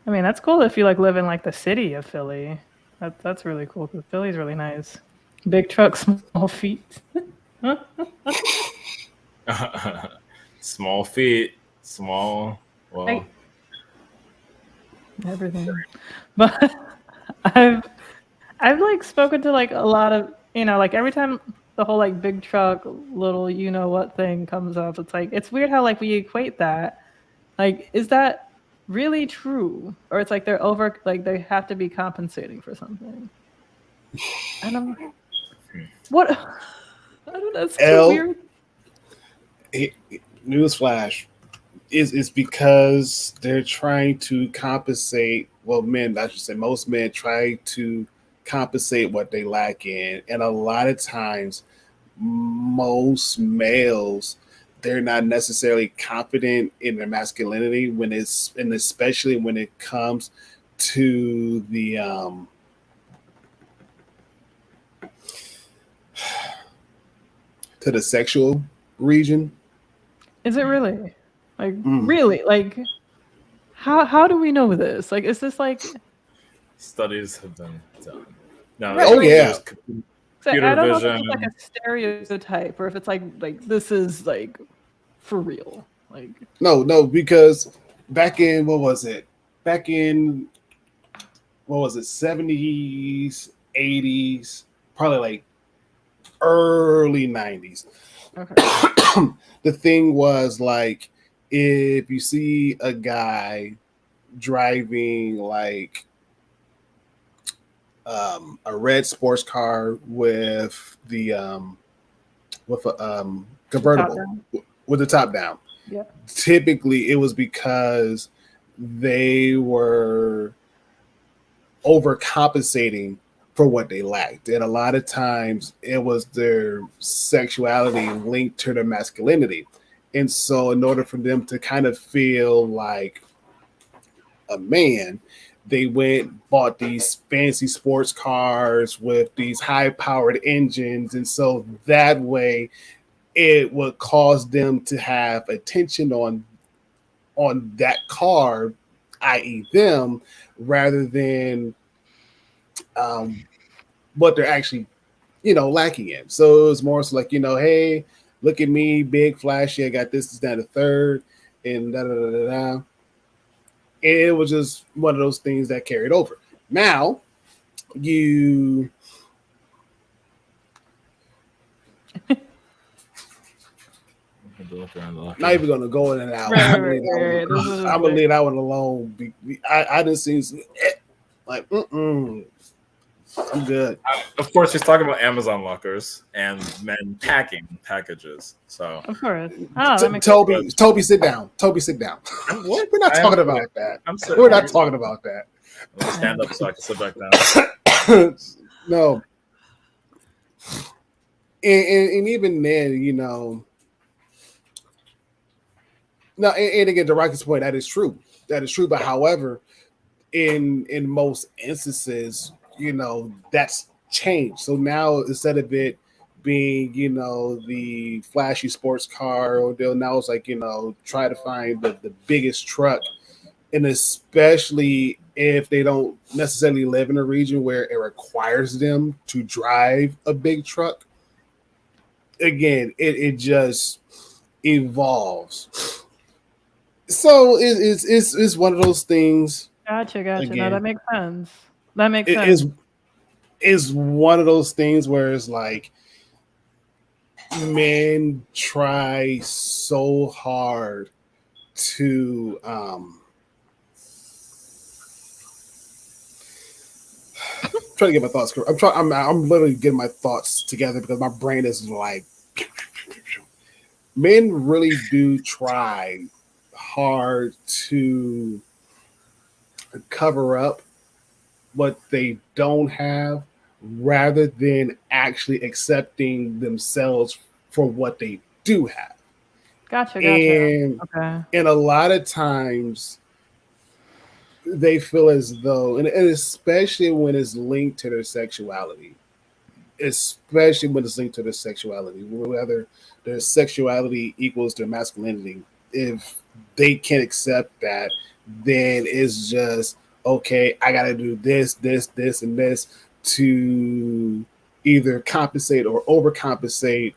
Speaker 2: I mean, that's cool if you like live in like the city of Philly. That's really cool because Philly's really nice. Big truck, small feet.
Speaker 3: Small feet, small. Well,
Speaker 2: everything. But I've like spoken to like a lot of, like every time the whole like big truck, little you know what thing comes up, it's like it's weird how like we equate that. Like, is that really true? Or it's like they're over, like they have to be compensating for something. And I'm like, what? I don't know. It's so weird.
Speaker 1: Newsflash. It's because they're trying to compensate. Well, men, I should say, most men try to compensate what they lack in, and a lot of times, most males, they're not necessarily confident in their masculinity and especially when it comes to the sexual region.
Speaker 2: Is it really? Like really? Like how do we know this? Like, is this like
Speaker 3: studies have been done? No,
Speaker 2: right,
Speaker 1: oh yeah.
Speaker 2: I don't know if it's like a stereotype or if it's like this is like for real. Like
Speaker 1: no, because back in what was it? 70s, 80s, probably like early 90s.
Speaker 2: Okay.
Speaker 1: The thing was like if you see a guy driving like a red sports car with the convertible with the top down.
Speaker 2: Yeah.
Speaker 1: Typically, it was because they were overcompensating for what they lacked, and a lot of times it was their sexuality linked to their masculinity. And so, in order for them to kind of feel like a man, they bought these fancy sports cars with these high-powered engines, and so that way it would cause them to have attention on that car, i.e. them, rather than what they're actually lacking in. So it was more so like, hey, look at me, big, flashy. I got this, that, and the third, and da da da da da. And it was just one of those things that carried over. Now, you. Not even gonna go in and out. I'm gonna leave that one alone. I didn't see like, I'm good.
Speaker 4: Of course, he's talking about Amazon lockers and men packing packages. So,
Speaker 2: of course.
Speaker 1: Toby, sit down. Toby, sit down.
Speaker 4: What?
Speaker 1: We're not talking about that. We're not talking about that.
Speaker 4: Let me stand up so I can sit back down.
Speaker 1: No. And even then, no, and again, to Rocky's point, that is true. That is true. But however, in most instances, that's changed. So now instead of it being, the flashy sports car, or now it's like, try to find the biggest truck. And especially if they don't necessarily live in a region where it requires them to drive a big truck. Again, it just evolves. So it's one of those things.
Speaker 2: Gotcha. Again, no, that makes sense. That makes sense.
Speaker 1: Is one of those things where it's like men try so hard to trying to get my thoughts correct. I'm literally getting my thoughts together because my brain is like, men really do try hard to cover up what they don't have rather than actually accepting themselves for what they do have.
Speaker 2: Gotcha.
Speaker 1: And a lot of times they feel as though, and especially when it's linked to their sexuality, whether their sexuality equals their masculinity, if they can't accept that, then it's just, okay, I got to do this, and this to either compensate or overcompensate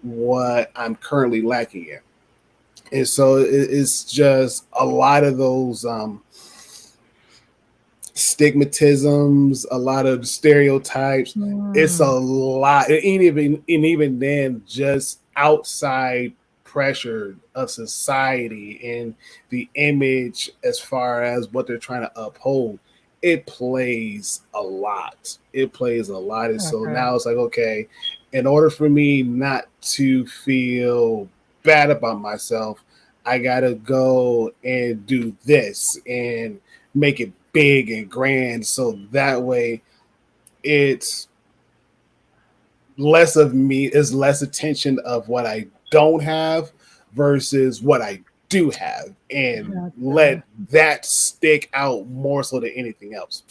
Speaker 1: what I'm currently lacking in. And so it's just a lot of those stigmatisms, a lot of stereotypes. It's a lot, and even then, just outside pressure of society and the image as far as what they're trying to uphold, it plays a lot. And so now it's like, okay, in order for me not to feel bad about myself, I gotta go and do this and make it big and grand, so that way it's less of me, is less attention of what I don't have versus what I do have, and let that stick out more so than anything else.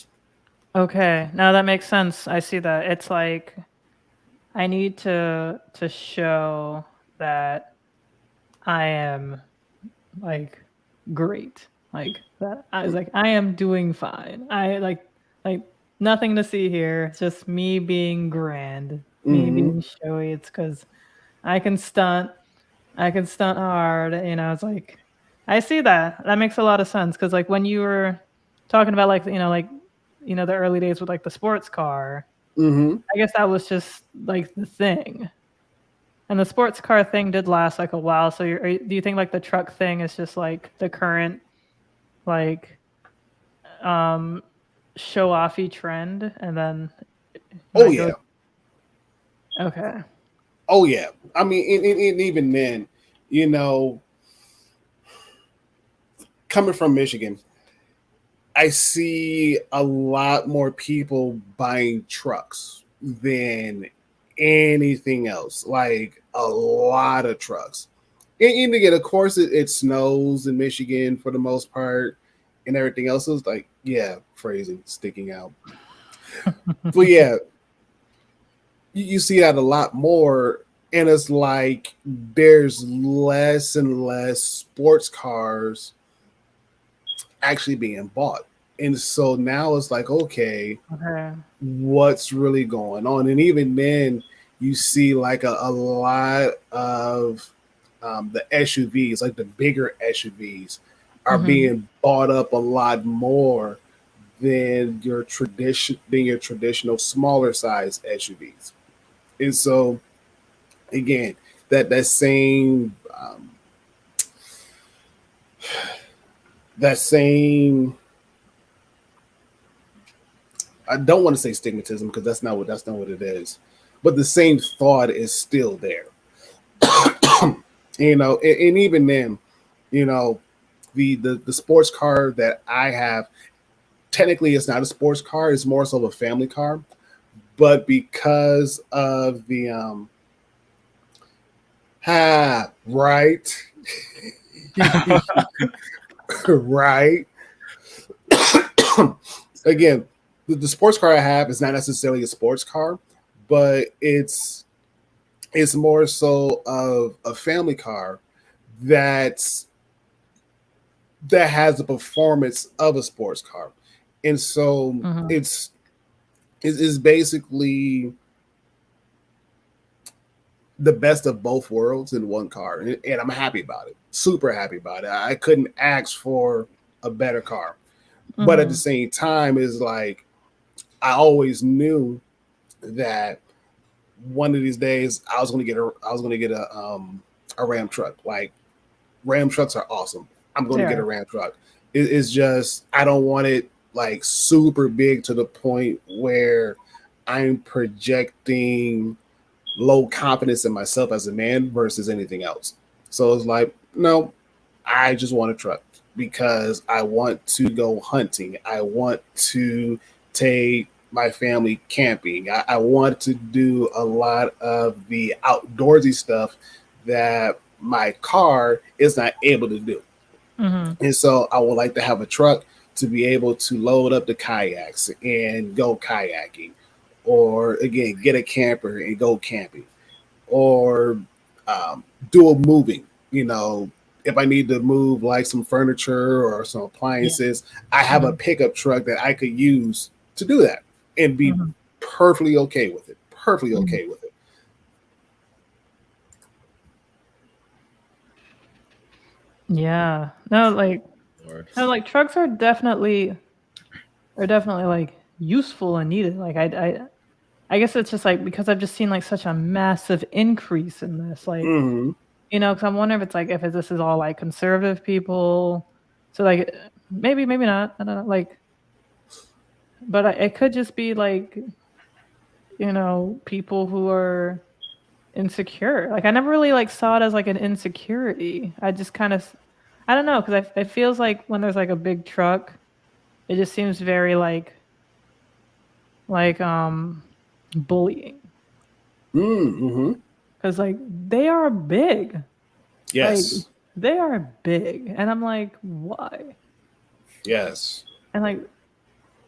Speaker 2: Okay, now that makes sense. I see that. It's like I need to show that I am like great, like that. I was like, I am doing fine. I like nothing to see here. It's just me being grand, me being showy. It's because I can stunt hard. It's like I see that. That makes a lot of sense because like when you were talking about the early days with like the sports car, I guess that was just like the thing. And the sports car thing did last like a while. So do you think like the truck thing is just like the current like show offy trend? And then
Speaker 1: okay.
Speaker 2: Oh
Speaker 1: yeah. I mean, and even then, coming from Michigan, I see a lot more people buying trucks than anything else, like a lot of trucks. And again, of course, it snows in Michigan for the most part, and everything else is like, phrasing sticking out. But yeah, you see that a lot more, and it's like there's less and less sports cars actually being bought. And so now it's like, okay,
Speaker 2: Okay.
Speaker 1: what's really going on? And even then, you see like a lot of the SUVs, like the bigger SUVs, are
Speaker 2: Mhm.
Speaker 1: being bought up a lot more than your traditional smaller size SUVs. And so again, that same that same I don't want to say stigmatism because that's not what it is, but the same thought is still there. And even then, you know, the sports car that I have, technically it's not a sports car, it's more so a family car, but because of the right, right. Again, the sports car I have is not necessarily a sports car, but it's more so of a family car that's that has the performance of a sports car. And so
Speaker 2: Mhm.
Speaker 1: it's basically the best of both worlds in one car. And I'm happy about it. Super happy about it. I couldn't ask for a better car. But at the
Speaker 2: Mhm.
Speaker 1: same time, is like I always knew that one of these days I was gonna get a Ram truck. Like Ram trucks are awesome. I'm gonna get a
Speaker 2: Yeah.
Speaker 1: Ram truck. It's just I don't want it like super big to the point where I'm projecting low confidence in myself as a man versus anything else. So it's like, no, I just want a truck because I want to go hunting. I want to take my family camping. I want to do a lot of the outdoorsy stuff that my car is not able to do.
Speaker 2: Mhm.
Speaker 1: And so I would like to have a truck to be able to load up the kayaks and go kayaking, or again, get a camper and go camping, or do a moving. You know, if I need to move like some furniture or some
Speaker 2: Yeah.
Speaker 1: appliances, I have a
Speaker 2: Mhm.
Speaker 1: pickup truck that I could use to do that and be
Speaker 2: Mhm.
Speaker 1: perfectly okay with it. Perfectly
Speaker 2: Mhm.
Speaker 1: okay with it.
Speaker 2: Yeah. No, like
Speaker 4: Lord.
Speaker 2: no, like trucks are definitely like useful and needed. Like I guess it's just like because I've just seen like such a massive increase in this. Like,
Speaker 1: Hmm.
Speaker 2: because I'm wondering if it's like if this is all like conservative people. So like maybe not. I don't know. Like, but it could just be like people who are insecure. Like I never really like saw it as like an insecurity. I just kind of I don't know because it feels like when there's like a big truck, it just seems very like bullying
Speaker 1: Mm-hmm.
Speaker 2: because like they are big. Like
Speaker 1: Yes.
Speaker 2: they are big, and I'm like, why?
Speaker 1: Yes.
Speaker 2: And like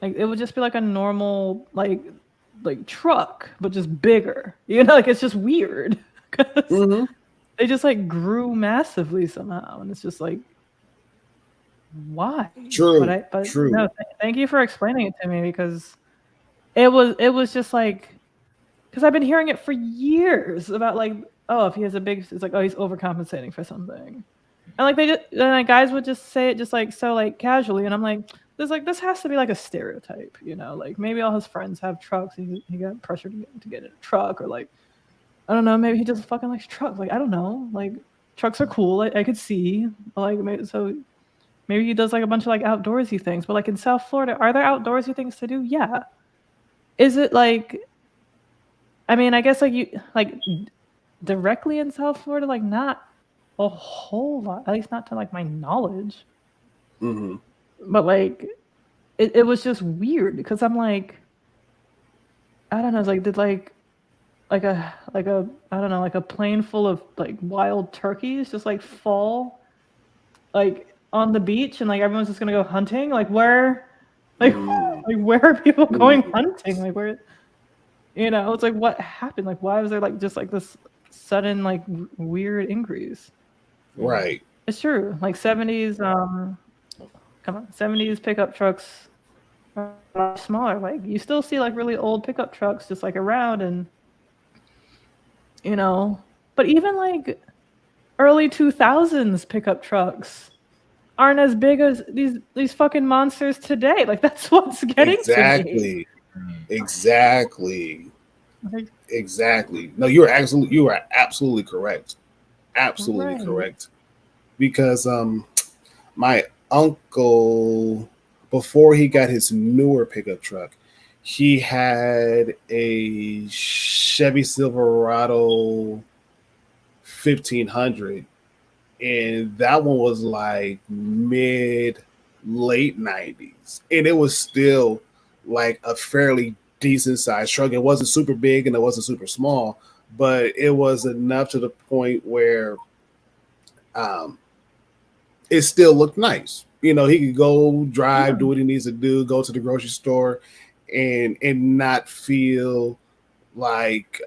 Speaker 2: it would just be like a normal like truck, but just bigger. Like it's just weird because
Speaker 1: Hmm.
Speaker 2: they just like grew massively somehow, and it's just like why? But
Speaker 1: True.
Speaker 2: no,
Speaker 1: True.
Speaker 2: thank you for explaining it to me because it was just like because I've been hearing it for years about like oh if he has a big it's like oh he's overcompensating for something. And like like guys would just say it just like so like casually, and I'm like this has to be like a stereotype. Like maybe all his friends have trucks, and he got pressured to get in a truck, or like I don't know, maybe he just fucking likes trucks. Like I don't know, like trucks are cool. I could see like maybe he does like a bunch of like outdoorsy things, but like in South Florida, are there outdoorsy things to do? Yeah. Is it like I mean, I guess like you like directly in South Florida, like not a whole lot, at least not to like my knowledge.
Speaker 1: Hmm.
Speaker 2: But like it was just weird because I'm like, I don't know, it's like did like a I don't know, like a plane full of like wild turkeys just like fall like on the beach and like everyone's just gonna go hunting? Like where like
Speaker 1: Hmm.
Speaker 2: like where are people going
Speaker 1: Hmm.
Speaker 2: hunting? Like where it's like what happened? Like why was there like just like this sudden like weird increase?
Speaker 1: Right.
Speaker 2: It's true. Like 70s come on, 70s pickup trucks. are a lot smaller. Like you still see like really old pickup trucks just like around, and but even like early 2000s pickup trucks aren't as big as these fucking monsters today. Like that's what's getting to me.
Speaker 1: Exactly.
Speaker 2: Like,
Speaker 1: Exactly. No, you are absolutely correct. Absolutely
Speaker 2: right.
Speaker 1: correct. Because my uncle, before he got his newer pickup truck, he had a Chevy Silverado 1500, and that one was like mid late 90s, and it was still like a fairly decent sized truck. It wasn't super big and it wasn't super small, but it was enough to the point where um it still looked nice. He could go drive, do what he needs to do, go to the grocery store, and not feel like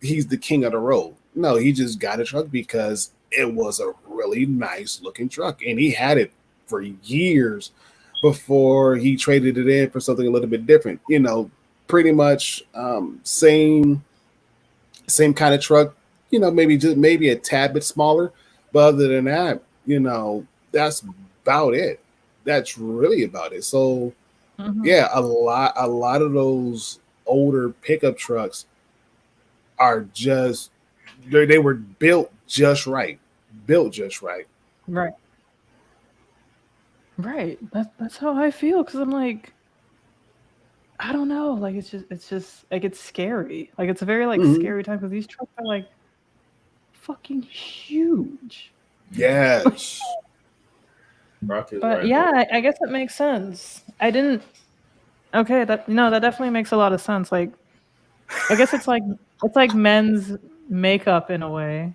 Speaker 1: he's the king of the road. No, he just got a truck because it was a really nice looking truck, and he had it for years before he traded it in for something a little bit different. Pretty much same kind of truck. Maybe a tad bit smaller, but other than that, that's about it. That's really about it. So yeah, a lot of those older pickup trucks are just they were built just right. Built just right.
Speaker 2: Right. Right. That's how I feel, because I'm like, I don't know. Like it's just like it's scary. Like it's a very like
Speaker 1: Mhm.
Speaker 2: scary time because these trucks are like fucking huge.
Speaker 1: Yes.
Speaker 3: Rock is
Speaker 2: But
Speaker 3: right.
Speaker 2: yeah, I guess it makes sense. I didn't. Okay, that that definitely makes a lot of sense. Like I guess it's like men's makeup in a way.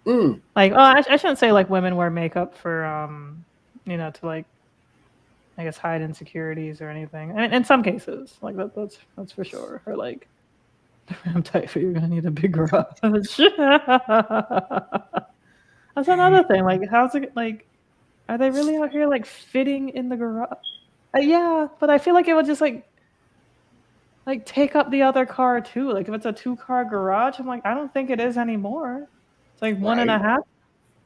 Speaker 1: Mm.
Speaker 2: Like I shouldn't say like women wear makeup for to like I guess hide insecurities or anything. And in some cases, like that's for sure. Or like I'm tight, but you're gonna need a big garage. That's another thing. Like, how's it like? Are they really out here like fitting in the garage? Yeah, but I feel like it would just like take up the other car too. Like if it's a 2-car garage, I'm like, I don't think it is anymore. It's like one and a
Speaker 1: Right.
Speaker 2: half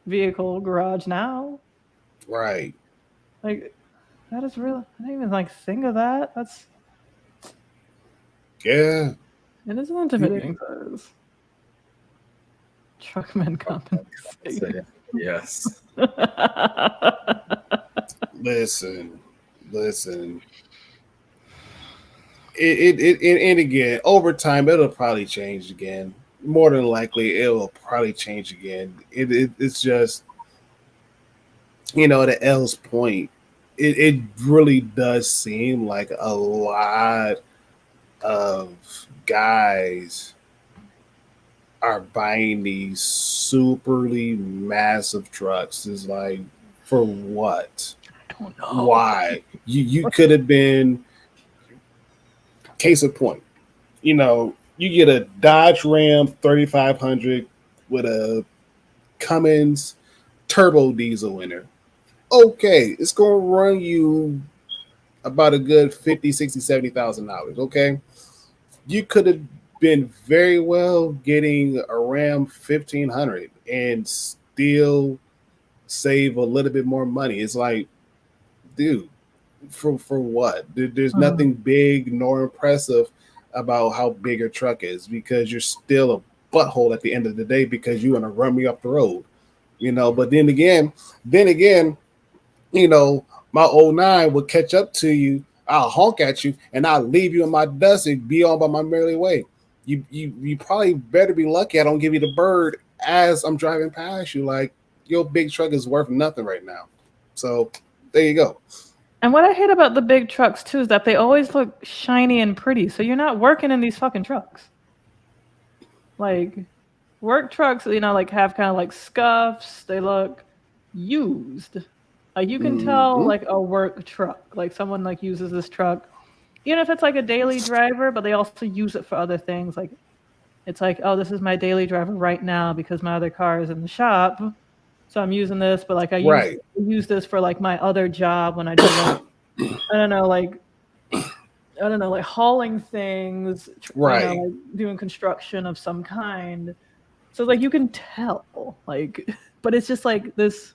Speaker 2: vehicle garage now.
Speaker 1: Right.
Speaker 2: Like that is real. I didn't even like think of that. That's
Speaker 1: Yeah.
Speaker 2: it is intimidating because truckmen compensate.
Speaker 4: Yes.
Speaker 1: Listen. And again, over time, it'll probably change again. More than likely, it will probably change again. It's just, at L's point, it really does seem like a lot of guys are buying these superly massive trucks. Is like, for what?
Speaker 2: I don't know.
Speaker 1: Why? You could have been, case in point, you get a Dodge Ram 3500 with a Cummins turbo diesel in it. Okay, it's going to run you about a good $50,000, $60,000, $70,000. Okay, you could have been very well getting a Ram 1500 and still save a little bit more money. It's like, dude, for what? There's nothing big nor impressive about how big a truck is, because you're still a butthole at the end of the day because you want to run me up the road. But then again, my 09 will catch up to you. I'll honk at you and I'll leave you in my dust and be on by my merry way. You probably better be lucky I don't give you the bird as I'm driving past you. Like, your big truck is worth nothing right now. So there you go.
Speaker 2: And what I hate about the big trucks too is that they always look shiny and pretty. So you're not working in these fucking trucks. Like work trucks, like have kind of like scuffs. They look used. Like you can tell like a work truck, like someone like uses this truck, even if it's like a daily driver, but they also use it for other things. Like it's like, oh, this is my daily driver right now because my other car is in the shop. So I'm using this, but like I use this for like my other job when I do like, I don't know, like I don't know, like hauling things,
Speaker 1: Right.
Speaker 2: like doing construction of some kind. So like you can tell, like, but it's just like this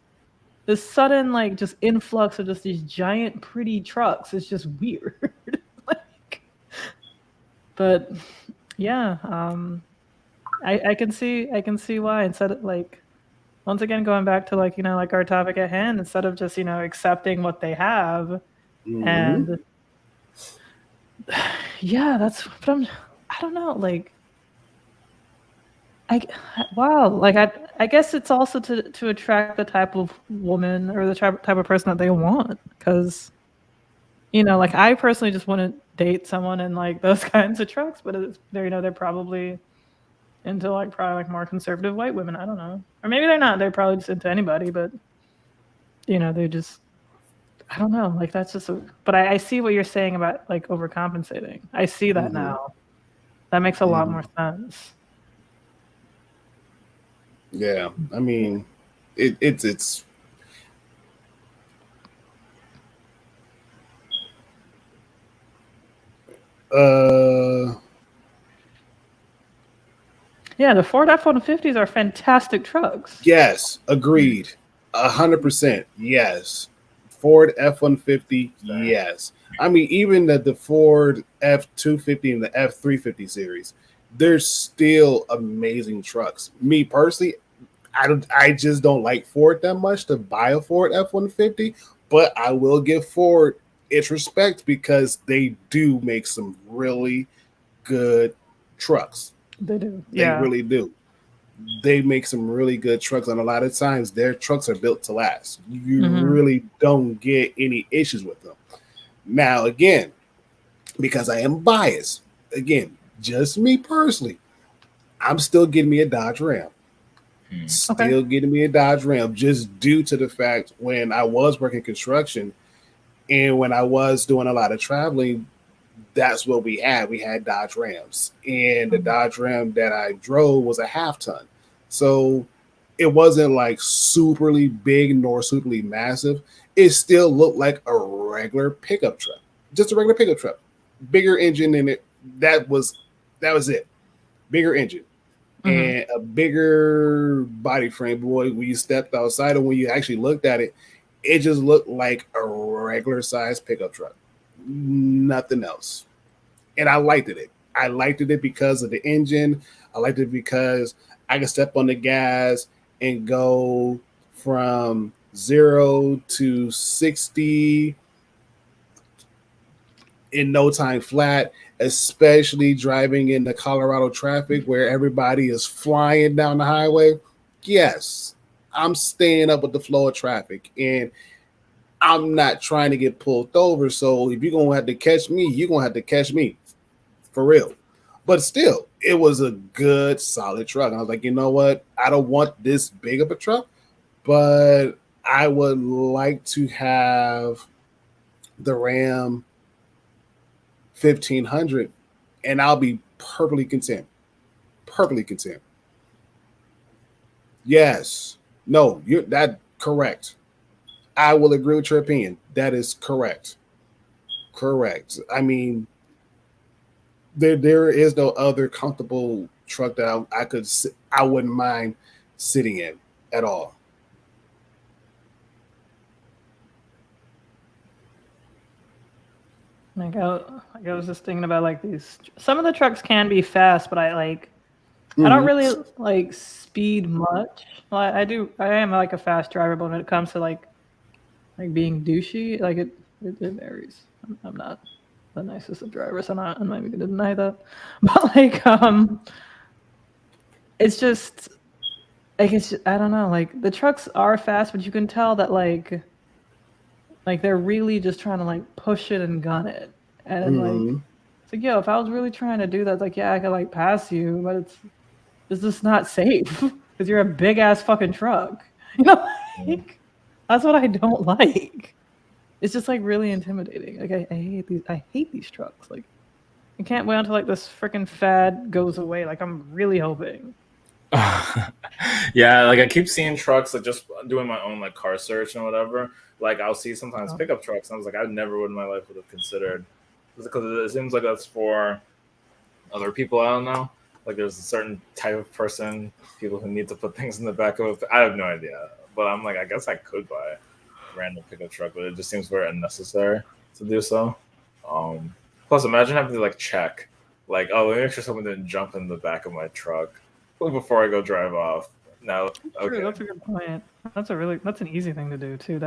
Speaker 2: sudden like just influx of just these giant pretty trucks is just weird. Like, but yeah, I can see why, instead of like, once again going back to like, like our topic at hand, instead of just accepting what they have.
Speaker 1: Mhm.
Speaker 2: And yeah, but I don't know, like I wow, like I guess it's also to attract the type of woman or the type of person that they want, because like I personally just wouldn't date someone in like those kinds of trucks, but they're probably into like probably like more conservative white women. I don't know, or maybe they're not. They're probably just into anybody, but they just, I don't know. Like that's just but I see what you're saying about like overcompensating. I see that
Speaker 1: Mhm.
Speaker 2: now. That makes a lot
Speaker 1: Mhm.
Speaker 2: more sense.
Speaker 1: Yeah, I mean, it's uh
Speaker 2: Yeah, the Ford F-150s are fantastic trucks.
Speaker 1: yes, agreed, 100%. Yes, Ford F-150. Yes, I mean even the Ford F-250 and the F-350 series, they're still amazing trucks. Me personally, I just don't like Ford that much to buy a Ford F-150, but I will give Ford its respect because they do make some really good trucks.
Speaker 2: They do.
Speaker 1: They
Speaker 2: Yeah.
Speaker 1: really do. They make some really good trucks, and a lot of times their trucks are built to last. You
Speaker 2: Mm-hmm.
Speaker 1: really don't get any issues with them. Now, again, because I am biased, again, just me personally, I'm still getting me a Dodge Ram. Still getting me a Dodge Ram, just due to the fact when I was working construction and when I was doing a lot of traveling, that's what we had. We had Dodge Rams, and the Dodge Ram that I drove was a half ton. So it wasn't like superly big nor superly massive. It still looked like a regular pickup truck, just a regular pickup truck, bigger engine in it. That was it. Bigger engine and a bigger body frame. Boy, when you stepped outside and when you actually looked at it, it just looked like a regular size pickup truck. Nothing else. And I liked it. I liked it because of the engine. I liked it because I could step on the gas and go from 0 to 60 in no time flat, especially driving in the Colorado traffic where everybody is flying down the highway. Yes, I'm staying up with the flow of traffic and I'm not trying to get pulled over. So if you're going to have to catch me, you're going to have to catch me for real. But still, it was a good, solid truck. And I was like, you know what? I don't want this big of a truck, but I would like to have the Ram 1500 and I'll be perfectly content. Perfectly content. Yes. No, you're that correct. I will agree with your opinion. That is correct. Correct. I mean, there is no other comfortable truck that I wouldn't mind sitting in at all.
Speaker 2: Like I was just thinking about like some of the trucks can be fast, but I don't really like speed much. Well, I am like a fast driver, but when it comes to like being douchey, like it varies. I'm not the nicest of drivers. I'm not even gonna deny that. But like it's just like I don't know, like the trucks are fast, but you can tell that like they're really just trying to like push it and gun it. And like it's like, yo, if I was really trying to do that, like yeah, I could like pass you, but it's just not safe because you're a big ass fucking truck. Like, that's what I don't like. It's just like really intimidating. Like I hate these trucks. Like I can't wait until like this freaking fad goes away. Like I'm really hoping.
Speaker 4: Yeah, like I keep seeing trucks, like just doing my own like car search and whatever. Like I'll see sometimes pickup trucks, and I was like, I never would in my life would have considered Because it seems like that's for other people. I don't know. Like there's a certain type of person, people who need to put things in the back of. I have no idea, but I'm like, I guess I could buy a random pickup truck, but it just seems very unnecessary to do so. Plus, imagine having to like check, like, oh, let me make sure someone didn't jump in the back of my truck before I go drive off. Now,
Speaker 2: True,
Speaker 4: okay,
Speaker 2: that's a good point. That's an easy thing to do too.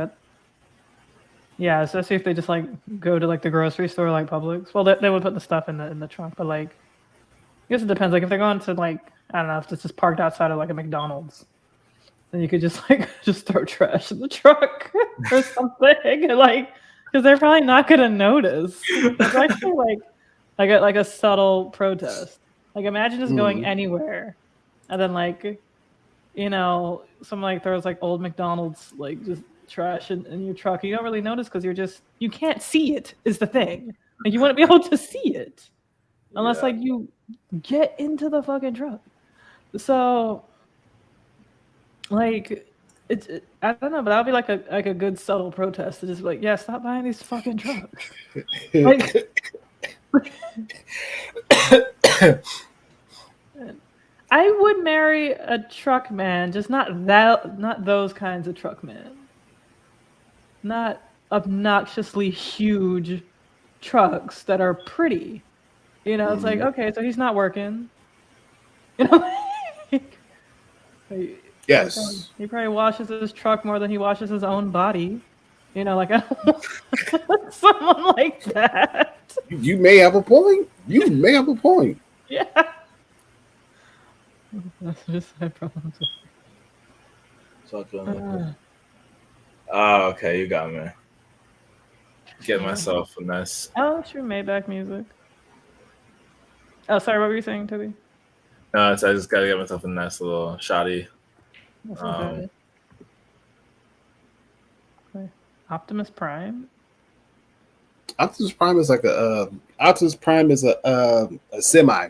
Speaker 2: Yeah, especially if they just like go to like the grocery store, like Publix. Well, they would put the stuff in the trunk, but like, I guess it depends. Like if they're going to like, I don't know, if it's just parked outside of like a McDonald's, then you could just like just throw trash in the truck or something, and, like, because they're probably not gonna notice. It's actually like a subtle protest. Like imagine just going anywhere, and then like, you know, someone like throws like old McDonald's like just trash in your truck. You don't really notice because you can't see it is the thing. Like you wouldn't be able to see it unless like you get into the fucking truck. So like I don't know, but that'll be like a good subtle protest to just be like, yeah, stop buying these fucking trucks. Like, I would marry a truck man, just not those kinds of truck men. Not obnoxiously huge trucks that are pretty. You know, it's like, okay, so he's not working. You know,
Speaker 1: Yes.
Speaker 2: he probably washes his truck more than he washes his own body. You know, like I don't want someone like that.
Speaker 1: You may have a point. You may have a point.
Speaker 2: Yeah. That's just my problem.
Speaker 4: Oh, okay, you got me. Get myself a nice.
Speaker 2: Oh, true, Maybach music. Oh, sorry, what were you saying, Toby?
Speaker 4: No, I just gotta get myself a nice little shoddy.
Speaker 2: Okay. Optimus Prime.
Speaker 1: Optimus Prime is like Optimus Prime is a semi.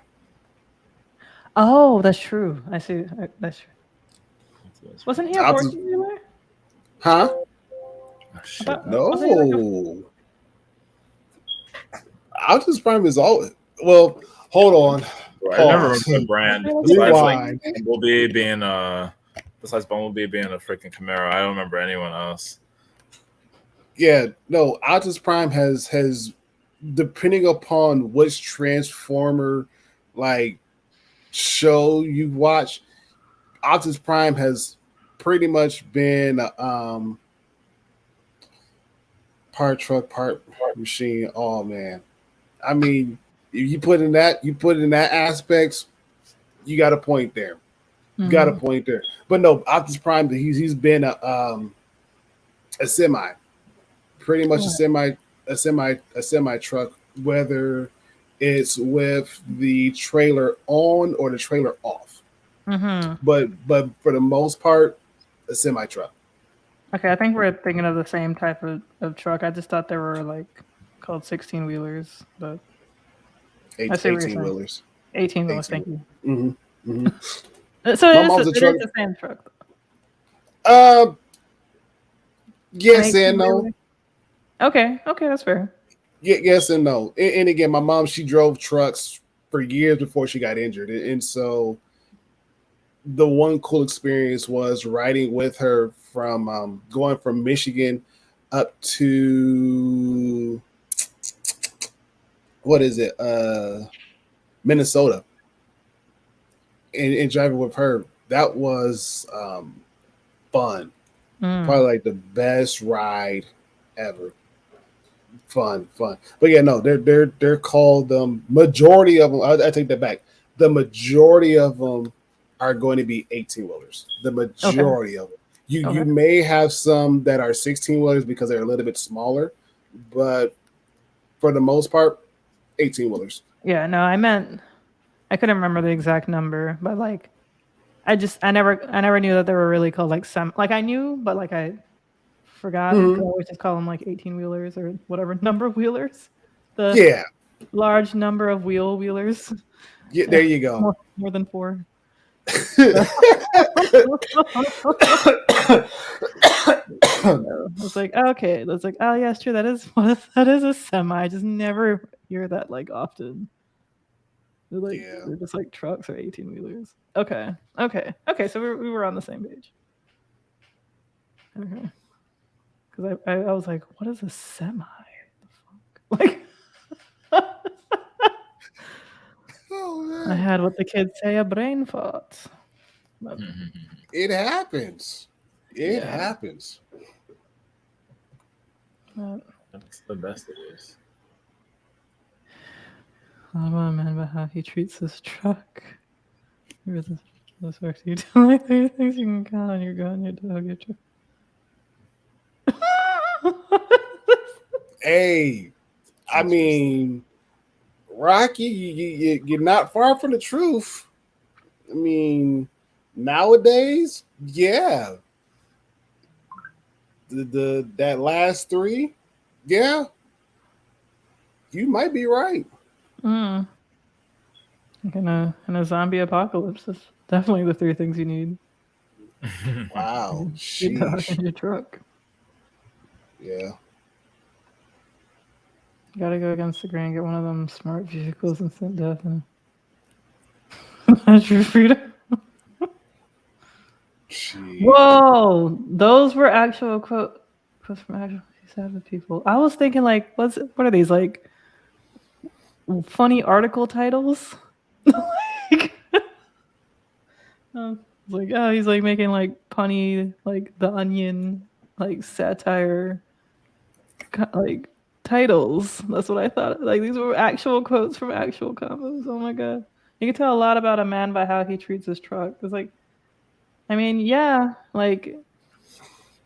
Speaker 2: Oh, that's true. I see. That's true. Wasn't he a
Speaker 1: Optimus-
Speaker 2: 14-wheeler?
Speaker 1: Huh?
Speaker 4: Oh, shit.
Speaker 1: No. Optimus Prime is all. Well, hold on.
Speaker 4: I never remember the brand
Speaker 1: Rewind.
Speaker 4: besides Bumblebee being a freaking Camaro. I don't remember anyone else.
Speaker 1: Yeah, no. Optimus Prime has depending upon which Transformer like show you watch, Optimus Prime has pretty much been part truck, part machine. Oh man, I mean, if you put in that aspects, you got a point there. You got a point there. But no, Optimus Prime, he's been a semi, pretty much a semi truck, whether it's with the trailer on or the trailer off. But for the most part, a semi truck.
Speaker 2: Okay, I think we're thinking of the same type of truck. I just thought they were like called 16-wheelers, but
Speaker 1: 18-wheelers.
Speaker 2: 18-wheelers. Thank you.
Speaker 1: Mm-hmm. Mm-hmm.
Speaker 2: So
Speaker 1: My mom's a
Speaker 2: it is
Speaker 1: truck.
Speaker 2: the same truck.
Speaker 1: Yes and no.
Speaker 2: Okay, that's fair.
Speaker 1: Yes and no. And again, my mom, she drove trucks for years before she got injured, and so the one cool experience was riding with her from going from Michigan up to Minnesota, and driving with her. That was fun. Probably like the best ride ever. Fun. But yeah, no, they're called majority of them. I take that back. The majority of them are going to be 18-wheelers. The majority of them. You may have some that are 16-wheelers because they're a little bit smaller, but for the most part, 18-wheelers.
Speaker 2: Yeah, no, I couldn't remember the exact number, but like I never knew that they were really called like like I knew, but like I forgot. I always just call them like 18-wheelers or whatever number of wheelers. The large number of wheelers.
Speaker 1: Yeah, there you go.
Speaker 2: More than 4. I was like, okay. That's like, oh yeah, it's true. That is a semi. I just never hear that like often. They're like
Speaker 1: Yeah.
Speaker 2: they're just like trucks or 18-wheelers. Okay. So we were on the same page. Okay. Because I was like, what is a semi? The fuck? Like,
Speaker 1: Oh,
Speaker 2: I
Speaker 1: man.
Speaker 2: had what the kids say a brain fart. But
Speaker 1: It happens. It
Speaker 2: Yeah.
Speaker 1: happens.
Speaker 3: That's the best it is.
Speaker 2: I don't remember how he treats his truck. This works. You do like 3 things you can count on your gun, your dog, your truck.
Speaker 1: Hey, I mean, Rocky, you're not far from the truth. I mean, nowadays, yeah, that last 3, yeah, you might be right.
Speaker 2: Like in a zombie apocalypse, that's definitely the 3 things you need.
Speaker 1: Wow,
Speaker 2: Your dog
Speaker 1: sheesh.
Speaker 2: and your truck.
Speaker 1: Yeah,
Speaker 2: You gotta go against the grain, get one of them smart vehicles instant death and true freedom.
Speaker 1: sheesh.
Speaker 2: Whoa, those were actual quotes from actual Sabbath people. I was thinking like, what are these like funny article titles? Like, it's like, oh, he's like making like punny, like The Onion, like satire, like titles. That's what I thought. Like these were actual quotes from actual combos. Oh my god, you can tell a lot about a man by how he treats his truck. It's like, I mean, yeah, like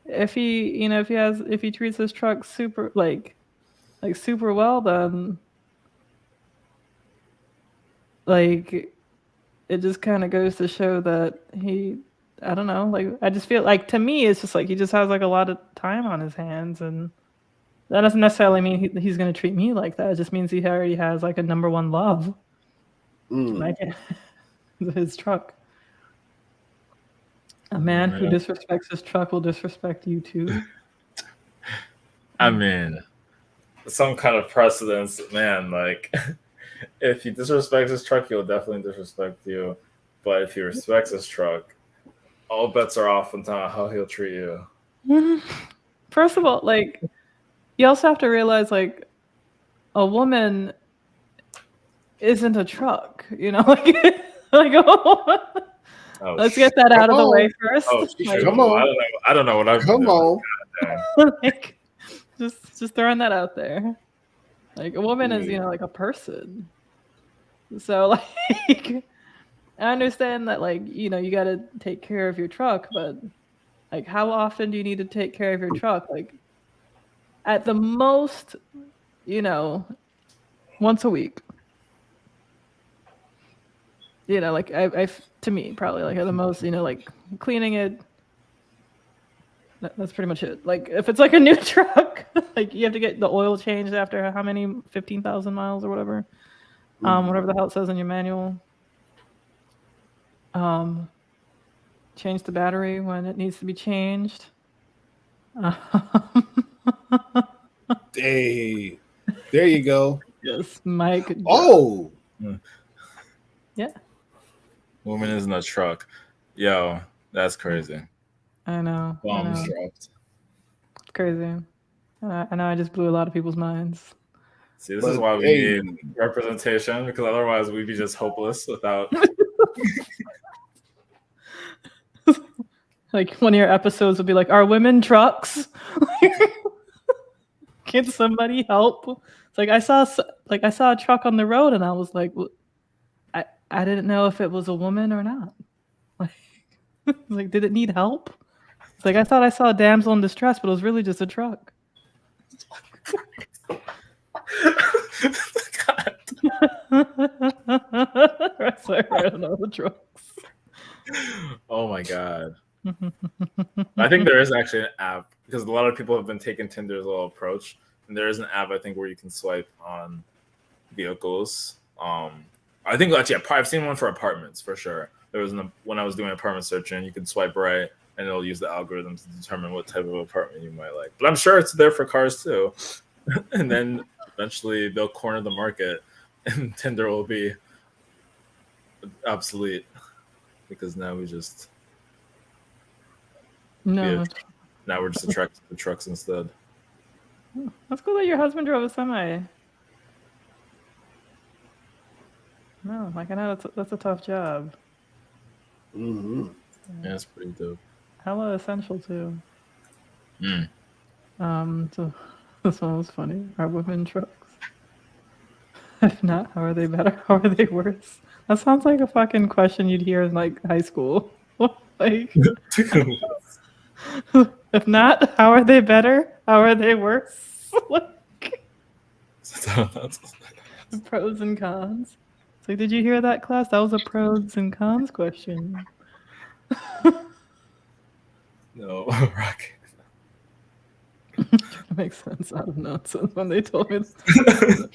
Speaker 2: if he treats his truck super like super well, then like it just kind of goes to show that I don't know, like I just feel like to me it's just like he just has like a lot of time on his hands, and that doesn't necessarily mean he's going to treat me like that. It just means he already has like a number one love, like his truck. A man who disrespects his truck will disrespect you too.
Speaker 4: I mean, some kind of precedence, man. Like, if he disrespects his truck, he'll definitely disrespect you. But if he respects his truck, all bets are off on how he'll treat you.
Speaker 2: First of all, like, you also have to realize, like, a woman isn't a truck, you know? Like let's get that out of the way first.
Speaker 4: Oh,
Speaker 2: like,
Speaker 1: come on.
Speaker 4: I don't know what I've
Speaker 1: Come on.
Speaker 2: like, just throwing that out there. Like, a woman is, like a person. So, like, I understand that, like, you got to take care of your truck, but, like, how often do you need to take care of your truck? Like, at the most, once a week. Like, I to me, probably, like, at the most, like, cleaning it. That's pretty much it. Like, if it's, like, a new truck, like, you have to get the oil changed after how many? 15,000 miles or whatever. Whatever the hell it says in your manual. Change the battery when it needs to be changed.
Speaker 1: Hey, there you go.
Speaker 2: Yes, Mike.
Speaker 1: Oh,
Speaker 2: yeah.
Speaker 4: Woman isn't a truck. Yo, that's crazy.
Speaker 2: I know.
Speaker 4: Bombs dropped.
Speaker 2: Crazy. I know I just blew a lot of people's minds.
Speaker 4: See, this is why we need representation, because otherwise we'd be just hopeless without.
Speaker 2: Like, one of your episodes would be like, "Are women trucks? Can somebody help?" It's like I saw a truck on the road, and I was like, I didn't know if it was a woman or not. Like, did it need help? It's like I thought I saw a damsel in distress, but it was really just a truck. I don't know the trucks.
Speaker 4: Oh my god. I think there is actually an app, because a lot of people have been taking Tinder's little approach, and there is an app, I think, where you can swipe on vehicles. I think actually I've seen one for apartments for sure. There was when I was doing apartment searching, you can swipe right and it'll use the algorithm to determine what type of apartment you might like. But I'm sure it's there for cars too. and then eventually they'll corner the market, and Tinder will be obsolete because now we just
Speaker 2: No,
Speaker 4: now we're just attracted to trucks instead.
Speaker 2: that's cool that your husband drove a semi. No, like I know that's a tough job.
Speaker 1: Mm-hmm.
Speaker 4: Yeah, it's pretty dope.
Speaker 2: Hella essential too.
Speaker 4: Mm.
Speaker 2: So this one was funny. Are women trucks? If not, how are they better? How are they worse? That sounds like a fucking question you'd hear in like high school. Like, if not, how are they better? How are they worse? Like, pros and cons. It's like, did you hear that, class? That was a pros and cons question.
Speaker 4: No, Rocket.
Speaker 2: That makes sense out of nonsense when they told me those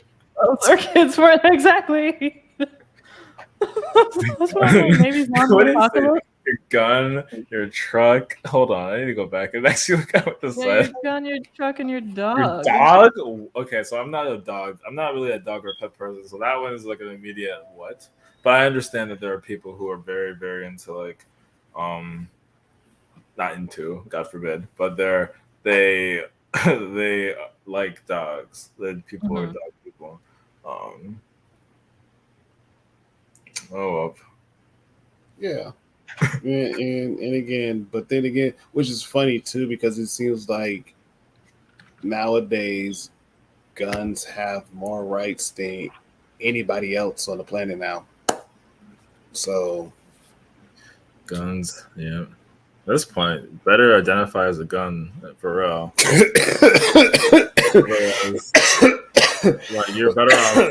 Speaker 2: our kids weren't exactly. That's what I'm like. Maybe
Speaker 4: What
Speaker 2: zombie
Speaker 4: is it?
Speaker 2: apocalypse.
Speaker 4: Your gun, your truck. Hold on, I need to go back and actually look at what this
Speaker 2: Yeah, your
Speaker 4: said.
Speaker 2: gun, your truck, and your
Speaker 4: Your
Speaker 2: dog.
Speaker 4: dog? Okay, so I'm not a dog. I'm not really a dog or pet person. So that one is like an immediate what? But I understand that there are people who are very, very into like, not into, God forbid, but they they like dogs. The people who are
Speaker 2: Mhm.
Speaker 4: dog people. Oh, up.
Speaker 1: Yeah. And again, but then again, which is funny too, because it seems like nowadays guns have more rights than anybody else on the planet now. So
Speaker 4: Guns, yeah. At this point, better identify as a gun for real. Like, you're better off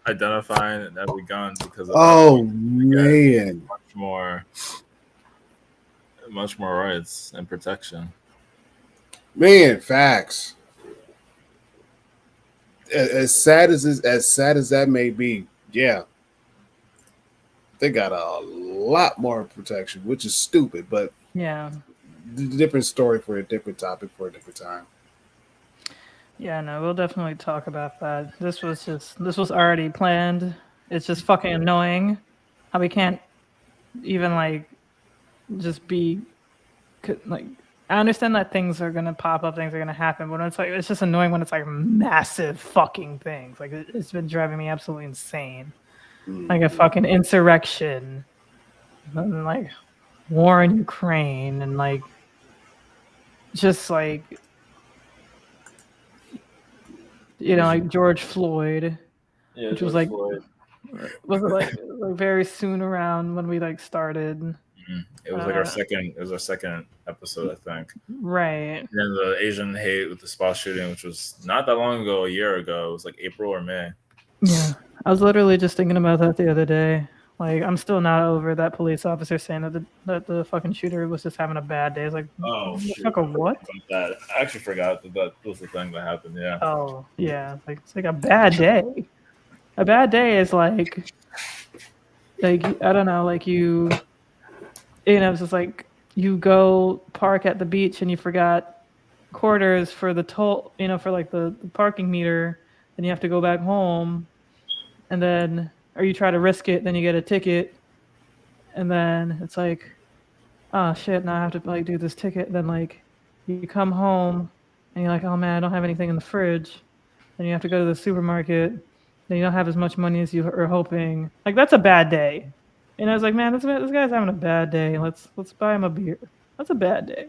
Speaker 4: identifying every gun because of
Speaker 1: oh man,
Speaker 4: much more rights and protection.
Speaker 1: man, facts. As sad as that may be, yeah, they got a lot more protection, which is stupid, but
Speaker 2: Yeah.
Speaker 1: different story for a different topic for a different time.
Speaker 2: Yeah, no, we'll definitely talk about that. This was already planned. It's just fucking annoying how we can't even like just be like. I understand that things are gonna pop up, things are gonna happen, but it's just annoying when it's like massive fucking things. Like it's been driving me absolutely insane. Like a fucking insurrection, and like war in Ukraine, and like just like like George Floyd.
Speaker 4: Yeah,
Speaker 2: Which was like was it like very soon around when we like started.
Speaker 4: It was like our second. It was our second episode, I think.
Speaker 2: Right.
Speaker 4: And then the Asian hate with the spa shooting, which was not that long ago, a year ago. It was like April or May.
Speaker 2: Yeah, I was literally just thinking about that the other day. Like, I'm still not over that police officer saying that the fucking shooter was just having a bad day. It's like,
Speaker 4: Oh, shoot.
Speaker 2: fuck a what?
Speaker 4: That. I actually forgot that was the thing that happened. Yeah.
Speaker 2: Oh, yeah. It's like a bad day. A bad day is like I don't know, like it's just like you go park at the beach and you forgot quarters for the toll, for like the parking meter, then you have to go back home, and then or you try to risk it, then you get a ticket, and then it's like, oh shit, now I have to like do this ticket. Then like you come home and you're like, oh man, I don't have anything in the fridge. Then you have to go to the supermarket. Then you don't have as much money as you were hoping. Like, that's a bad day. And I was like, man, this guy's having a bad day. Let's buy him a beer. That's a bad day.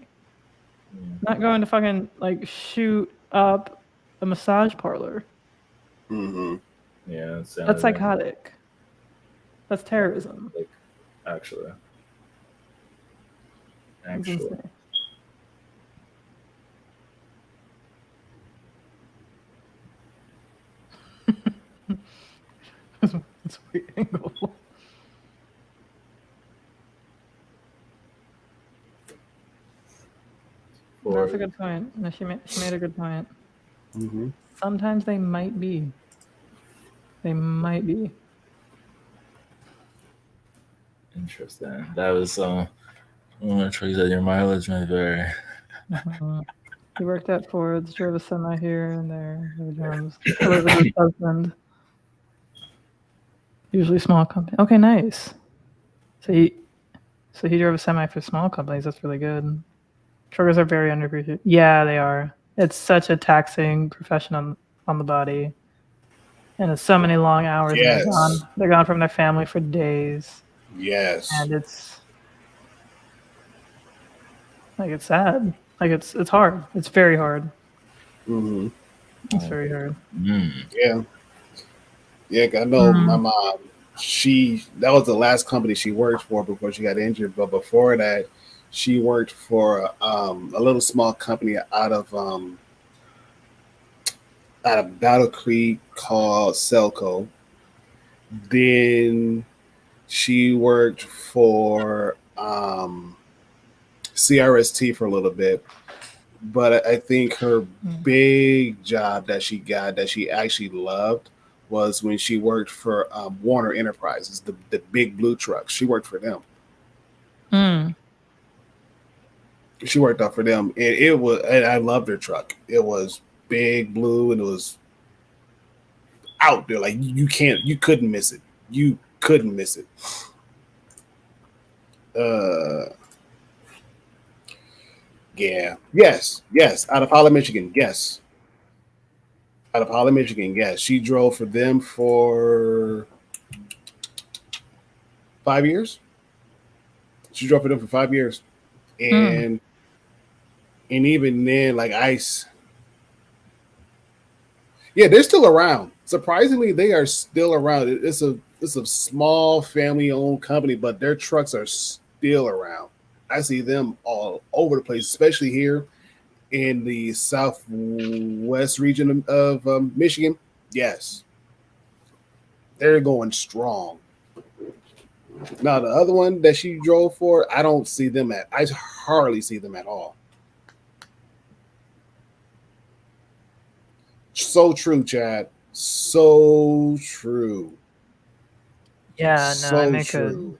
Speaker 2: Not going to fucking like shoot up a massage parlor.
Speaker 1: Mm-hmm.
Speaker 4: Yeah,
Speaker 2: that's psychotic. That's terrorism.
Speaker 4: Like, actually.
Speaker 2: That's a weird angle. That's a good point. No, she made a good point.
Speaker 1: Mm-hmm.
Speaker 2: Sometimes they might be. They might be.
Speaker 4: Interesting. That was I'm gonna try that your mileage may vary.
Speaker 2: He worked at Ford's, drove a semi here and there. Elizabeth's husband. Usually small company. Okay, nice. So he drove a semi for small companies. That's really good. Truckers are very underappreciated. Yeah, they are. It's such a taxing profession on the body, and it's so many long hours.
Speaker 1: Yes.
Speaker 2: And they're gone from their family for days,
Speaker 1: Yes.
Speaker 2: and it's like it's sad. Like it's hard. It's very hard.
Speaker 1: hmm
Speaker 2: It's very hard.
Speaker 1: Yeah. Yeah, I know my mom. That was the last company she worked for before she got injured. But before that, she worked for a little small company out of Battle Creek called Selco. Then she worked for CRST for a little bit. But I think her big job that she got that she actually loved was when she worked for Warner Enterprises, the big blue trucks. She worked for them. She worked out for them, and I loved her truck. It was big blue, and it was out there. Like you couldn't miss it. You couldn't miss it. Yeah. Yes. Out of Holland, Michigan. Yes. Out of Holland, Michigan. Yes. She drove for them for 5 years. She drove for them for 5 years. And even then, like ICE. Yeah, they're still around. Surprisingly, they are still around. It's a small family-owned company, but their trucks are still around. I see them all over the place, especially here in the southwest region of Michigan. Yes, they're going strong. Now, the other one that she drove for, I hardly see them at all. So true, Chad. So true.
Speaker 2: Yeah, no, I
Speaker 1: true.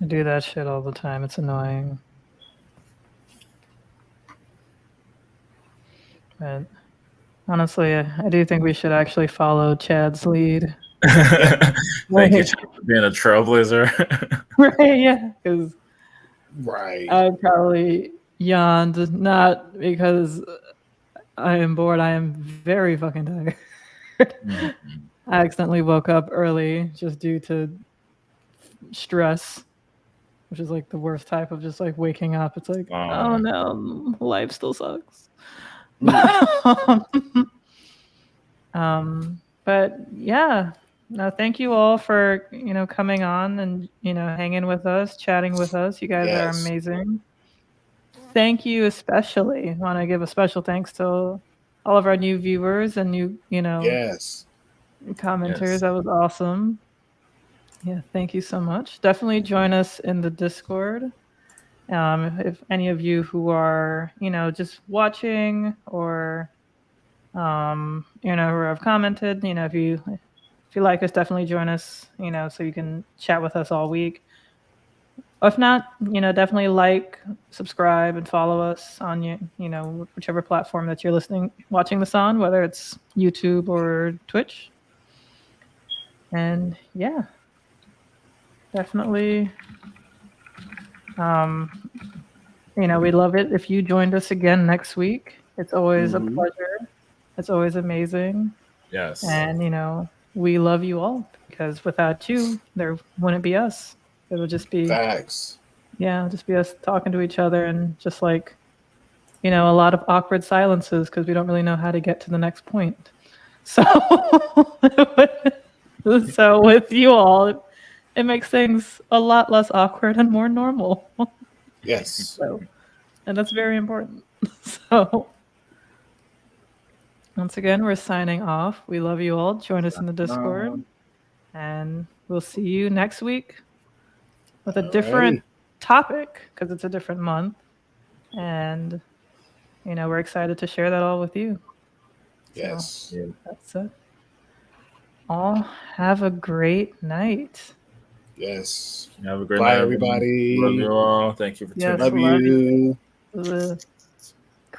Speaker 2: I do that shit all the time. It's annoying. But honestly, I do think we should actually follow Chad's lead.
Speaker 4: Thank you for being a trailblazer.
Speaker 2: Right, yeah. Because
Speaker 1: right.
Speaker 2: I probably yawned, not because I am bored. I am very fucking tired. I accidentally woke up early just due to stress, which is like the worst type of just like waking up. It's like, oh no, life still sucks. But yeah, no, thank you all for coming on and hanging with us, chatting with us. You guys are amazing. Thank you, especially want to give a special thanks to all of our new viewers and new commenters. That was awesome. Yeah, thank you so much. Definitely join us in the Discord. If any of you who are, just watching or, who have commented, if you like us, definitely join us, so you can chat with us all week. If not, definitely like, subscribe, and follow us on whichever platform that you're watching this on, whether it's YouTube or Twitch. And yeah, definitely. We'd love it if you joined us again next week. It's always a pleasure. It's always amazing.
Speaker 4: Yes.
Speaker 2: And we love you all, because without you, there wouldn't be us. It would just be
Speaker 1: facts.
Speaker 2: Yeah, just be us talking to each other and just like, a lot of awkward silences because we don't really know how to get to the next point. So, so with you all, it makes things a lot less awkward and more normal.
Speaker 1: Yes.
Speaker 2: And that's very important. So, once again, we're signing off. We love you all. Join us in the Discord. And we'll see you next week with a different topic, because it's a different month. And, we're excited to share that all with you.
Speaker 1: Yes.
Speaker 2: So, that's it. All have a great night.
Speaker 1: Yes.
Speaker 4: Have a great
Speaker 1: night,
Speaker 4: night,
Speaker 1: everybody.
Speaker 4: Love you all. Thank you for tuning in.
Speaker 1: Love you.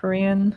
Speaker 2: Korean.